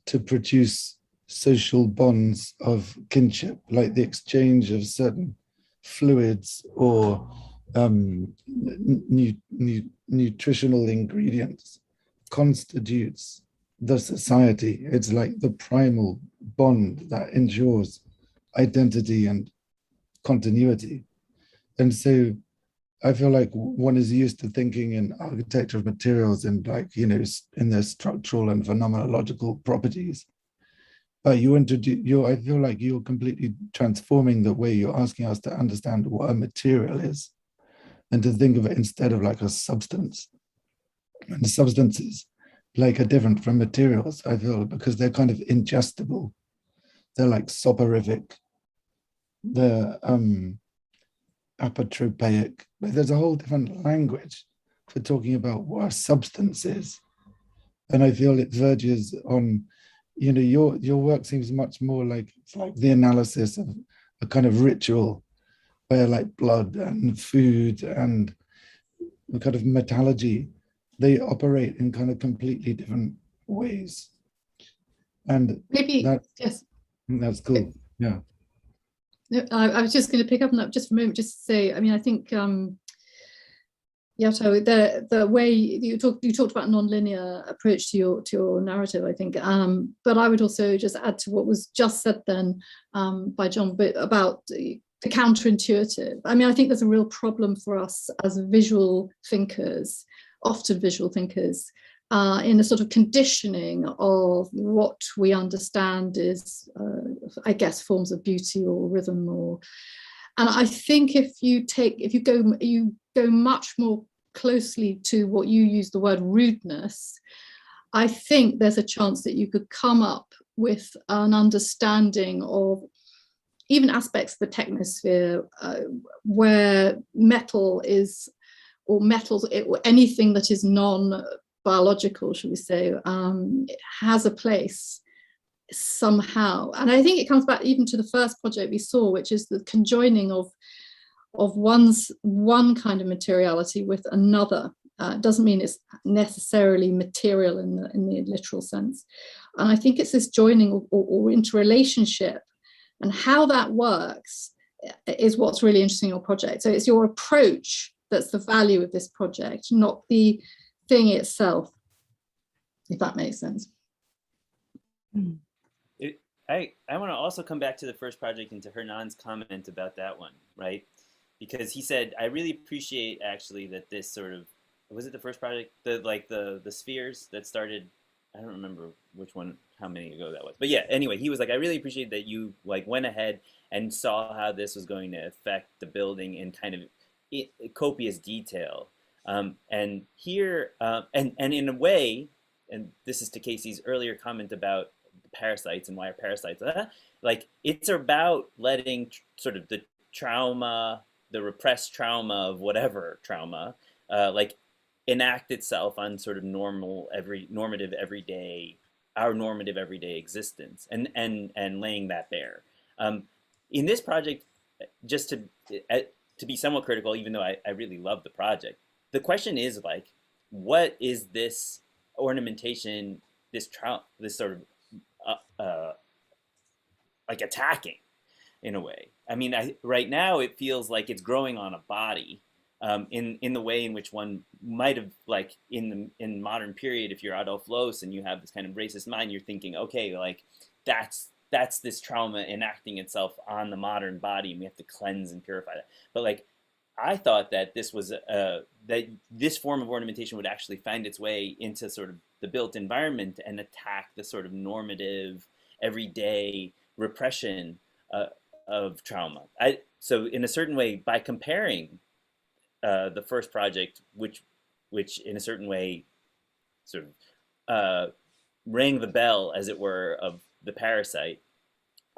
to produce social bonds of kinship, like the exchange of certain fluids or nutritional ingredients constitutes the society. It's like the primal bond that ensures identity and continuity. And so I feel like one is used to thinking in architecture of materials and like, you know, in their structural and phenomenological properties. But I feel like you're completely transforming the way you're asking us to understand what a material is, and to think of it instead of like a substance. And substances like are different from materials, I feel, because they're kind of ingestible. They're like soporific. They're apotropaic. But there's a whole different language for talking about what a substance is. And I feel it verges on, you know, your work seems much more like it's like the analysis of a kind of ritual where like blood and food and the kind of metallurgy, they operate in kind of completely different ways. And Maybe, yes. That's cool. Yeah. No, I was just going to pick up on that just for a moment, just to say, I mean, I think, Yato, the way you talked about non-linear approach to your narrative, I think, but I would also just add to what was just said then by John, but about the counterintuitive. I mean, I think there's a real problem for us as visual thinkers, often visual thinkers, in a sort of conditioning of what we understand is, I guess, forms of beauty or rhythm, and I think if you go much more closely to what you use the word rudeness, I think there's a chance that you could come up with an understanding of even aspects of the technosphere where metal is, or metals, anything that is non-biological, should we say, has a place somehow. And I think it comes back even to the first project we saw, which is the conjoining of one kind of materiality with another. Doesn't mean it's necessarily material in the literal sense. And I think it's this joining or interrelationship, and how that works is what's really interesting in your project. So it's your approach that's the value of this project, not the thing itself, if that makes sense. I want to also come back to the first project and to Hernan's comment about that one, right? Because he said, I really appreciate actually that this sort of, was it the first project? The spheres that started, I don't remember which one, how many ago that was. But yeah, anyway, he was like, I really appreciate that you like went ahead and saw how this was going to affect the building in kind of copious detail. And here, and in a way, and this is to Casey's earlier comment about parasites and why are parasites, like it's about letting sort of the trauma, the repressed trauma of whatever trauma, like enact itself on sort of normative everyday existence, and laying that bare. In this project, just to be somewhat critical, even though I really love the project, the question is like, what is this ornamentation, this sort of like attacking? in a way. I mean, right now it feels like it's growing on a body, in the way in which one might have, like in modern period, if you're Adolf Loos and you have this kind of racist mind, you're thinking, okay, like that's this trauma enacting itself on the modern body, and we have to cleanse and purify that. But like, I thought that this was that this form of ornamentation would actually find its way into sort of the built environment and attack the sort of normative, everyday repression of trauma. So in a certain way, by comparing the first project, which in a certain way sort of rang the bell, as it were, of the parasite,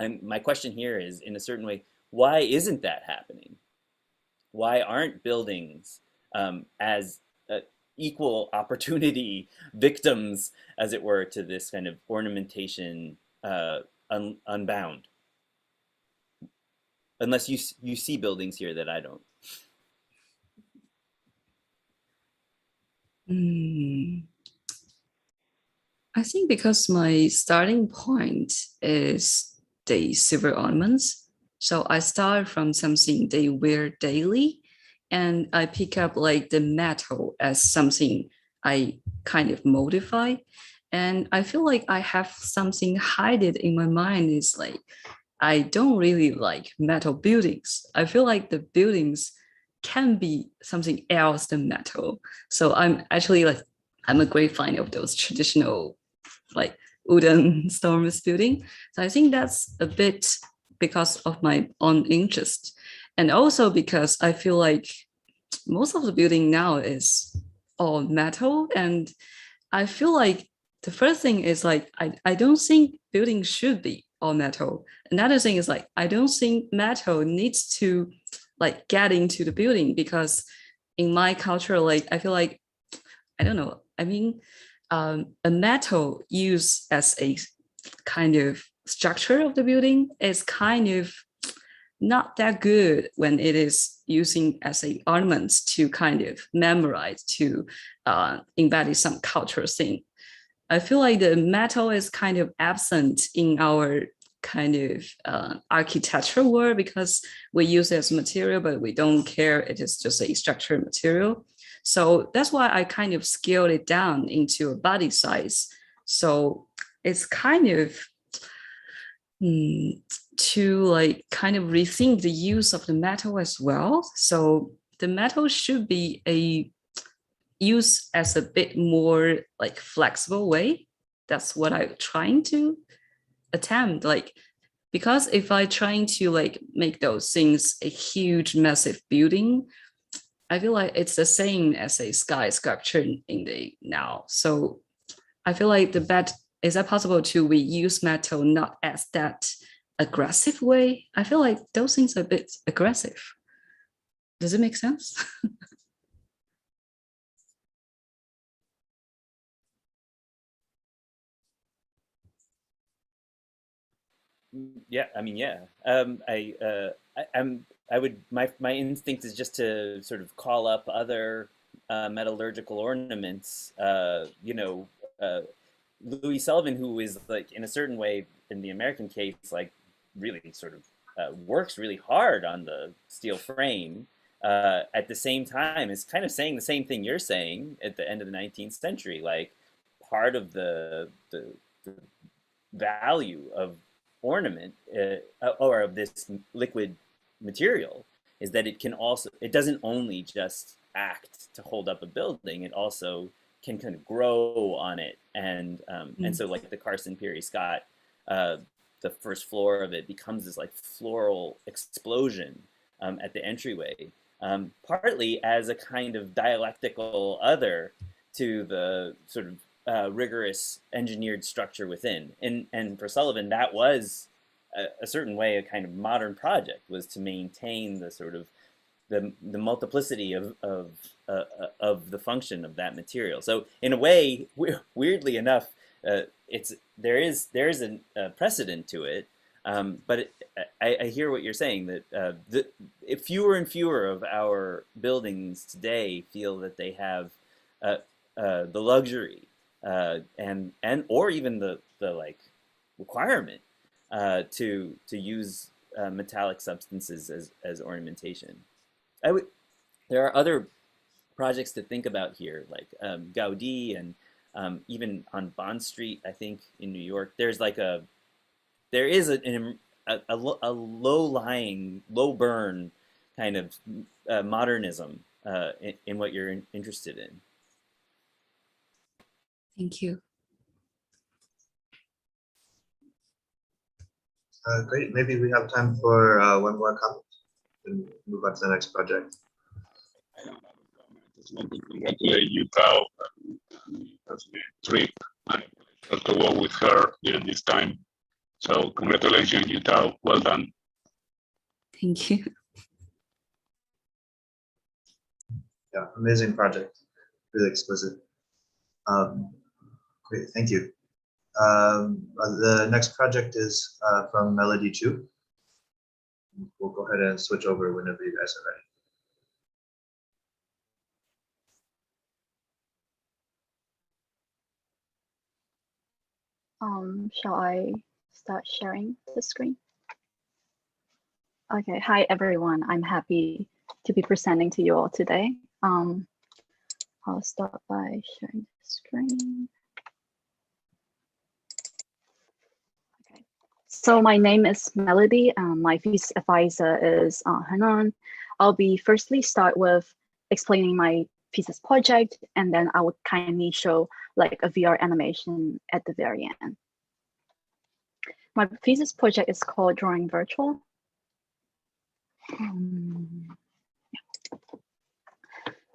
and my question here is, in a certain way, why isn't that happening? Why aren't buildings as equal opportunity victims, as it were, to this kind of ornamentation unbound? Unless you see buildings here that I don't. I think because my starting point is the silver ornaments. So I start from something they wear daily, and I pick up like the metal as something I kind of modify. And I feel like I have something hidden in my mind is like, I don't really like metal buildings. I feel like the buildings can be something else than metal. So I'm actually like, I'm a great fan of those traditional like wooden stormers building. So I think that's a bit because of my own interest. And also because I feel like most of the building now is all metal. And I feel like the first thing is like, I don't think buildings should be all metal. Another thing is like, I don't think metal needs to like get into the building, because in my culture, like I feel like, I don't know, I mean, a metal used as a kind of structure of the building is kind of not that good when it is using as a ornament to kind of memorize, to embody some cultural thing. I feel like the metal is kind of absent in our kind of architectural world, because we use it as material, but we don't care it is just a structured material. So that's why I kind of scaled it down into a body size. So it's kind of to like kind of rethink the use of the metal as well. So the metal should be a use as a bit more like flexible way. That's what I'm trying to attempt. Like, because if I trying to like make those things a huge, massive building, I feel like it's the same as a skyscraper in the now. So I feel like is that possible to reuse metal not as that aggressive way? I feel like those things are a bit aggressive. Does it make sense? Yeah, I mean, yeah. My instinct is just to sort of call up other metallurgical ornaments. Louis Sullivan, who is like in a certain way in the American case, like really sort of works really hard on the steel frame. At the same time, is kind of saying the same thing you're saying at the end of the 19th century. Like, part of the value of ornament or of this liquid material is that it doesn't only just act to hold up a building, it also can kind of grow on it. And so like the Carson Peary Scott, the first floor of it becomes this like floral explosion at the entryway, partly as a kind of dialectical other to the sort of rigorous engineered structure within. And for Sullivan, that was a certain way a kind of modern project, was to maintain the sort of the multiplicity of the function of that material. So in a way, weirdly enough, there is a precedent to it. But I hear what you're saying, that fewer and fewer of our buildings today feel that they have the luxury and or even the like requirement to use metallic substances as ornamentation. There are other projects to think about here, like Gaudi and even on Bond Street, I think in New York, there is a low-lying, low-burn kind of modernism in what you're interested in. Thank you. Great. Maybe we have time for one more comment and move on to the next project. Just want to congratulate you, Tao, as the trip. I got to work with her during this time. So congratulations, you, Tao. Well done. Thank you. Yeah, amazing project. Really exquisite. Great, thank you. The next project is from Melody Chu. We'll go ahead and switch over whenever you guys are ready. Shall I start sharing the screen? Okay, hi everyone. I'm happy to be presenting to you all today. I'll start by sharing the screen. Okay, so my name is Melody. My thesis advisor is Hanan. I'll be firstly start with explaining my thesis project, and then I would kindly show like a VR animation at the very end. My thesis project is called Drawing Virtual.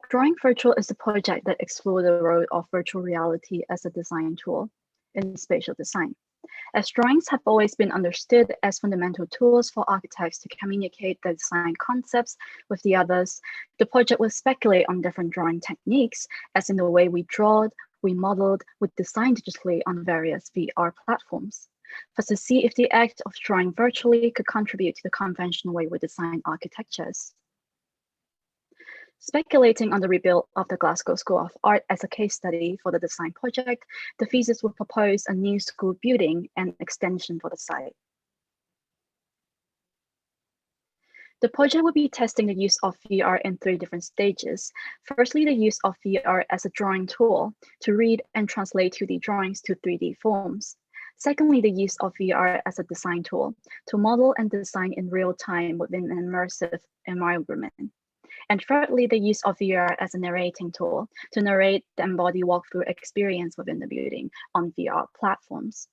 Drawing Virtual is a project that explores the role of virtual reality as a design tool in spatial design. As drawings have always been understood as fundamental tools for architects to communicate their design concepts with the others, the project will speculate on different drawing techniques, as in the way we drawed, we modeled, we designed digitally on various VR platforms, for to see if the act of drawing virtually could contribute to the conventional way we design architectures. Speculating on the rebuild of the Glasgow School of Art as a case study for the design project, the thesis would propose a new school building and extension for the site. The project will be testing the use of VR in 3 different stages. Firstly, the use of VR as a drawing tool to read and translate 2D drawings to 3D forms. Secondly, the use of VR as a design tool to model and design in real time within an immersive environment. And thirdly, the use of VR as a narrating tool to narrate the embodied walkthrough experience within the building on VR platforms.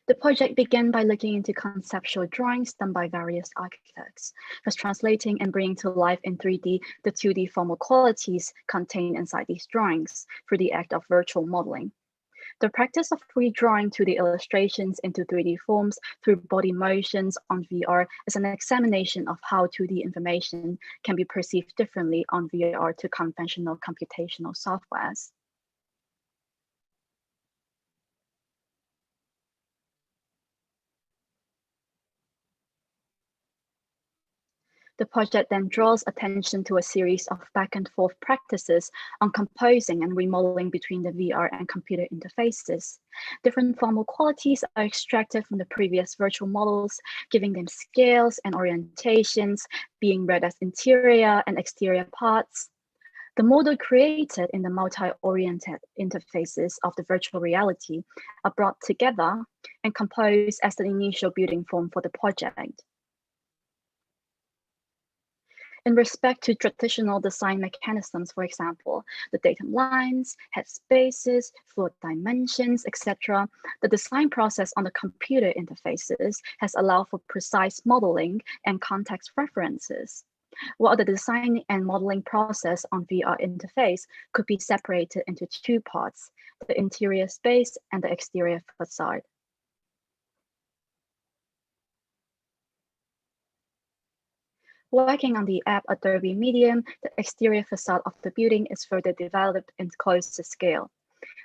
The project began by looking into conceptual drawings done by various architects, thus translating and bringing to life in 3D the 2D formal qualities contained inside these drawings through the act of virtual modeling. The practice of redrawing 2D illustrations into 3D forms through body motions on VR is an examination of how 2D information can be perceived differently on VR to conventional computational softwares. The project then draws attention to a series of back and forth practices on composing and remodeling between the VR and computer interfaces. Different formal qualities are extracted from the previous virtual models, giving them scales and orientations, being read as interior and exterior parts. The model created in the multi-oriented interfaces of the virtual reality are brought together and composed as the initial building form for the project. In respect to traditional design mechanisms, for example, the datum lines, head spaces, floor dimensions, etc., the design process on the computer interfaces has allowed for precise modeling and context references, while the design and modeling process on VR interface could be separated into 2 parts, the interior space and the exterior facade. Working on the app Adobe Medium, the exterior facade of the building is further developed and close to scale.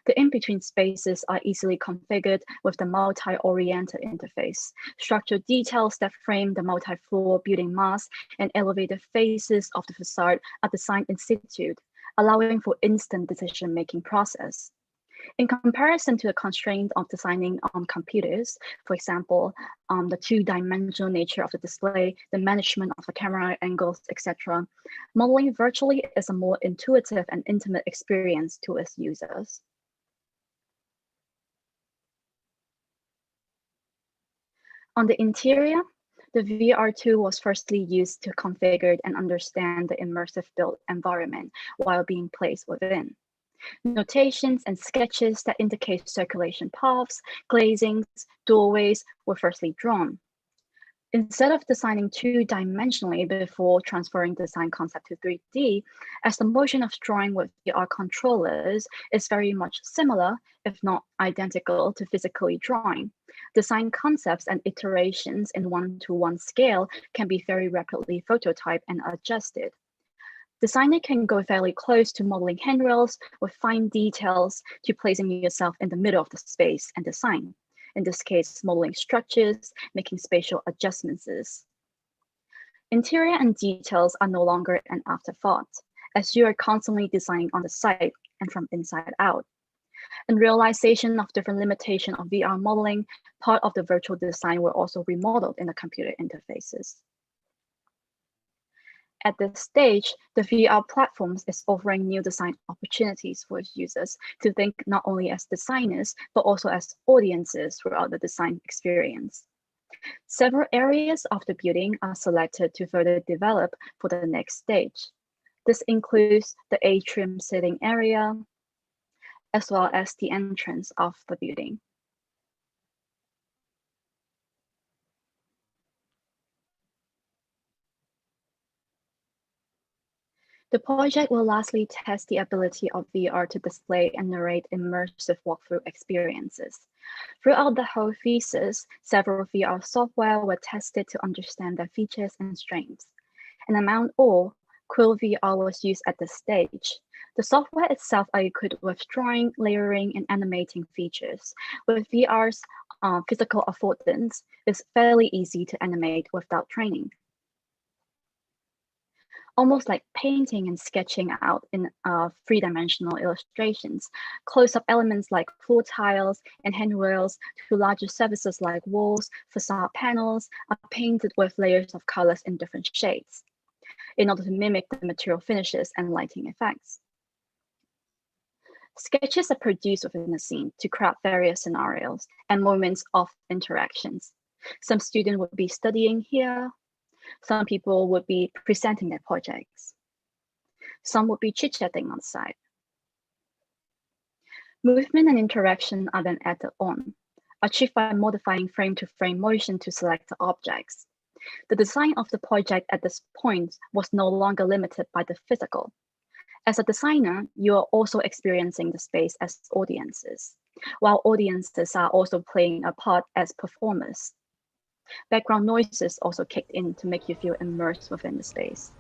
The in-between spaces are easily configured with the multi-oriented interface. Structural details that frame the multi-floor building mass and elevated faces of the facade are designed in situ, allowing for instant decision-making process. In comparison to the constraint of designing on computers, for example, the two-dimensional nature of the display, the management of the camera angles, etc., modeling virtually is a more intuitive and intimate experience to its users. On the interior, the VR tool was firstly used to configure and understand the immersive built environment while being placed within. Notations and sketches that indicate circulation paths, glazings, doorways were firstly drawn. Instead of designing two-dimensionally before transferring design concept to 3D, as the motion of drawing with VR controllers is very much similar, if not identical, to physically drawing, design concepts and iterations in one-to-one scale can be very rapidly prototyped and adjusted. Designer can go fairly close to modeling handrails with fine details to placing yourself in the middle of the space and design. In this case, modeling structures, making spatial adjustments. Interior and details are no longer an afterthought, as you are constantly designing on the site and from inside out. In realization of different limitations of VR modeling, part of the virtual design were also remodeled in the computer interfaces. At this stage, the VR platforms is offering new design opportunities for users to think not only as designers, but also as audiences throughout the design experience. Several areas of the building are selected to further develop for the next stage. This includes the atrium sitting area, as well as the entrance of the building. The project will lastly test the ability of VR to display and narrate immersive walkthrough experiences. Throughout the whole thesis, several VR software were tested to understand their features and strengths. And among all, Quill VR was used at this stage. The software itself are equipped with drawing, layering, and animating features. With VR's physical affordance, it's fairly easy to animate without training. Almost like painting and sketching out in three-dimensional illustrations. Close-up elements like floor tiles and handrails to larger surfaces like walls, facade panels are painted with layers of colors in different shades in order to mimic the material finishes and lighting effects. Sketches are produced within the scene to craft various scenarios and moments of interactions. Some students would be studying here. Some people would be presenting their projects. Some would be chit-chatting on site. Movement and interaction are then added on, achieved by modifying frame-to-frame motion to select the objects. The design of the project at this point was no longer limited by the physical. As a designer, you are also experiencing the space as audiences, while audiences are also playing a part as performers. Background noises also kicked in to make you feel immersed within the space.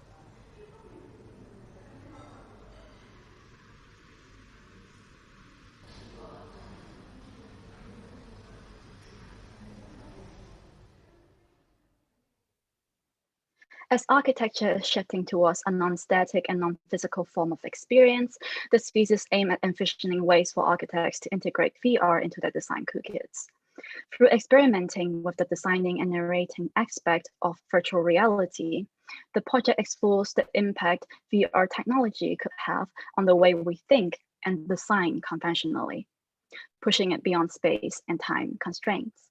As architecture is shifting towards a non-static and non-physical form of experience, this thesis aims at envisioning ways for architects to integrate VR into their design toolkits. Through experimenting with the designing and narrating aspect of virtual reality, the project explores the impact VR technology could have on the way we think and design conventionally, pushing it beyond space and time constraints.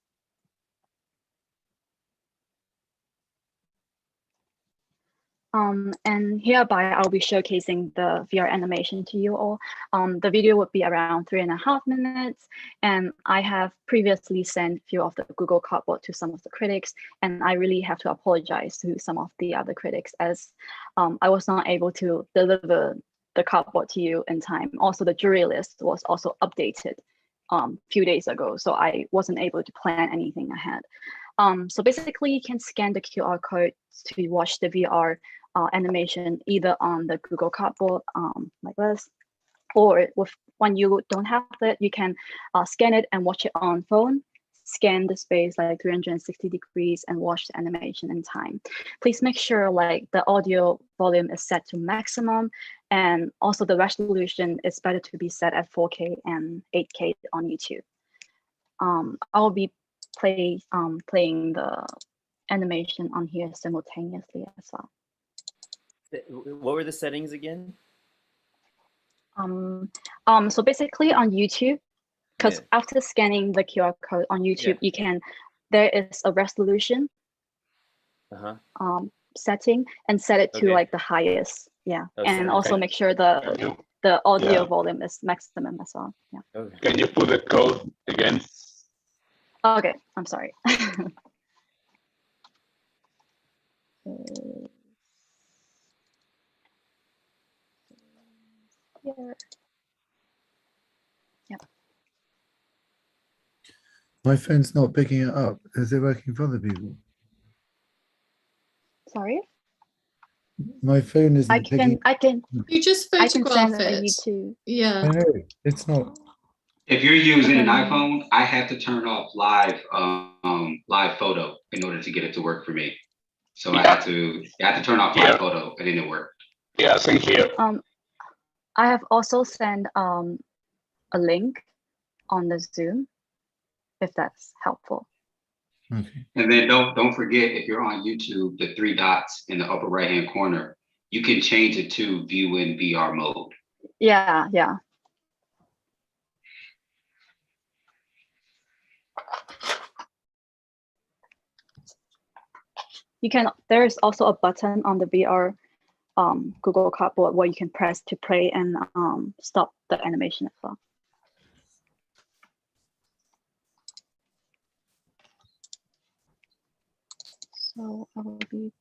And hereby, I'll be showcasing the VR animation to you all. The video would be around 3.5 minutes, and I have previously sent a few of the Google Cardboard to some of the critics, and I really have to apologize to some of the other critics as I was not able to deliver the cardboard to you in time. Also, the jury list was also updated a few days ago, so I wasn't able to plan anything ahead. So basically, you can scan the QR code to watch the VR animation either on the Google Cardboard like this, or when you don't have it, you can scan it and watch it on phone. Scan the space like 360 degrees and watch the animation in time. Please make sure like the audio volume is set to maximum And also the resolution is better to be set at 4K and 8K on YouTube. I'll be playing the animation on here simultaneously as well. What were the settings again? So basically on YouTube, because after scanning the QR code on YouTube, you can, there is a resolution setting and set it to like the highest. Yeah. And also make sure the audio volume is maximum as well. Yeah. Okay. Can you put the code again? Okay, I'm sorry. Here. Yep. My phone's not picking it up. Is it working for other people? Sorry? My phone isn't picking. You just I can photograph send it. you to. Yeah. I know, it's not. If you're using an iPhone, I have to turn off live photo in order to get it to work for me. So I had to turn off live photo and then it worked. Yeah, thank you. I have also sent a link on the Zoom, if that's helpful. Okay. And then don't forget, if you're on YouTube, the 3 dots in the upper right hand corner, you can change it to view in VR mode. Yeah, yeah. You can, there is also a button on the VR Google Cardboard where you can press to play and stop the animation as well. So I will be.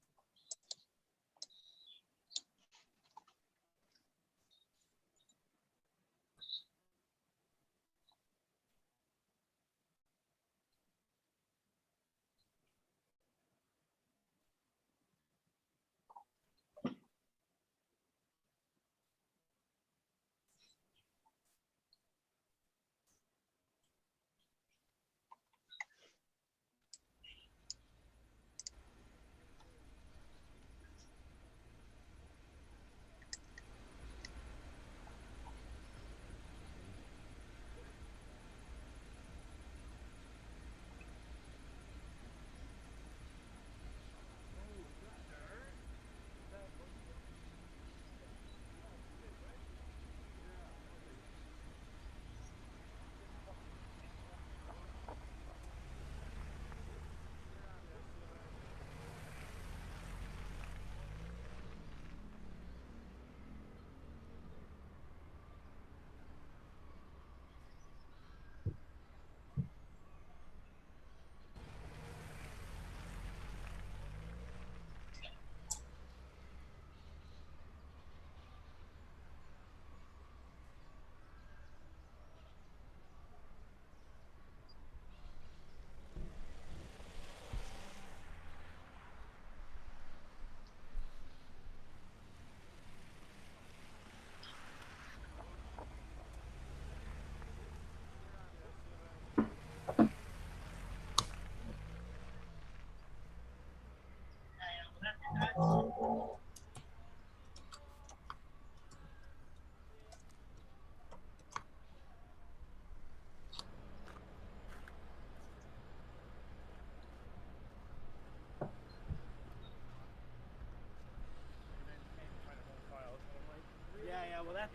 Yeah, well that's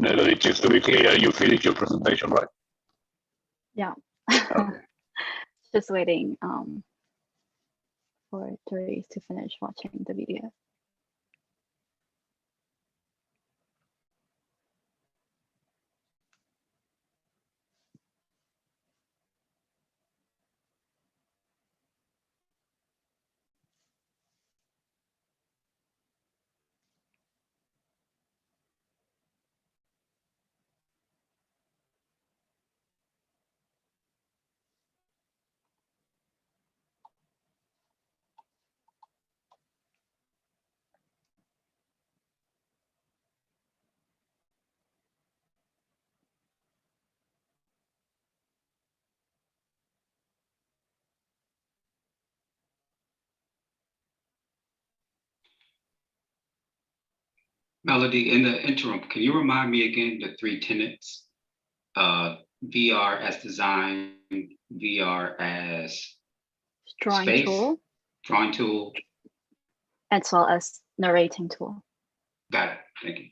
Melody, just to be clear, you finished your presentation, right? Yeah. Okay. Just waiting for Therese to finish watching the video. Melody, in the interim, can you remind me again the three tenets? VR as design, VR as Drawing space, tool, drawing tool, as well as narrating tool. got it, thank you.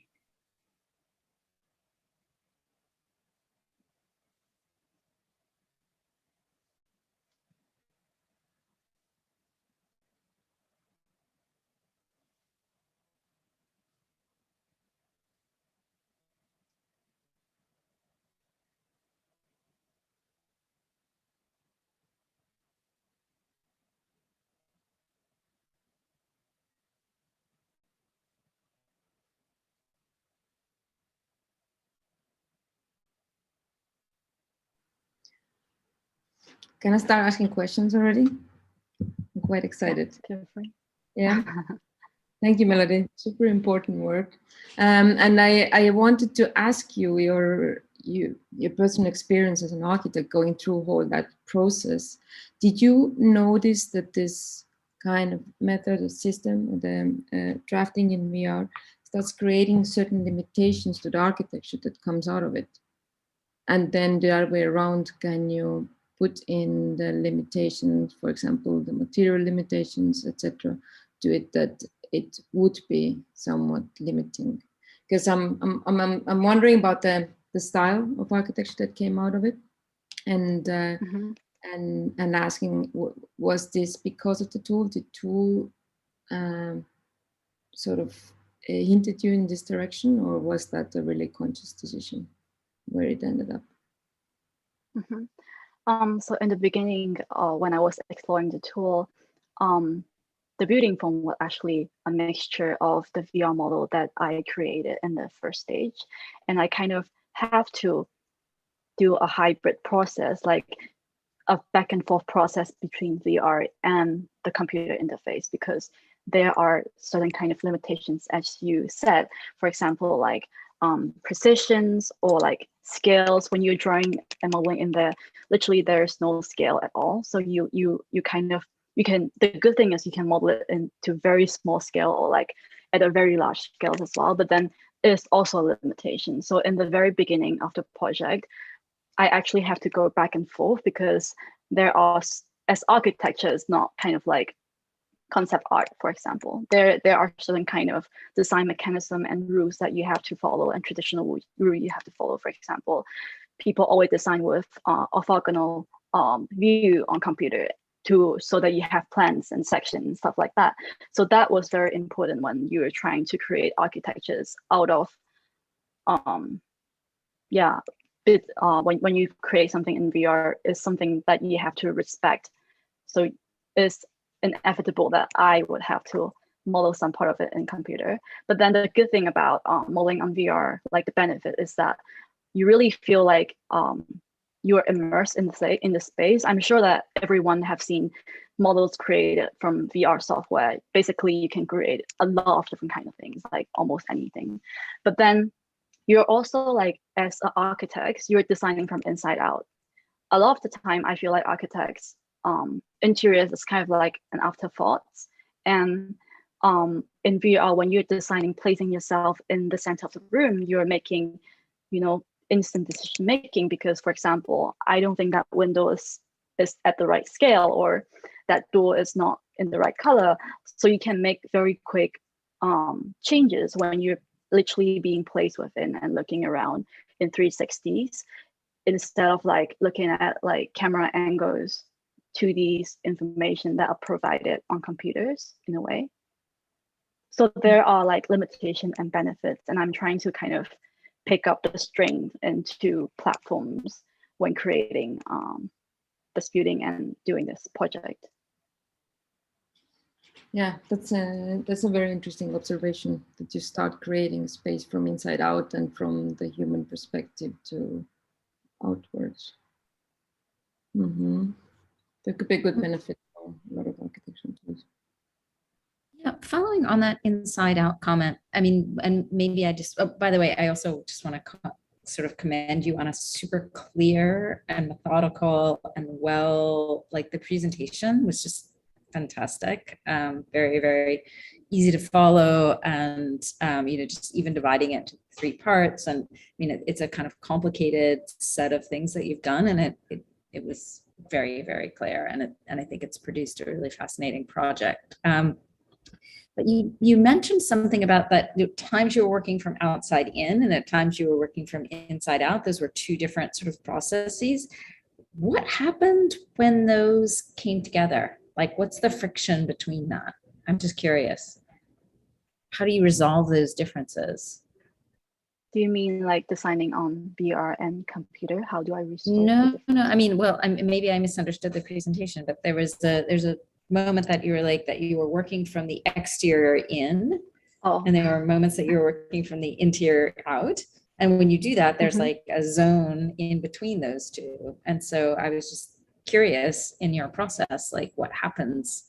Can I start asking questions already? I'm quite excited. Feel free. Yeah. Thank you, Melody. Super important work. And I wanted to ask you your personal experience as an architect going through all that process. Did you notice that this kind of method or system, the drafting in VR, starts creating certain limitations to the architecture that comes out of it? And then the other way around, can you put in the limitations, for example, the material limitations, etc., to it that it would be somewhat limiting? Because I'm wondering about the style of architecture that came out of it, and and asking, was this because of the tool? Did tool sort of hinted you in this direction, or was that a really conscious decision where it ended up? So in the beginning, when I was exploring the tool, the building form was actually a mixture of the VR model that I created in the first stage. And I kind of have to do a hybrid process, like a back and forth process between VR and the computer interface, because there are certain kind of limitations, as you said, for example, like precisions or like scales. When you're drawing and modeling in there, literally there's no scale at all. So you can, the good thing is you can model it into very small scale or like at a very large scale as well, but then it's also a limitation. So in the very beginning of the project, I actually have to go back and forth because there are, as architecture is not kind of like concept art, for example, there are certain kind of design mechanism and rules that you have to follow, and traditional rule you have to follow. For example, people always design with orthogonal view on computer so that you have plans and sections and stuff like that. So that was very important when you were trying to create architectures out of when you create something in VR, is something that you have to respect. So it's inevitable that I would have to model some part of it in computer. But then the good thing about modeling on VR, like the benefit, is that you really feel like you're immersed in the space. I'm sure that everyone have seen models created from VR software. Basically, you can create a lot of different kind of things, like almost anything. But then you're also like, as an architect, you're designing from inside out. A lot of the time, I feel like architects, interiors is kind of like an afterthought. And in VR, when you're designing, placing yourself in the center of the room, you're making, instant decision making. Because, for example, I don't think that window is at the right scale, or that door is not in the right color. So you can make very quick changes when you're literally being placed within and looking around in 360s instead of like looking at like camera angles, 2D's information that are provided on computers in a way. So there are like limitations and benefits, and I'm trying to kind of pick up the strength into platforms when creating this building and doing this project. Yeah, that's a very interesting observation, that you start creating space from inside out and from the human perspective to outwards. There could be a good benefit for a lot of architecture tools. Yeah, following on that inside out comment, I mean, and maybe I just, oh, by the way, I also just want to sort of commend you on a super clear and methodical and well, like the presentation was just fantastic. Very, very easy to follow, and you know, just even dividing it into 3 parts. And I mean, it's a kind of complicated set of things that you've done, and it was very, very clear, and I think it's produced a really fascinating project. But you mentioned something about that at times you were working from outside in and at times you were working from inside out. Those were 2 different sort of processes. What happened when those came together? Like, what's the friction between that? I'm just curious. How do you resolve those differences? Do you mean like designing on VR and computer? How do I resolve? No. I mean, well, maybe I misunderstood the presentation, but there's a moment that you were like that you were working from the exterior in, and there were moments that you were working from the interior out. And when you do that, there's like a zone in between those 2. And so I was just curious in your process, like what happens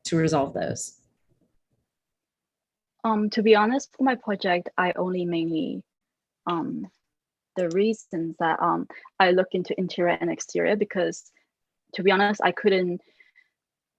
to resolve those? To be honest, for my project, I only mainly the reasons that I look into interior and exterior, because to be honest, I couldn't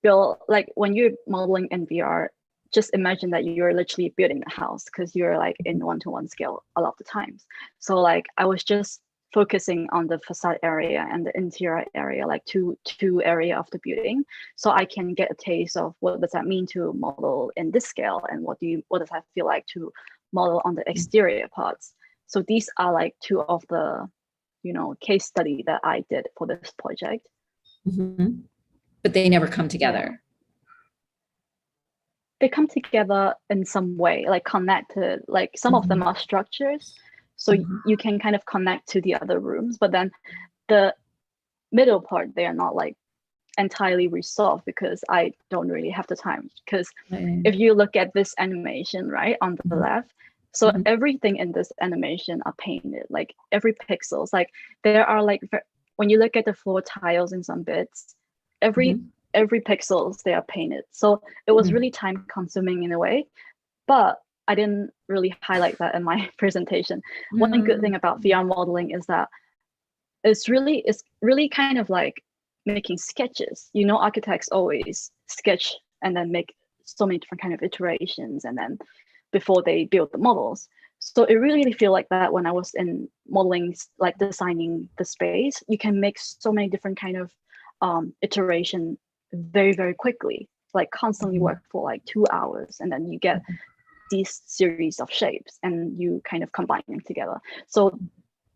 build, like when you're modeling in VR, just imagine that you're literally building a house because you're like in 1-to-1 scale a lot of the times. So like I was just focusing on the facade area and the interior area, like two area of the building, so I can get a taste of what does that mean to model in this scale, and what does that feel like to model on the exterior parts. So these are like 2 of the, you know, case study that I did for this project. But they never come together. They come together in some way, like connected, like some of them are structures. So you can kind of connect to the other rooms, but then the middle part, they are not like entirely resolved because I don't really have the time. Because if you look at this animation, right, on the left, so everything in this animation are painted, like every pixels, like there are like, when you look at the floor tiles in some bits, every pixels, they are painted. So it was really time consuming in a way, but I didn't really highlight that in my presentation. One good thing about VR modeling is that it's really kind of like making sketches. You know, architects always sketch and then make so many different kind of iterations, and then before they build the models. So it really feel like that when I was in modeling, like designing the space, you can make so many different kind of iteration very, very quickly, like constantly work for like 2 hours, and then you get these series of shapes and you kind of combine them together. So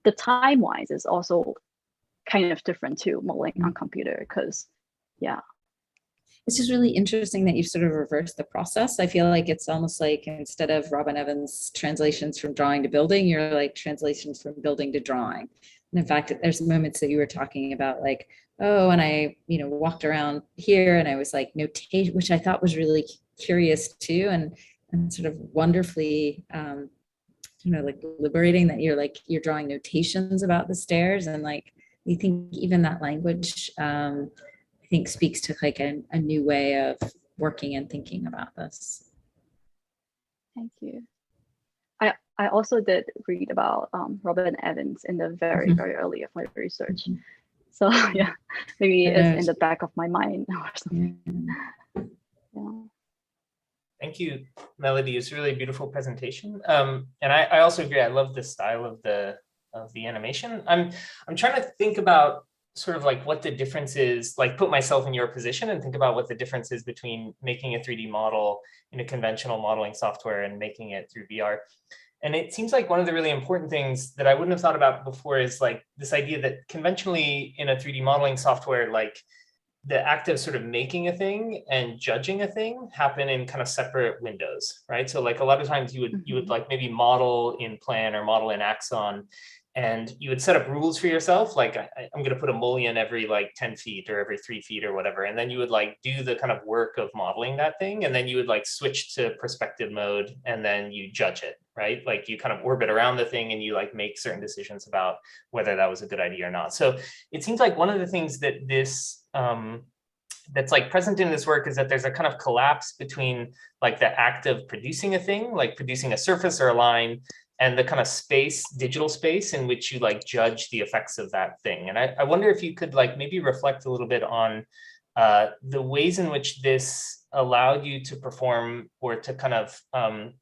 the time wise is also kind of different to modeling on computer, because it's just really interesting that you've sort of reversed the process. I feel like it's almost like instead of Robin Evans' translations from drawing to building, you're like translations from building to drawing. And in fact, there's moments that you were talking about like, oh, and I, you know, walked around here and I was like notation, which I thought was really curious too, and sort of wonderfully, you know, like liberating that you're drawing notations about the stairs, and like you think even that language, I think speaks to like a new way of working and thinking about this. Thank you. I also did read about Robin Evans in the very, very early of my research. So yeah, maybe it's in the back of my mind or something. Thank you, Melody. It's really a beautiful presentation. And I also agree. I love the style of the animation. I'm trying to think about sort of like what the difference is, like put myself in your position and think about what the difference is between making a 3D model in a conventional modeling software and making it through VR. And it seems like one of the really important things that I wouldn't have thought about before is like this idea that conventionally in a 3D modeling software, like the act of sort of making a thing and judging a thing happen in kind of separate windows, right? So like a lot of times you would like maybe model in Plan or model in Axon, and you would set up rules for yourself. Like I'm going to put a mullion every like 10 feet or every 3 feet or whatever. And then you would like do the kind of work of modeling that thing. And then you would like switch to perspective mode and then you judge it, right? Like you kind of orbit around the thing and you like make certain decisions about whether that was a good idea or not. So it seems like one of the things that this, that's like present in this work is that there's a kind of collapse between like the act of producing a thing, like producing a surface or a line, and the kind of space, digital space in which you like judge the effects of that thing. And I wonder if you could like maybe reflect a little bit on the ways in which this allowed you to perform or to kind of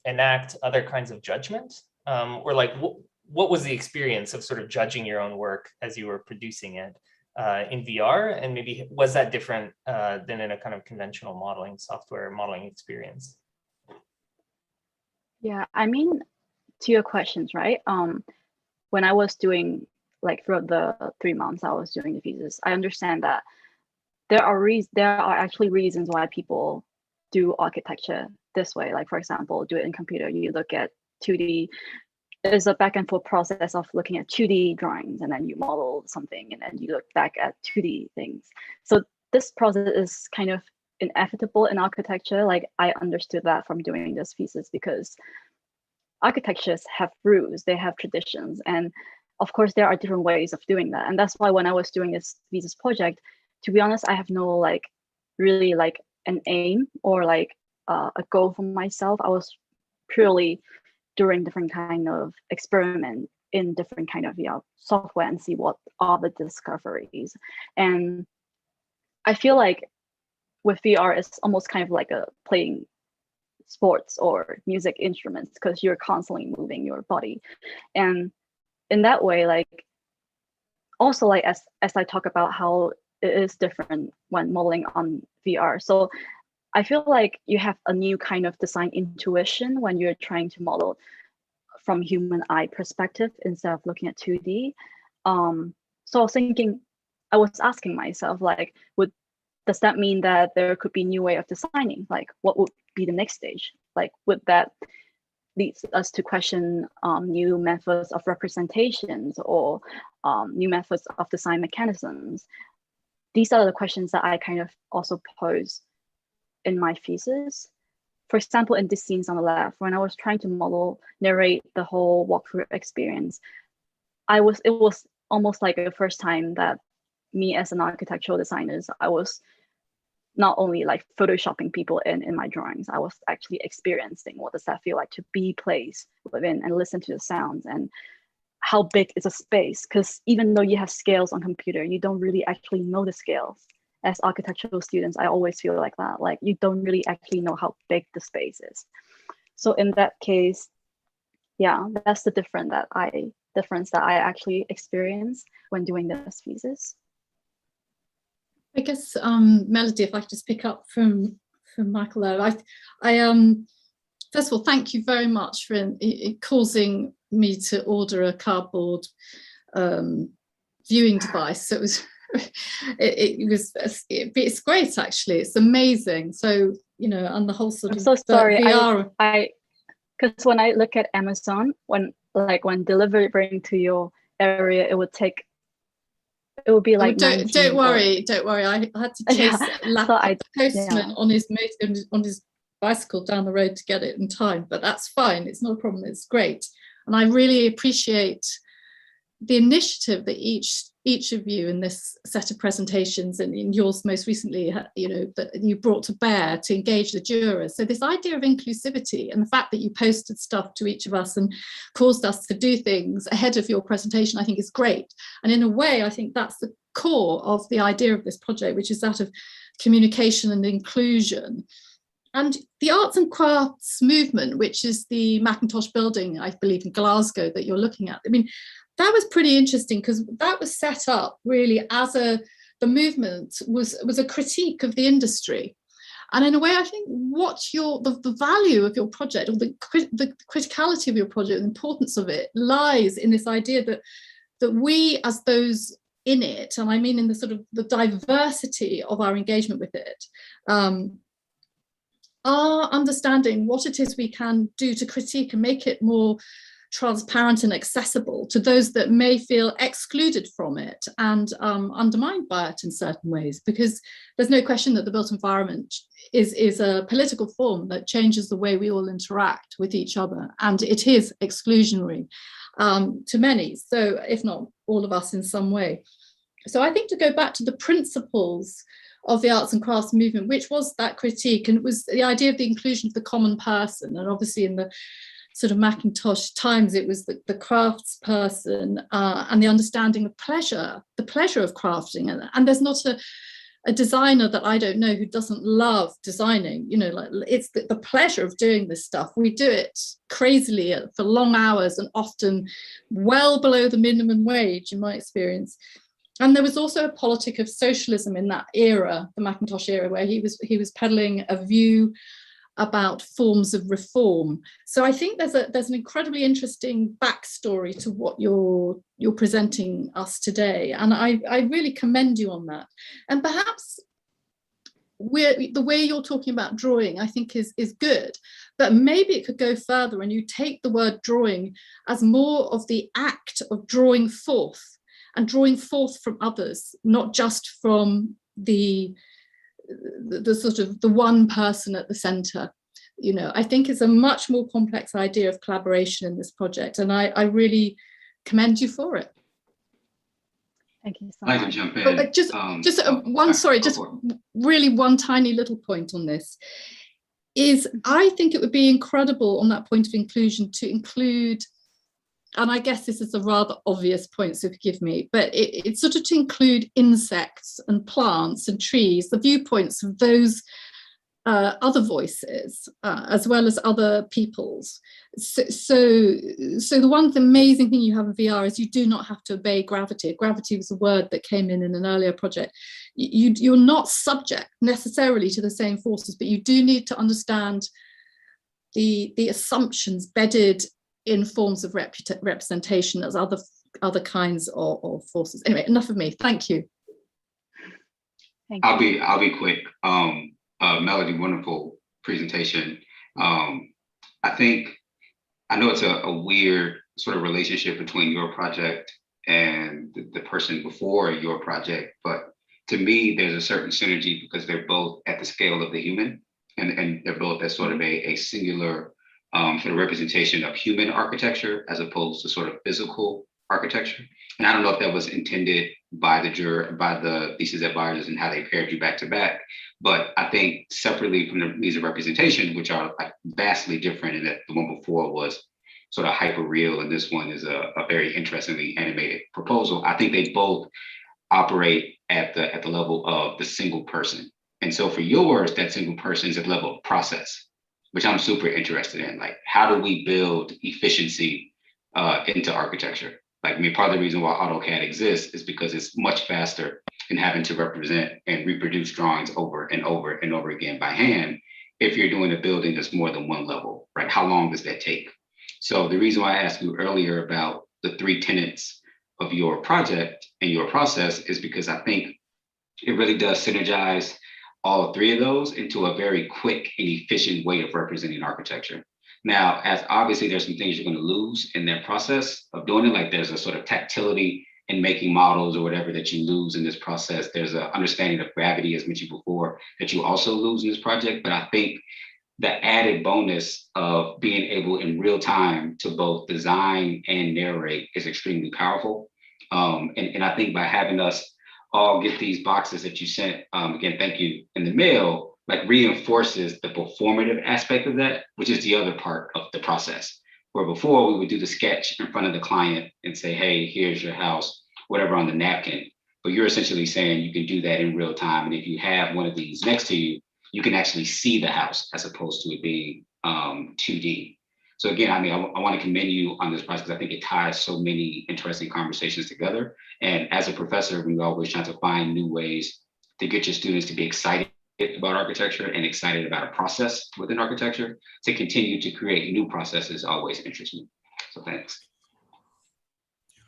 enact other kinds of judgment, or like what was the experience of sort of judging your own work as you were producing it in VR, and maybe was that different than in a kind of conventional modeling software modeling experience? Yeah, I mean, to your questions, right? When I was doing, like throughout the 3 months I was doing the thesis, I understand that there are actually reasons why people do architecture this way. Like for example, do it in computer, you look at 2D, there's a back and forth process of looking at 2D drawings, and then you model something, and then you look back at 2D things. So this process is kind of inevitable in architecture. Like I understood that from doing this thesis, because architectures have rules, they have traditions, and of course there are different ways of doing that. And that's why when I was doing this thesis project, to be honest, I have no like really like an aim or like a goal for myself. I was purely doing different kind of experiment in different kind of software and see what are the discoveries. And I feel like with VR, it's almost kind of like a playing sports or music instruments, because you're constantly moving your body. And in that way, like also like as I talk about how it is different when modeling on VR. So I feel like you have a new kind of design intuition when you're trying to model from human eye perspective instead of looking at 2D. So I was thinking, I was asking myself, like, does that mean that there could be new way of designing? Like what would be the next stage? Like would that lead us to question new methods of representations or new methods of design mechanisms? These are the questions that I kind of also pose in my thesis. For example, in these scenes on the left, when I was trying to narrate the whole walkthrough experience, it was almost like the first time that me as an architectural designer, I was not only like photoshopping people in my drawings, I was actually experiencing what does that feel like to be placed within and listen to the sounds, and how big is a space, because even though you have scales on computer, you don't really actually know the scales. As architectural students, I always feel like that, like you don't really actually know how big the space is. So in that case, yeah, that's the difference that I actually experienced when doing this thesis. I guess, Melody, if I could just pick up from Michael there. I first of all, thank you very much for causing me to order a cardboard viewing device. So it was, it's great actually. It's amazing. So and the whole sort I'm of so sorry. VR. Because when I look at Amazon, when delivering to your area, it would be like don't worry. I had to chase the postman on his bicycle down the road to get it in time, but that's fine. It's not a problem. It's great, and I really appreciate the initiative that each of you in this set of presentations, and in yours most recently, that you brought to bear to engage the jurors. So this idea of inclusivity and the fact that you posted stuff to each of us and caused us to do things ahead of your presentation, I think is great. And in a way, I think that's the core of the idea of this project, which is that of communication and inclusion. And the arts and crafts movement, which is the Macintosh building, I believe in Glasgow, that you're looking at. I mean, that was pretty interesting, because that was set up really as the movement was a critique of the industry. And in a way, I think what the value of your project, or the criticality of your project, the importance of it, lies in this idea that we, as those in it, and I mean in the sort of the diversity of our engagement with it, are understanding what it is we can do to critique and make it more transparent and accessible to those that may feel excluded from it and undermined by it in certain ways, because there's no question that the built environment is a political form that changes the way we all interact with each other, and it is exclusionary to many, so if not all of us in some way. So I think to go back to the principles of the arts and crafts movement, which was that critique, and it was the idea of the inclusion of the common person, and obviously in the sort of Macintosh times, it was the crafts person and the understanding of pleasure, the pleasure of crafting. And there's not a designer that I don't know who doesn't love designing, you know, like it's the pleasure of doing this stuff. We do it crazily for long hours and often well below the minimum wage, in my experience. And there was also a politic of socialism in that era, the Macintosh era, where he was peddling a view about forms of reform. So I think there's an incredibly interesting backstory to what you're presenting us today, and I really commend you on that. And perhaps the way you're talking about drawing, I think is good, but maybe it could go further, and you take the word drawing as more of the act of drawing forth, and drawing forth from others, not just from the sort of the one person at the center. You know, I think it's a much more complex idea of collaboration in this project, and I really commend you for it. Thank you so much. I can jump in. Really one tiny little point on this is I think it would be incredible on that point of inclusion to include, and I guess this is a rather obvious point, so forgive me, but it's sort of to include insects and plants and trees, the viewpoints of those other voices, as well as other peoples. So the amazing thing you have in VR is you do not have to obey gravity. Gravity was a word that came in an earlier project. You're not subject necessarily to the same forces, but you do need to understand the assumptions bedded in forms of representation as other kinds of forces. Anyway, enough of me. Thank you. I'll be quick. Melody, wonderful presentation. I know it's a weird sort of relationship between your project and the person before your project, but to me, there's a certain synergy because they're both at the scale of the human, and they're both as sort of a singular sort of representation of human architecture as opposed to sort of physical architecture. And I don't know if that was intended by the thesis advisors and how they paired you back to back, but I think separately from the means of representation, which are like vastly different, in that the one before was sort of hyper real and this one is a very interestingly animated proposal. I think they both operate at the level of the single person. And so for yours, that single person is at the level of process, which I'm super interested in. Like, how do we build efficiency into architecture? Like, I mean, part of the reason why AutoCAD exists is because it's much faster than having to represent and reproduce drawings over and over and over again by hand. If you're doing a building that's more than one level, right? How long does that take? So the reason why I asked you earlier about the 3 tenets of your project and your process is because I think it really does synergize all 3 of those into a very quick and efficient way of representing architecture. Now, as obviously there's some things you're going to lose in that process of doing it, like there's a sort of tactility in making models or whatever that you lose in this process. There's an understanding of gravity, as mentioned before, that you also lose in this project. But I think the added bonus of being able in real time to both design and narrate is extremely powerful. And I think by having us all get these boxes that you sent, again, thank you, in the mail, like reinforces the performative aspect of that, which is the other part of the process. Where before we would do the sketch in front of the client and say, hey, here's your house, whatever on the napkin. But you're essentially saying you can do that in real time. And if you have one of these next to you, you can actually see the house as opposed to it being 2D. So again, I mean, I want to commend you on this process because I think it ties so many interesting conversations together. And as a professor, we always try to find new ways to get your students to be excited about architecture and excited about a process within architecture. To continue to create new processes always interests me. So thanks.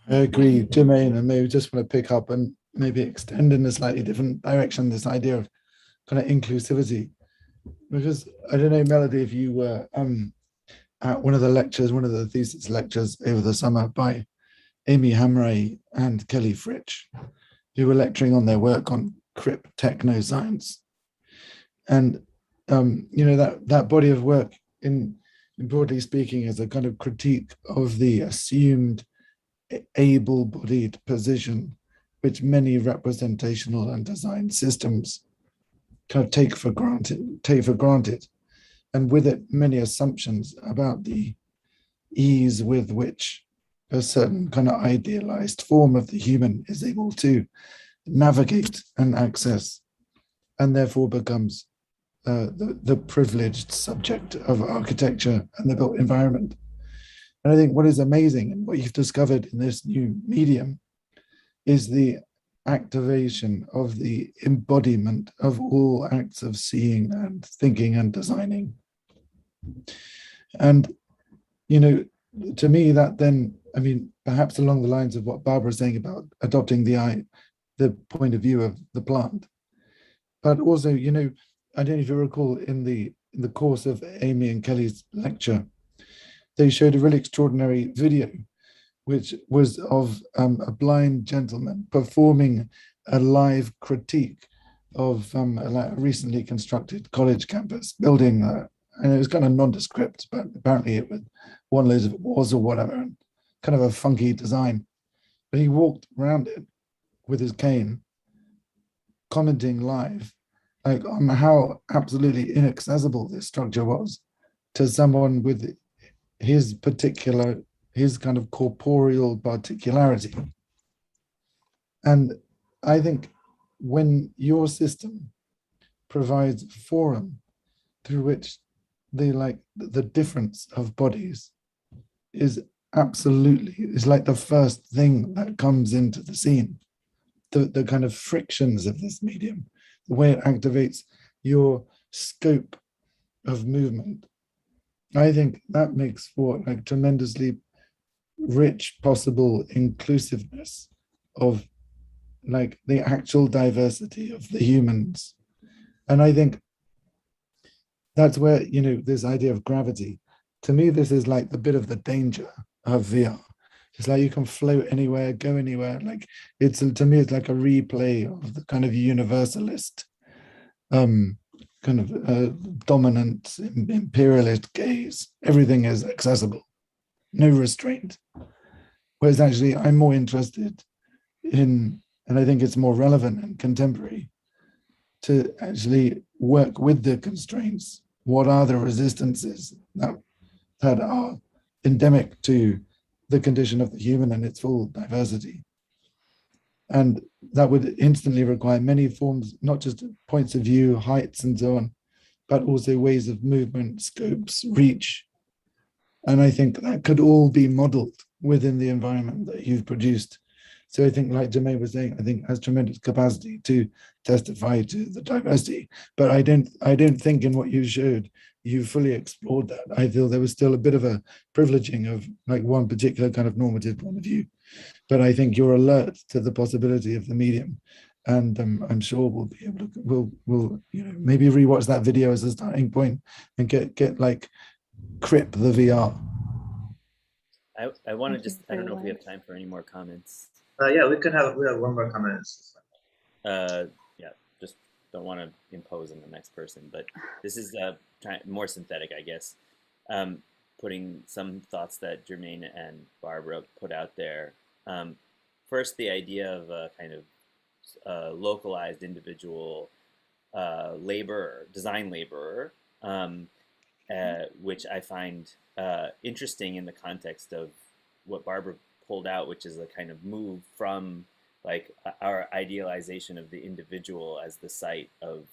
I agree, Jermaine, and maybe just want to pick up and maybe extend in a slightly different direction this idea of kind of inclusivity. Because I don't know, Melody, if you were at one of the lectures, one of the thesis lectures over the summer by Amy Hamray and Kelly Fritsch, who were lecturing on their work on crypt technoscience. And you know, that body of work, in broadly speaking, is a kind of critique of the assumed able-bodied position which many representational and design systems kind of take for granted, and with it many assumptions about the ease with which a certain kind of idealized form of the human is able to navigate and access, and therefore becomes the privileged subject of architecture and the built environment. And I think what is amazing and what you've discovered in this new medium is the activation of the embodiment of all acts of seeing and thinking and designing. And, you know, to me, that then, I mean, perhaps along the lines of what Barbara was saying about adopting the point of view of the plant, but also, you know, I don't know if you recall in the course of Amy and Kelly's lecture, they showed a really extraordinary video, which was of a blind gentleman performing a live critique of a recently constructed college campus building, and it was kind of nondescript, but apparently it was one loads of walls or whatever, and kind of a funky design. But he walked around it with his cane, commenting live, like on how absolutely inaccessible this structure was to someone with his kind of corporeal particularity. And I think when your system provides a forum through which the difference of bodies is like the first thing that comes into the scene, the kind of frictions of this medium, the way it activates your scope of movement. I think that makes for like tremendously rich possible inclusiveness of like the actual diversity of the humans. And I think that's where, you know, this idea of gravity, to me, this is like the bit of the danger of VR. It's like you can float anywhere, go anywhere. Like to me, it's like a replay of the kind of universalist, kind of dominant imperialist gaze. Everything is accessible, no restraint. Whereas actually I'm more interested in, and I think it's more relevant and contemporary, to actually work with the constraints. What are the resistances that are endemic to the condition of the human and its full diversity? And that would instantly require many forms, not just points of view, heights and so on, but also ways of movement, scopes, reach. And I think that could all be modeled within the environment that you've produced. So I think, like Jermaine was saying, I think has tremendous capacity to testify to the diversity. But I don't think in what you showed, you fully explored that. I feel there was still a bit of a privileging of like one particular kind of normative point of view. But I think you're alert to the possibility of the medium, and I'm sure we'll be able to we'll you know, maybe rewatch that video as a starting point and get like crip the VR. I want to just, I don't know if we have time for any more comments. Yeah, we have one more comment. Yeah, just don't want to impose on the next person, but this is more synthetic, I guess. Putting some thoughts that Jermaine and Barbara put out there. First, the idea of a kind of localized individual design laborer, which I find interesting in the context of what Barbara pulled out, which is a kind of move from like our idealization of the individual as the site of,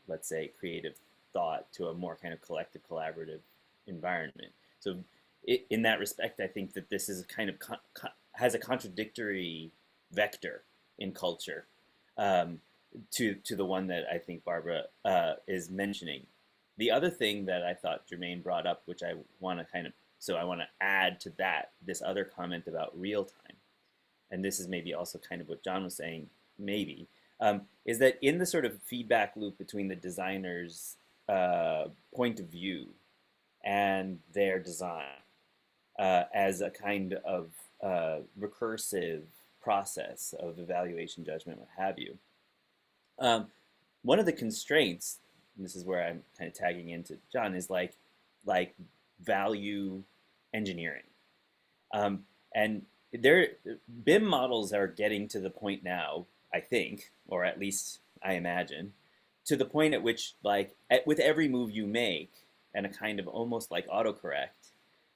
let's say, creative thought to a more kind of collective, collaborative environment. So in that respect, I think that this is a kind of has a contradictory vector in culture. to the one that I think Barbara is mentioning. The other thing that I thought Jermaine brought up, which I want to add to that, this other comment about real time, and this is maybe also kind of what John was saying, maybe, is that in the sort of feedback loop between the designer's point of view and their design as a kind of recursive process of evaluation, judgment, what have you. One of the constraints, and this is where I'm kind of tagging into John, is like value engineering. And BIM models are getting to the point now, I think, or at least I imagine, to the point at which, like, with every move you make, and a kind of almost like autocorrect,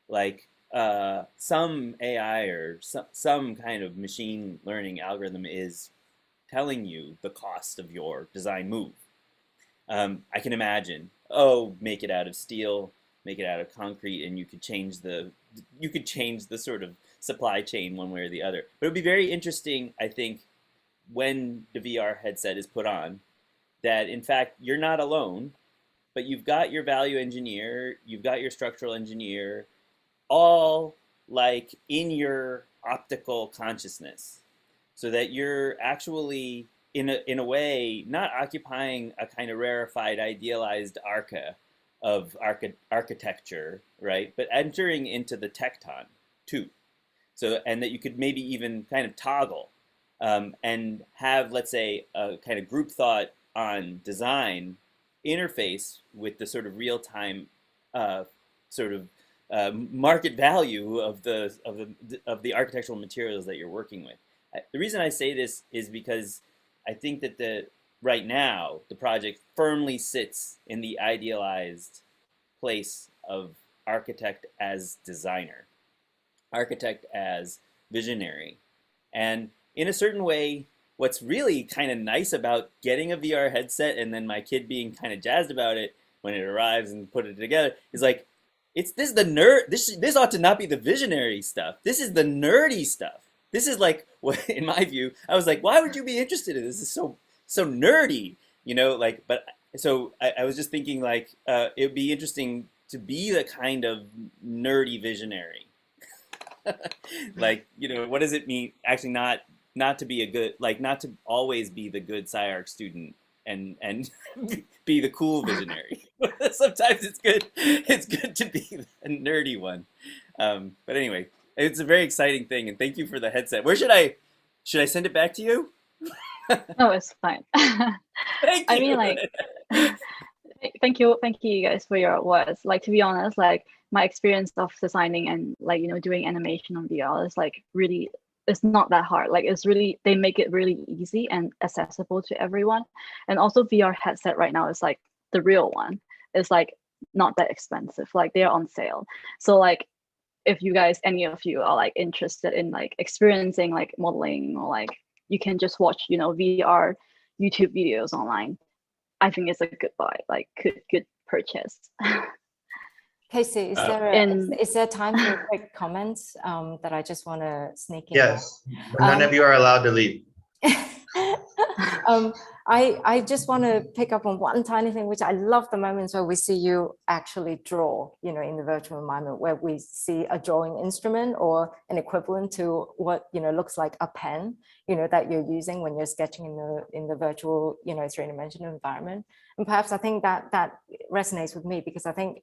like some AI or some kind of machine learning algorithm is telling you the cost of your design move. I can imagine, make it out of steel, make it out of concrete, and you could change the sort of supply chain one way or the other. But it would be very interesting, I think, when the VR headset is put on, that in fact you're not alone, but you've got your value engineer, you've got your structural engineer, all like in your optical consciousness, so that you're actually in a way not occupying a kind of rarefied, idealized arca of architecture, right? But entering into the tecton too. So, and that you could maybe even kind of toggle and have, let's say, a kind of group thought on design interface with the sort of real-time sort of market value of the architectural materials that you're working with. The reason I say this is because I think that right now the project firmly sits in the idealized place of architect as designer, architect as visionary. And in a certain way, what's really kind of nice about getting a VR headset and then my kid being kind of jazzed about it when it arrives and put it together is like, this is the nerd, this ought to not be the visionary stuff. This is the nerdy stuff. This is like, in my view, I was like, why would you be interested in this? This is so nerdy, you know, like, but so I was just thinking like, it would be interesting to be the kind of nerdy visionary. Like, you know, what does it mean actually not to be a good, like not to always be the good SCI-Arc student and be the cool visionary. Sometimes it's good to be a nerdy one. But anyway, it's a very exciting thing, and thank you for the headset. Should I send it back to you? No, it's fine. Thank you. I mean, like, thank you guys for your words. Like, to be honest, like my experience of designing and like, you know, doing animation on VR is like really, it's not that hard. Like, it's really, they make it really easy and accessible to everyone. And also VR headset right now is like the real one. It's like not that expensive. Like, they're on sale. So like, if you guys, any of you are like interested in like experiencing like modeling, or like you can just watch, you know, VR YouTube videos online, I think it's a good buy, like good purchase. Casey, is there time for quick comments that I just want to sneak in? Yes, but none of you are allowed to leave. I just want to pick up on one tiny thing, which I love the moments where we see you actually draw, you know, in the virtual environment, where we see a drawing instrument or an equivalent to what, you know, looks like a pen, you know, that you're using when you're sketching in the virtual, you know, three-dimensional environment. And perhaps I think that resonates with me, because I think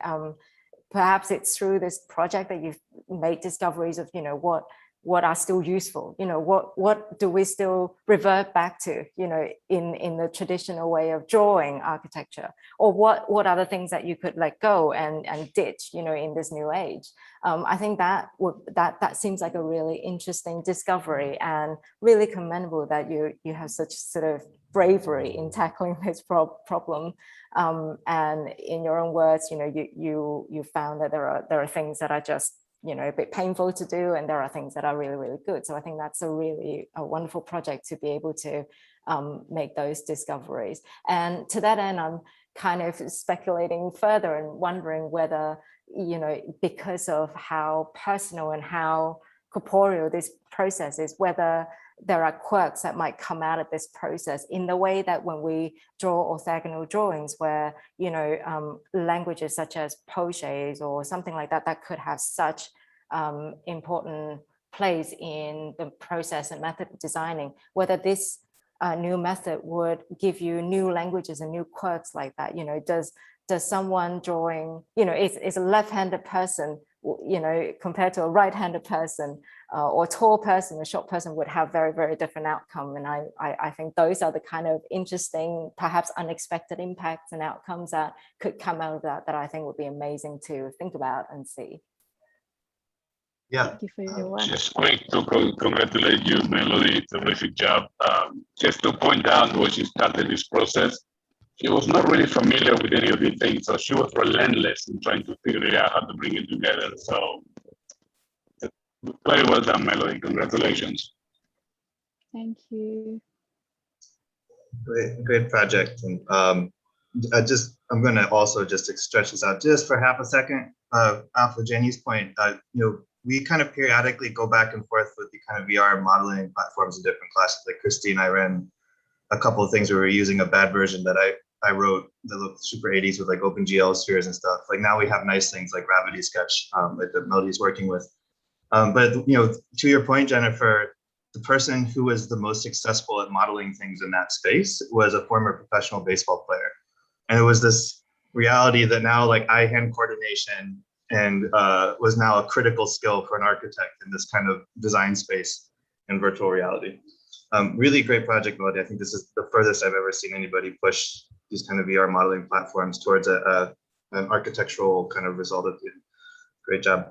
perhaps it's through this project that you've made discoveries of, you know, what are still useful, you know, what do we still revert back to, you know, in the traditional way of drawing architecture, or what are the things that you could let go and ditch, you know, in this new age. I think that seems like a really interesting discovery, and really commendable that you have such sort of bravery in tackling this problem. And in your own words, you know, you found that there are things that are just, you know, a bit painful to do, and there are things that are really, really good. So I think that's a wonderful project to be able to make those discoveries. And to that end, I'm kind of speculating further and wondering whether, you know, because of how personal and how corporeal this process is, whether there are quirks that might come out of this process in the way that when we draw orthogonal drawings where, you know, languages such as poches or something like that, that could have such important place in the process and method of designing, whether this new method would give you new languages and new quirks like that. You know, does someone drawing, you know, is a left-handed person, you know, compared to a right-handed person or a tall person, a short person would have very, very different outcome. And I think those are the kind of interesting, perhaps unexpected impacts and outcomes that could come out of that, that I think would be amazing to think about and see. Yeah. Thank you for your work. Just quick to congratulate you, Melody. Terrific job. Just to point out when she started this process, she was not really familiar with any of these things, so she was relentless in trying to figure out how to bring it together. So very well done, Melody. Congratulations. Thank you. Great project. And I'm going to also just stretch this out just for half a second. Off of Jenny's point, you know, we kind of periodically go back and forth with the kind of VR modeling platforms in different classes. Like Christy and I ran a couple of things where we were using a bad version that I wrote that looked super 80s with like OpenGL spheres and stuff. Like now we have nice things like Gravity Sketch, like that Melody's working with. But you know, to your point, Jennifer, the person who was the most successful at modeling things in that space was a former professional baseball player. And it was this reality that now like eye-hand coordination and was now a critical skill for an architect in this kind of design space in virtual reality. Really great project, Melody. I think this is the furthest I've ever seen anybody push these kind of VR modeling platforms towards an architectural kind of result. Great job.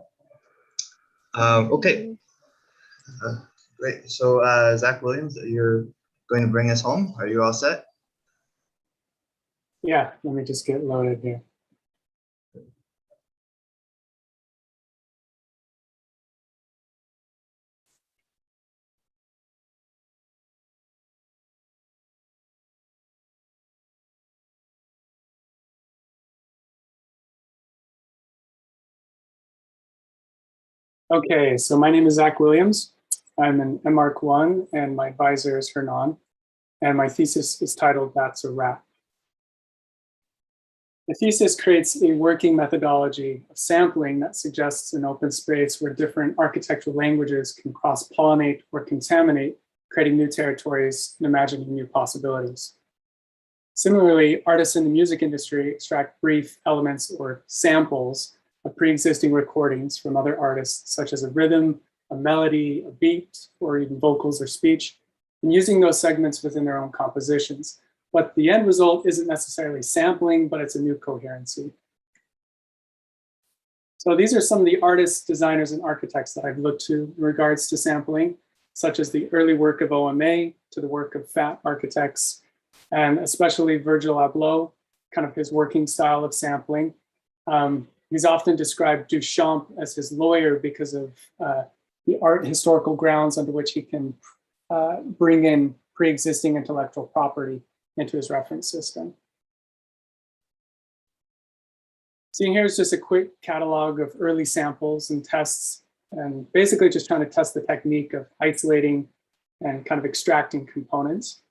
Okay, great. So Zach Williams, you're going to bring us home. Are you all set? Yeah, let me just get loaded here. Okay, so my name is Zach Williams. I'm an MArc 1 and my advisor is Hernan. And my thesis is titled That's a Wrap. The thesis creates a working methodology of sampling that suggests an open space where different architectural languages can cross-pollinate or contaminate, creating new territories and imagining new possibilities. Similarly, artists in the music industry extract brief elements or samples of pre-existing recordings from other artists, such as a rhythm, a melody, a beat, or even vocals or speech, and using those segments within their own compositions. But the end result isn't necessarily sampling, but it's a new coherency. So these are some of the artists, designers, and architects that I've looked to in regards to sampling, such as the early work of OMA to the work of FAT architects, and especially Virgil Abloh, kind of his working style of sampling. He's often described Duchamp as his lawyer because of the art historical grounds under which he can bring in pre-existing intellectual property into his reference system. Seeing here is just a quick catalog of early samples and tests, and basically just trying to test the technique of isolating and kind of extracting components.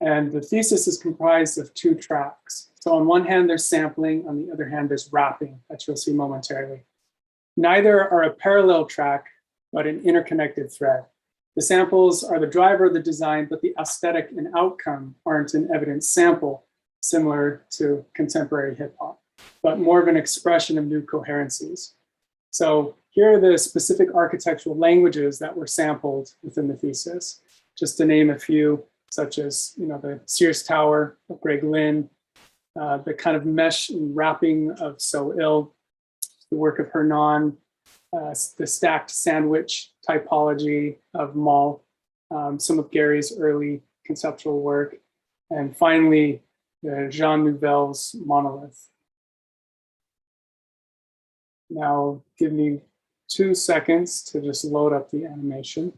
And the thesis is comprised of 2 tracks. So on one hand, there's sampling, on the other hand, there's wrapping, that you'll see momentarily. Neither are a parallel track, but an interconnected thread. The samples are the driver of the design, but the aesthetic and outcome aren't an evident sample, similar to contemporary hip hop, but more of an expression of new coherencies. So here are the specific architectural languages that were sampled within the thesis. Just to name a few, such as the Sears Tower of Greg Lynn, the kind of mesh and wrapping of So Ill, the work of Hernan, the stacked sandwich typology of Mall, some of Gary's early conceptual work, and finally, Jean Nouvel's monolith. Now, give me 2 seconds to just load up the animation.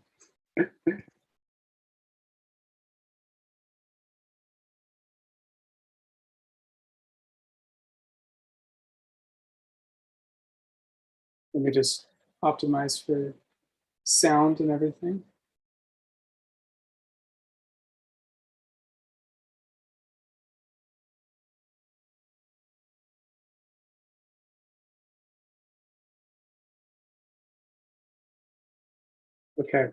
Let me just optimize for sound and everything. Okay.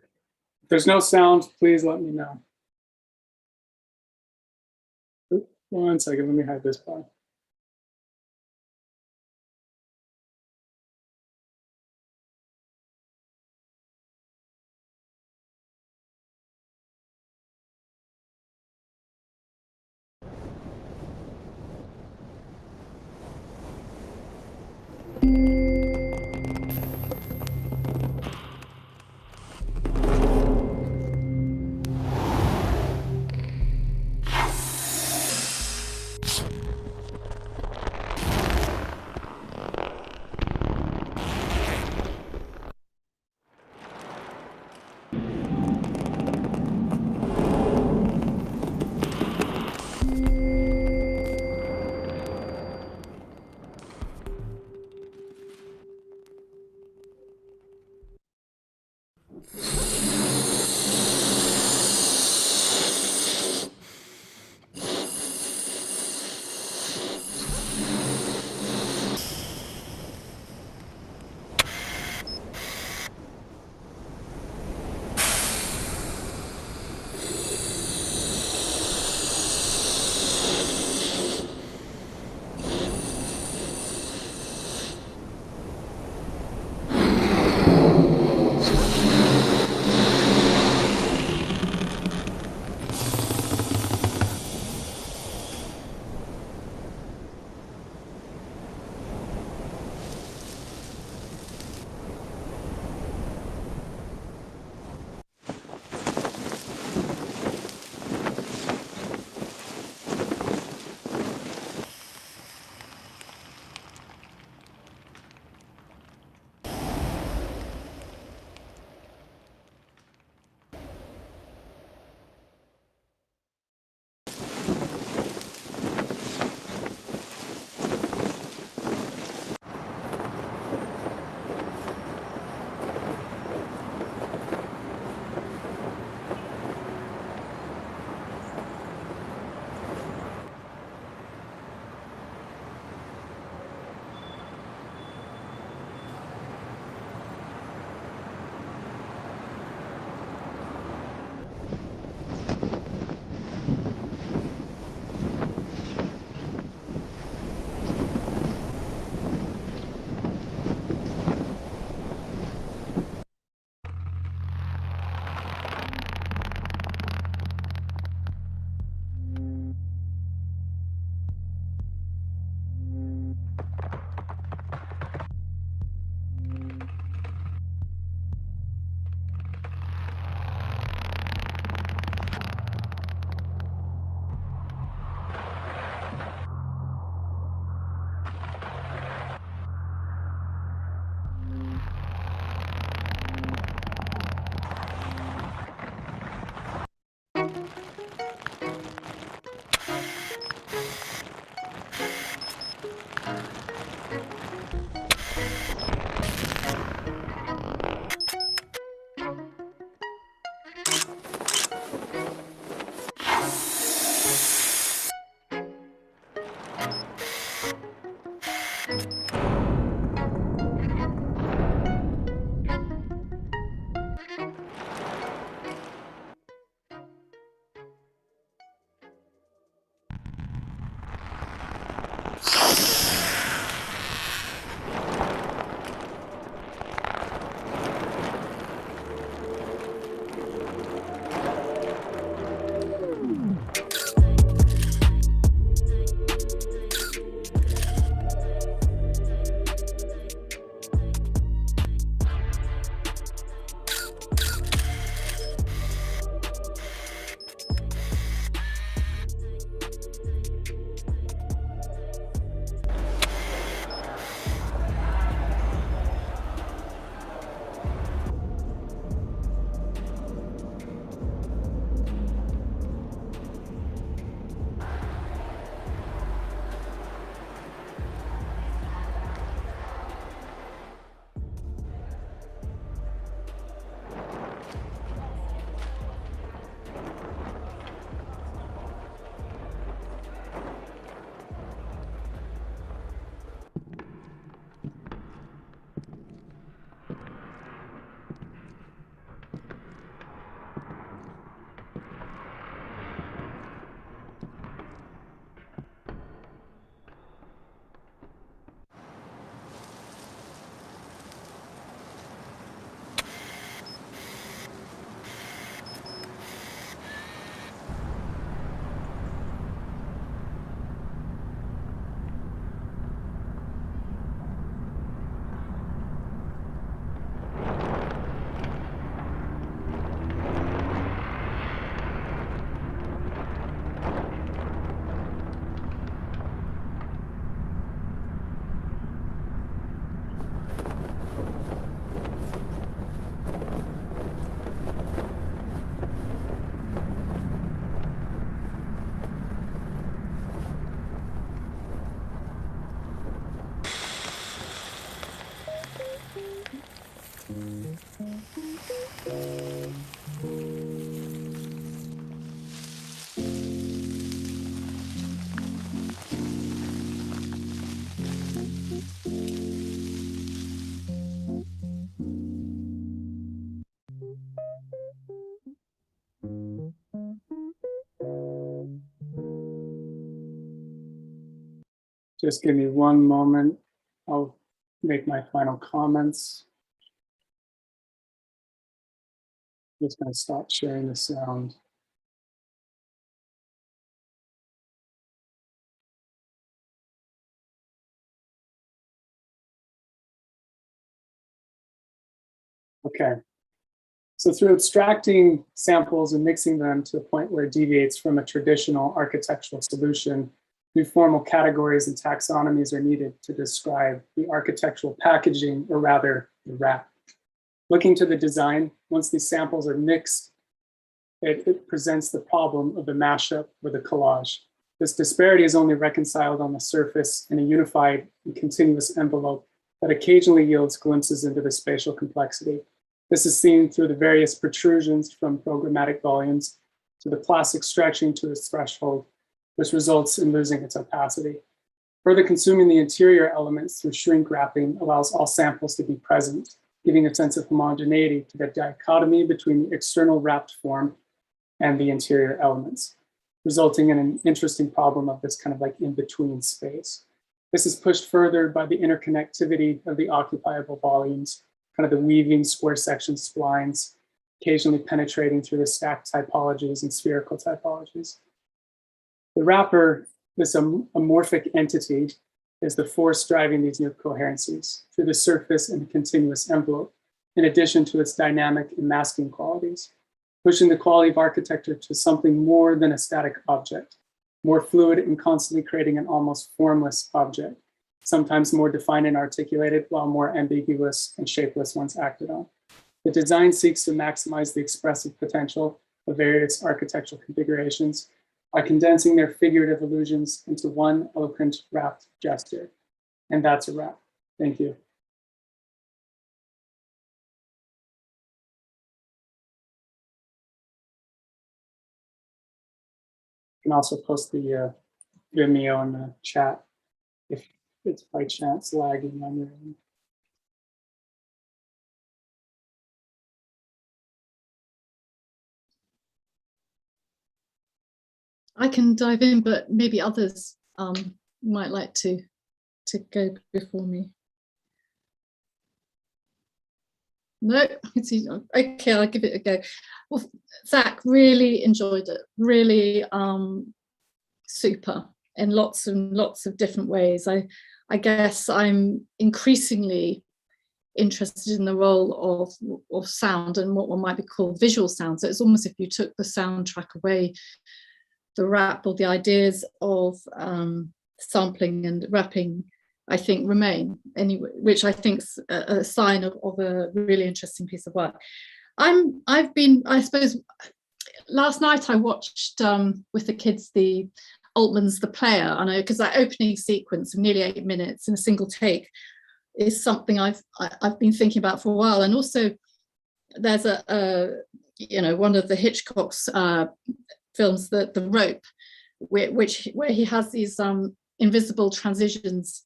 If there's no sound, please let me know. Oop, 1 second, let me hide this bar. Just give me one moment. I'll make my final comments. I'm just going to stop sharing the sound. Okay. So through abstracting samples and mixing them to a point where it deviates from a traditional architectural solution, new formal categories and taxonomies are needed to describe the architectural packaging, or rather the wrap. Looking to the design, once these samples are mixed, it presents the problem of the mashup or the collage. This disparity is only reconciled on the surface in a unified and continuous envelope that occasionally yields glimpses into the spatial complexity. This is seen through the various protrusions from programmatic volumes to the plastic stretching to its threshold, which results in losing its opacity. Further consuming the interior elements through shrink wrapping allows all samples to be present, giving a sense of homogeneity to the dichotomy between the external wrapped form and the interior elements, resulting in an interesting problem of this kind of like in-between space. This is pushed further by the interconnectivity of the occupiable volumes, kind of the weaving square section splines, occasionally penetrating through the stacked typologies and spherical typologies. The wrapper, this amorphic entity, is the force driving these new coherencies through the surface and the continuous envelope, in addition to its dynamic and masking qualities, pushing the quality of architecture to something more than a static object, more fluid and constantly creating an almost formless object, sometimes more defined and articulated, while more ambiguous and shapeless once acted on. The design seeks to maximize the expressive potential of various architectural configurations by condensing their figurative illusions into one eloquent wrapped gesture. And that's a wrap. Thank you. You can also post the Vimeo in the chat if it's by chance lagging on your end. I can dive in, but maybe others might like to go before me. No, okay, I'll give it a go. Well, Zach, really enjoyed it. Really super in lots and lots of different ways. I guess I'm increasingly interested in the role of sound and what one might be called visual sound. So it's almost if you took the soundtrack away, the wrap or the ideas of sampling and wrapping, I think, remain anyway, which I think is a sign of a really interesting piece of work. I suppose, last night I watched with the kids the Altman's The Player. I know, because that opening sequence of nearly 8 minutes in a single take is something I've been thinking about for a while. And also, there's one of the Hitchcock's films, The Rope, where he has these invisible transitions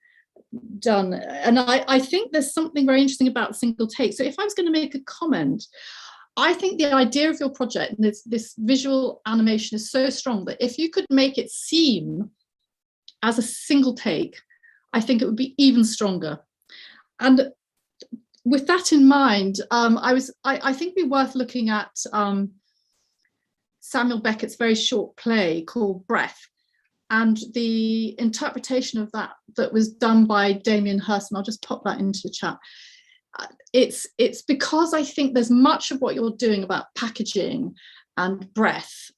done. And I think there's something very interesting about single take. So if I was going to make a comment, I think the idea of your project and this visual animation is so strong that if you could make it seem as a single take, I think it would be even stronger. And with that in mind, I think it'd be worth looking at Samuel Beckett's very short play called Breath, and the interpretation of that was done by Damien Hirst, and I'll just pop that into the chat. It's because I think there's much of what you're doing about packaging and breath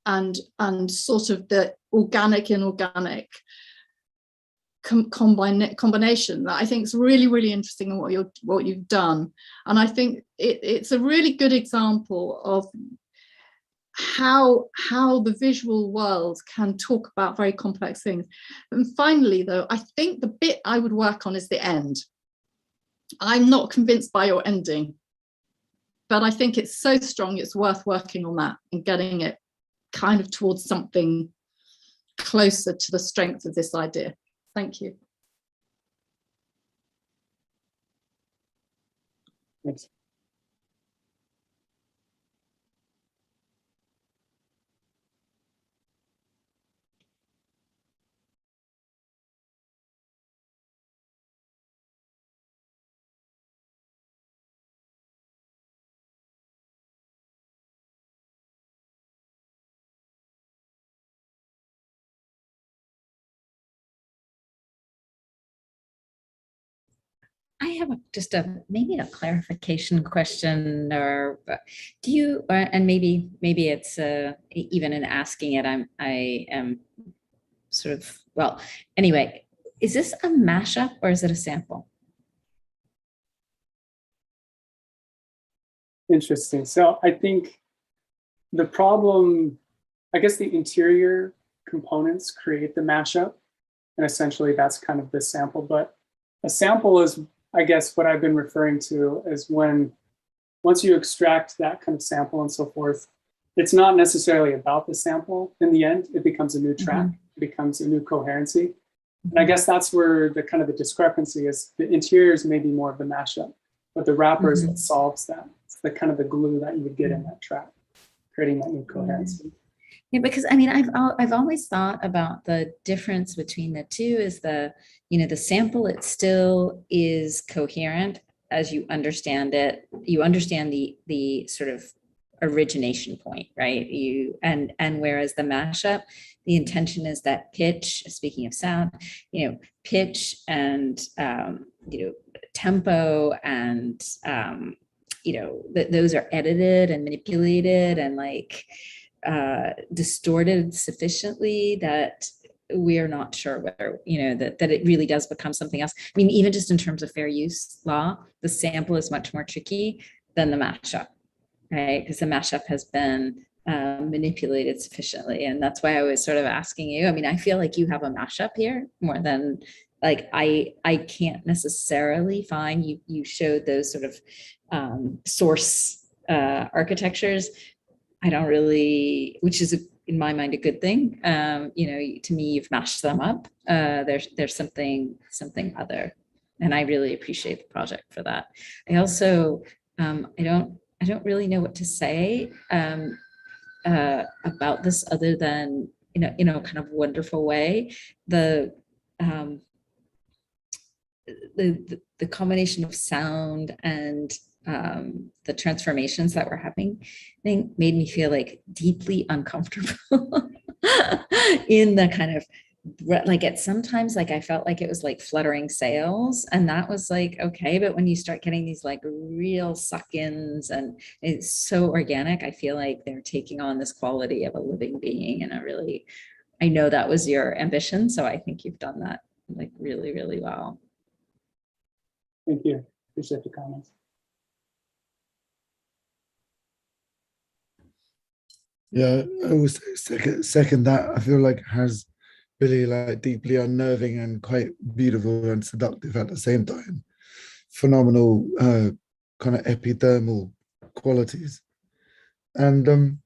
and sort of the organic and inorganic combination that I think is really, really interesting in what you've done. And I think it's a really good example of how the visual world can talk about very complex things. And finally, though, I think the bit I would work on is the end. I'm not convinced by your ending, but I think it's so strong, it's worth working on that and getting it kind of towards something closer to the strength of this idea. Thank you. Thanks. I have just maybe a clarification question, or do you, and maybe it's even in asking it, I am sort of, well, anyway, is this a mashup or is it a sample? Interesting. So I think the problem, I guess the interior components create the mashup, and essentially that's kind of the sample. But a sample is, I guess, what I've been referring to as once you extract that kind of sample and so forth, it's not necessarily about the sample in the end. It becomes a new track, it becomes a new coherency. And I guess that's where the kind of the discrepancy is. The interiors may be more of the mashup, but the wrapper is what solves that. It's the kind of the glue that you would get in that track, creating that new coherency. Yeah, because I mean, I've always thought about the difference between the two is the sample, it still is coherent as you understand it. You understand the sort of origination point, right? And whereas the mashup, the intention is that pitch, speaking of sound, pitch and tempo and those are edited and manipulated and like distorted sufficiently that we're not sure whether, that it really does become something else. I mean, even just in terms of fair use law, the sample is much more tricky than the mashup, right? Because the mashup has been manipulated sufficiently. And that's why I was sort of asking you, I mean, I feel like you have a mashup here more than like, I can't necessarily find, you showed those sort of source architectures. I don't really, which is in my mind a good thing. To me, you've mashed them up. There's something other, and I really appreciate the project for that. I also I don't really know what to say about this other than kind of wonderful way. The combination of sound and the transformations that were happening, I think, made me feel like deeply uncomfortable in the kind of like sometimes like I felt like it was like fluttering sails, and that was like okay, but when you start getting these like real suck-ins and it's so organic, I feel like they're taking on this quality of a living being, and I know that was your ambition, so I think you've done that like really, really well. Thank you. Appreciate the comments. Yeah, I also second that. I feel like it has really like deeply unnerving and quite beautiful and seductive at the same time. Phenomenal kind of epidermal qualities. And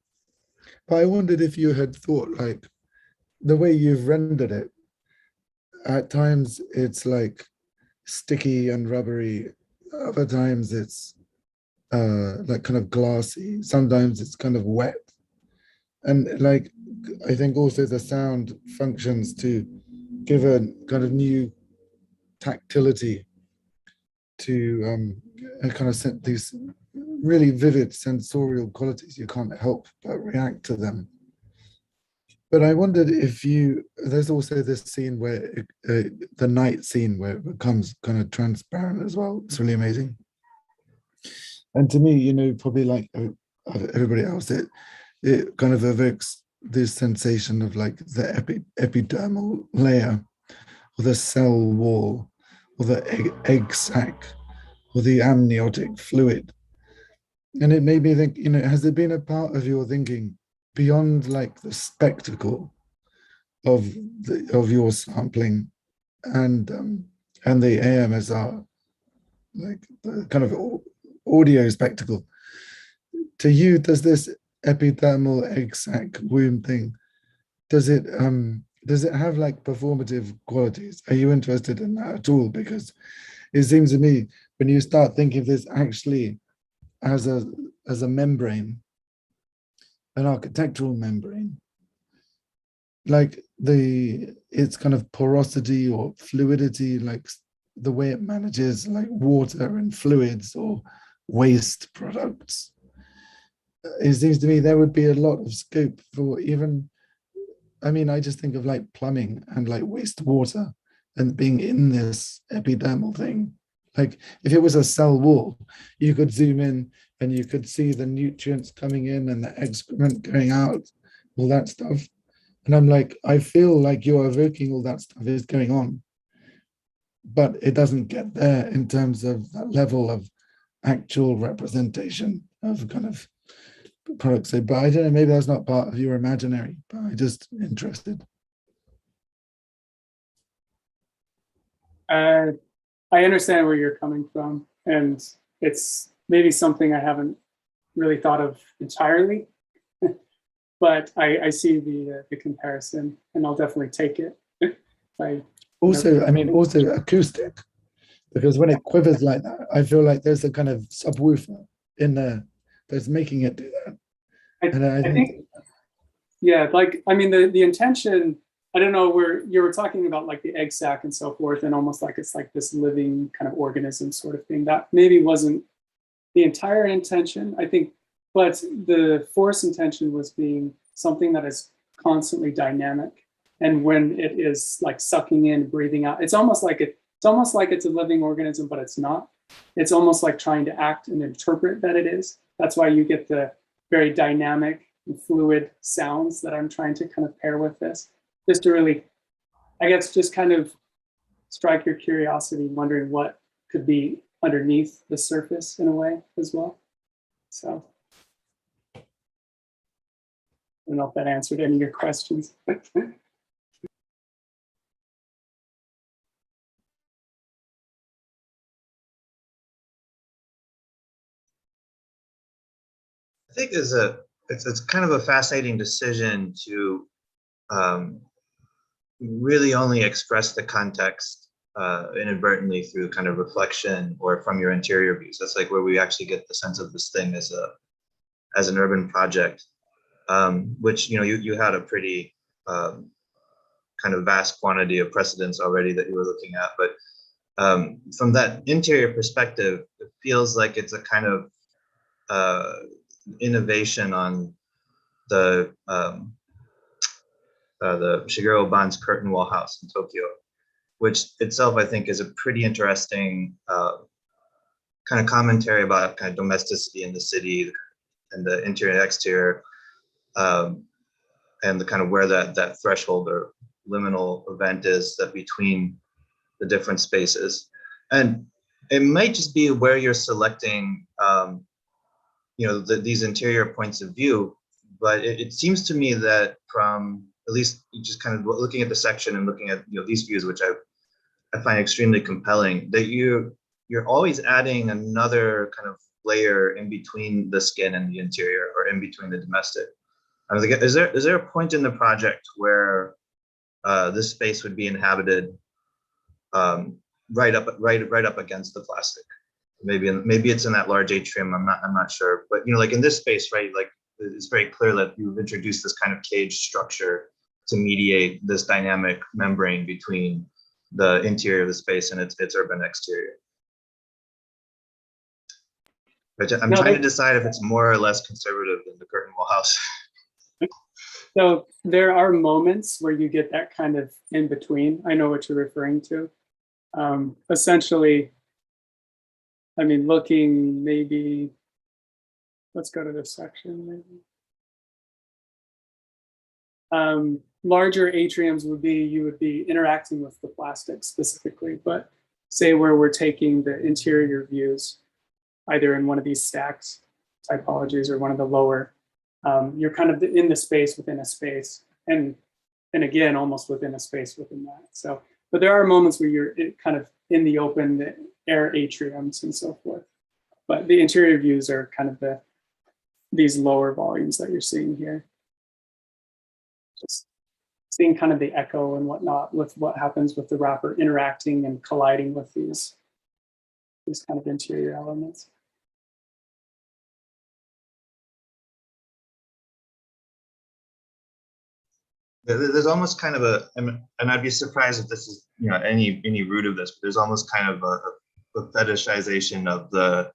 but I wondered if you had thought like the way you've rendered it, at times it's like sticky and rubbery, other times it's like kind of glassy, sometimes it's kind of wet. And like, I think also the sound functions to give a kind of new tactility to a kind of these really vivid sensorial qualities. You can't help but react to them. But I wondered if there's also this scene where the night scene where it becomes kind of transparent as well. It's really amazing. And to me, probably like everybody else, it kind of evokes this sensation of like the epidermal layer, or the cell wall, or the egg sac, or the amniotic fluid. And it made me think, has there been a part of your thinking beyond like the spectacle of your sampling and the AMSR, like the kind of audio spectacle? To you, does this epidermal egg sac womb thing, does it have like performative qualities? Are you interested in that at all? Because it seems to me when you start thinking of this actually as a membrane, an architectural membrane, like its kind of porosity or fluidity, like the way it manages like water and fluids or waste products, it seems to me there would be a lot of scope for even, I mean, I just think of like plumbing and like wastewater and being in this epidermal thing, Like if it was a cell wall, you could zoom in and you could see the nutrients coming in and the excrement going out, all that stuff. And I'm like, I feel like you're evoking all that stuff is going on, but it doesn't get there in terms of that level of actual representation of kind of products. So, but I don't know, maybe that's not part of your imaginary, but I'm just interested. I understand where you're coming from, and it's maybe something I haven't really thought of entirely, but I see the comparison, and I'll definitely take it. Also, I mean, also acoustic, because when it quivers like that, I feel like there's a kind of subwoofer in there that's making it do that. I think, yeah, like, I mean, the intention, I don't know, where you were talking about like the egg sac and so forth, and almost like it's like this living kind of organism sort of thing. That maybe wasn't the entire intention, I think, but the force intention was being something that is constantly dynamic. And when it is like sucking in, breathing out, it's almost like it's a living organism, but it's not. It's almost like trying to act and interpret that it is. That's why you get the very dynamic and fluid sounds that I'm trying to kind of pair with this. Just to really, I guess, just kind of strike your curiosity, wondering what could be underneath the surface in a way as well. So I don't know if that answered any of your questions. I think it's kind of a fascinating decision to really only express the context inadvertently through kind of reflection or from your interior views. That's like where we actually get the sense of this thing as an urban project, which you had a pretty kind of vast quantity of precedents already that you were looking at, but from that interior perspective, it feels like it's a kind of innovation on the Shigeru Ban's curtain wall house in Tokyo, which itself I think is a pretty interesting kind of commentary about kind of domesticity in the city and the interior and exterior, and the kind of where that threshold or liminal event is that between the different spaces. And it might just be where you're selecting these interior points of view, but it seems to me that from at least just kind of looking at the section and looking at these views, which I find extremely compelling, that you're always adding another kind of layer in between the skin and the interior, or in between the domestic. I was like, is there a point in the project where this space would be inhabited right up against the plastic? Maybe it's in that large atrium. I'm not sure, but like in this space, right? Like it's very clear that you've introduced this kind of cage structure to mediate this dynamic membrane between the interior of the space and its urban exterior. But I'm trying to decide if it's more or less conservative than the curtain wall house. So there are moments where you get that kind of in between. I know what you're referring to. Essentially, I mean, looking maybe, let's go to this section maybe. Larger atriums would be, you would be interacting with the plastic specifically, but say where we're taking the interior views, either in one of these stacked typologies or one of the lower, you're kind of in the space within a space, and again, almost within a space within that. So, but there are moments where you're kind of in the open air atriums and so forth. But the interior views are kind of these lower volumes that you're seeing here. Just seeing kind of the echo and whatnot with what happens with the wrapper interacting and colliding with these kind of interior elements. There's almost kind of and I'd be surprised if this is any root of this, but there's almost kind of a fetishization of the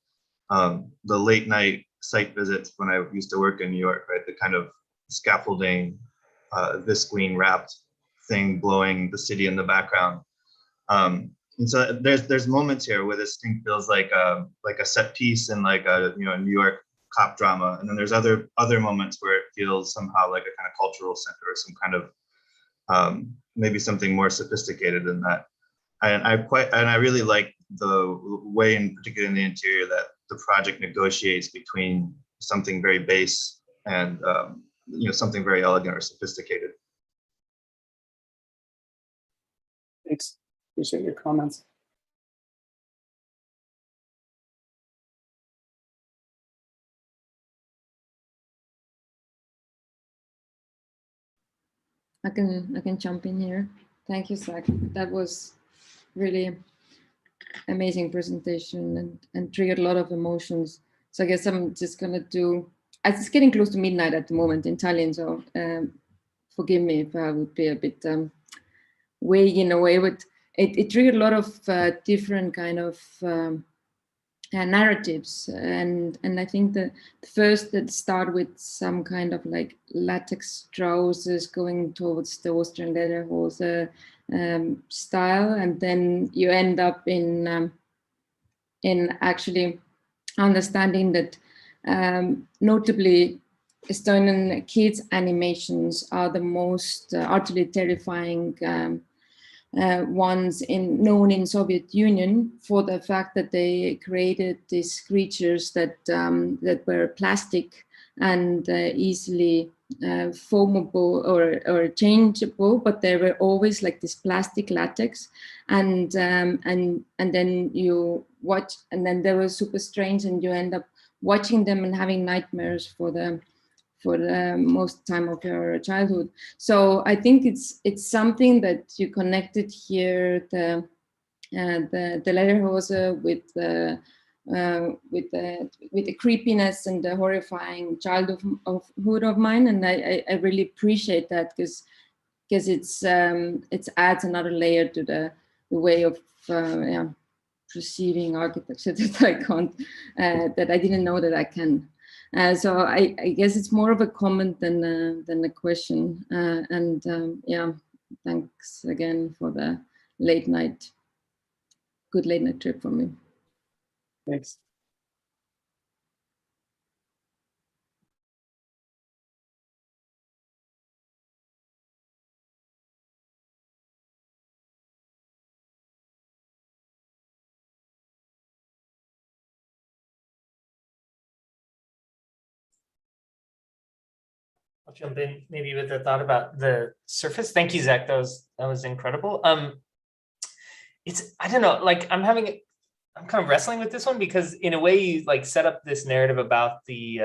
late night site visits when I used to work in New York, right? The kind of scaffolding, visqueen wrapped thing blowing the city in the background. And so there's moments here where this thing feels like a set piece in like a New York cop drama, and then there's other moments where it feels somehow like a kind of cultural center or some kind of maybe something more sophisticated than that. And I really like the way, in particular in the interior, that the project negotiates between something very base and something very elegant or sophisticated. Thanks. Appreciate your comments. I can jump in here. Thank you, Zach. That was really amazing presentation and triggered a lot of emotions. So I guess I'm just gonna do, it's getting close to midnight at the moment in Tallinn, so forgive me if I would be a bit vague in a way, but it triggered a lot of different kind of narratives, and I think the first that start with some kind of like latex trousers going towards the Austrian Lederhose style, and then you end up in actually understanding that notably Estonian kids animations are the most utterly terrifying ones known in Soviet Union for the fact that they created these creatures that were plastic and easily foamable or changeable, but they were always like this plastic latex, and then you watch, and then they were super strange, and you end up watching them and having nightmares for the most time of your childhood. So I think it's something that you connected here, the Lederhose with the creepiness and the horrifying childhood of mine, and I really appreciate that because it adds another layer to the way of perceiving architecture that I can't, that I didn't know that I can. So I guess it's more of a comment than a question. Yeah, thanks again for the good late night trip for me. Thanks. I'll jump in maybe with a thought about the surface. Thank you, Zach. That was incredible. I don't know, like I'm kind of wrestling with this one because in a way you like set up this narrative about the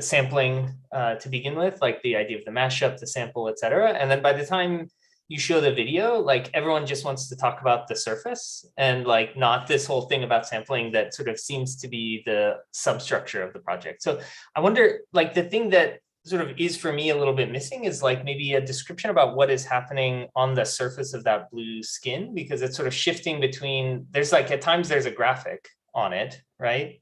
sampling to begin with, like the idea of the mashup, the sample, etc. And then by the time you show the video, like everyone just wants to talk about the surface and like not this whole thing about sampling that sort of seems to be the substructure of the project. So I wonder, like the thing that sort of is for me a little bit missing is like maybe a description about what is happening on the surface of that blue skin, because it's sort of shifting between, there's like at times there's a graphic on it, right?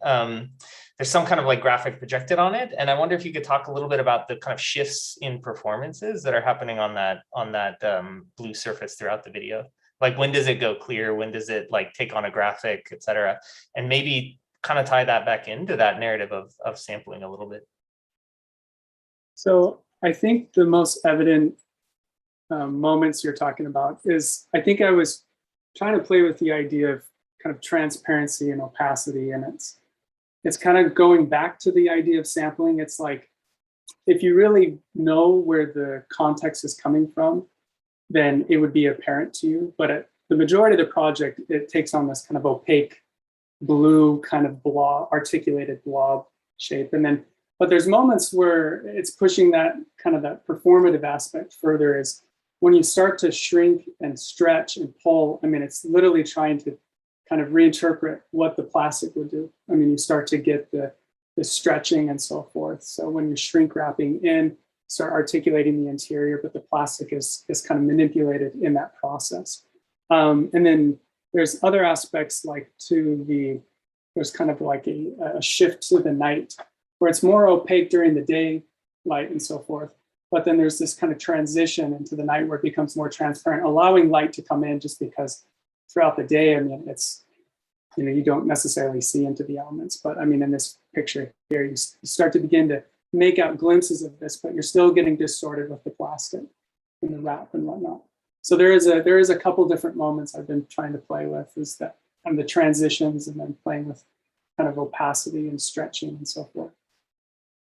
There's some kind of like graphic projected on it. And I wonder if you could talk a little bit about the kind of shifts in performances that are happening on that blue surface throughout the video. Like when does it go clear? When does it like take on a graphic, et cetera? And maybe kind of tie that back into that narrative of sampling a little bit. So I think the most evident moments you're talking about is, I think I was trying to play with the idea of kind of transparency and opacity, and it's kind of going back to the idea of sampling. It's like, if you really know where the context is coming from, then it would be apparent to you. But the majority of the project, it takes on this kind of opaque blue kind of blob, articulated blob shape. But there's moments where it's pushing that kind of that performative aspect further, is when you start to shrink and stretch and pull. I mean, it's literally trying to kind of reinterpret what the plastic would do. I mean, you start to get the stretching and so forth. So when you're shrink wrapping in, start articulating the interior, but the plastic is kind of manipulated in that process. And then there's other aspects like there's kind of like a shift to the night, where it's more opaque during the day light and so forth. but then there's this kind of transition into the night where it becomes more transparent, allowing light to come in, just because throughout the day, I mean, it's, you know, you don't necessarily see into the elements, but I mean, in this picture here, you start to begin to make out glimpses of this, but you're still getting distorted with the plastic and the wrap and whatnot. So there is a couple different moments I've been trying to play with, is that kind of the transitions and then playing with kind of opacity and stretching and so forth.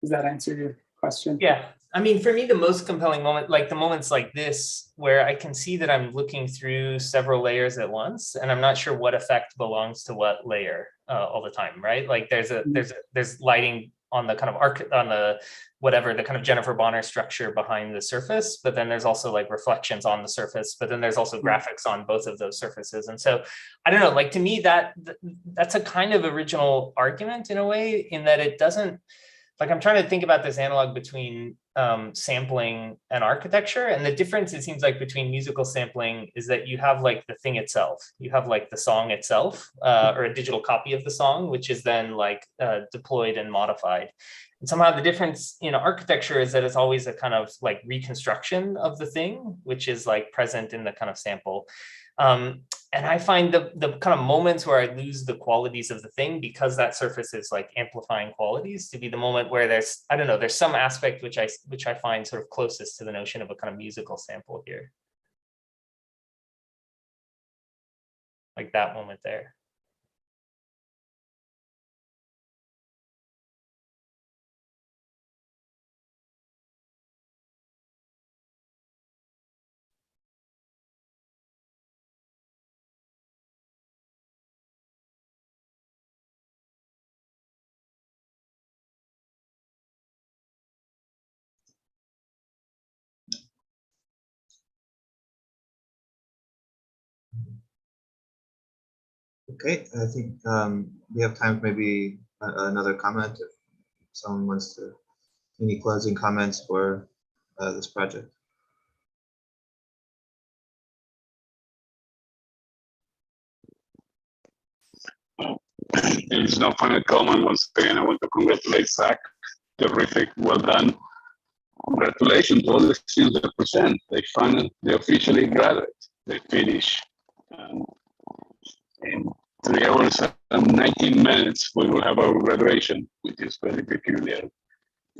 Does that answer your question? Yeah. I mean, for me, the most compelling moment, like the moments like this, where I can see that I'm looking through several layers at once, and I'm not sure what effect belongs to what layer all the time, right? Like there's lighting on the kind of on the whatever, the kind of Jennifer Bonner structure behind the surface, but then there's also like reflections on the surface, but then there's also graphics on both of those surfaces. And so I don't know, like to me, that's a kind of original argument in a way, in that it doesn't, like I'm trying to think about this analog between sampling and architecture, and the difference it seems like between musical sampling is that you have like the thing itself, you have like the song itself, or a digital copy of the song, which is then like deployed and modified. And somehow the difference in architecture is that it's always a kind of like reconstruction of the thing, which is like present in the kind of sample. And I find the kind of moments where I lose the qualities of the thing, because that surface is like amplifying qualities, to be the moment where there's, I don't know, there's some aspect which I find sort of closest to the notion of a kind of musical sample here. Like that moment there. Okay, I think we have time for maybe another comment if someone wants to, any closing comments for this project. There is no final comment. Once again, I want to congratulate Zach. Terrific, well done. Congratulations to all the students that present. They officially graduate. They finish. In 3 hours and 19 minutes, we will have our graduation, which is very peculiar.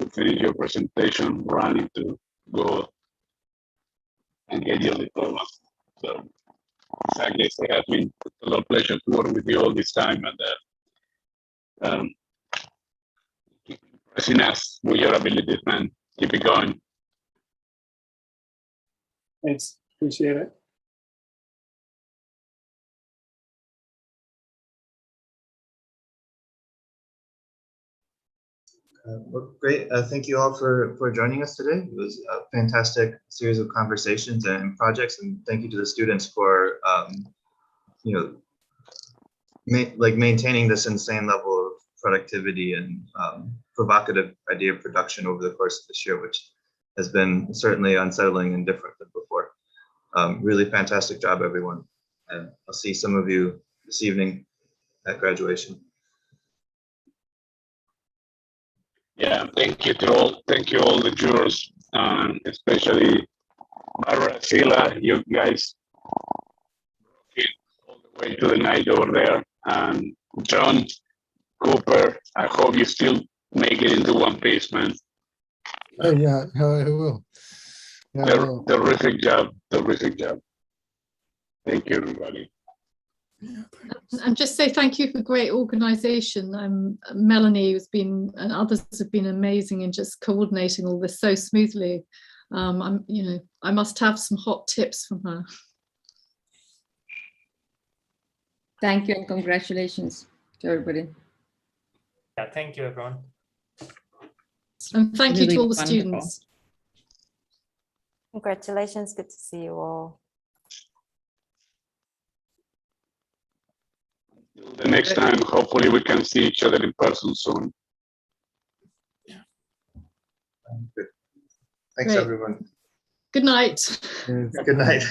To finish your presentation, running to go and get your diploma. So, exactly, it has been a lot of pleasure to work with you all this time, and keep impressing us with your abilities, man. Keep it going. Thanks, appreciate it. Well, great. Thank you all for joining us today. It was a fantastic series of conversations and projects, and thank you to the students for maintaining this insane level of productivity and provocative idea production over the course of this year, which has been certainly unsettling and different than before. Really fantastic job, everyone. And I'll see some of you this evening at graduation. Yeah, thank you to all. Thank you all the jurors, especially Barbara, Sheila, you guys all the way to the night over there, and John, Cooper. I hope you still make it into one piece, man. Oh yeah, I will. Yeah, I will. Terrific job. Terrific job. Thank you, everybody. And just say thank you for great organisation. Melanie has been, and others have been amazing in just coordinating all this so smoothly. I must have some hot tips from her. Thank you and congratulations to everybody. Yeah, thank you, everyone. And thank you Really to all the wonderful. students. Congratulations, good to see you all. The next time, hopefully we can see each other in person soon. Thanks, Great. everyone. Good night. Good night.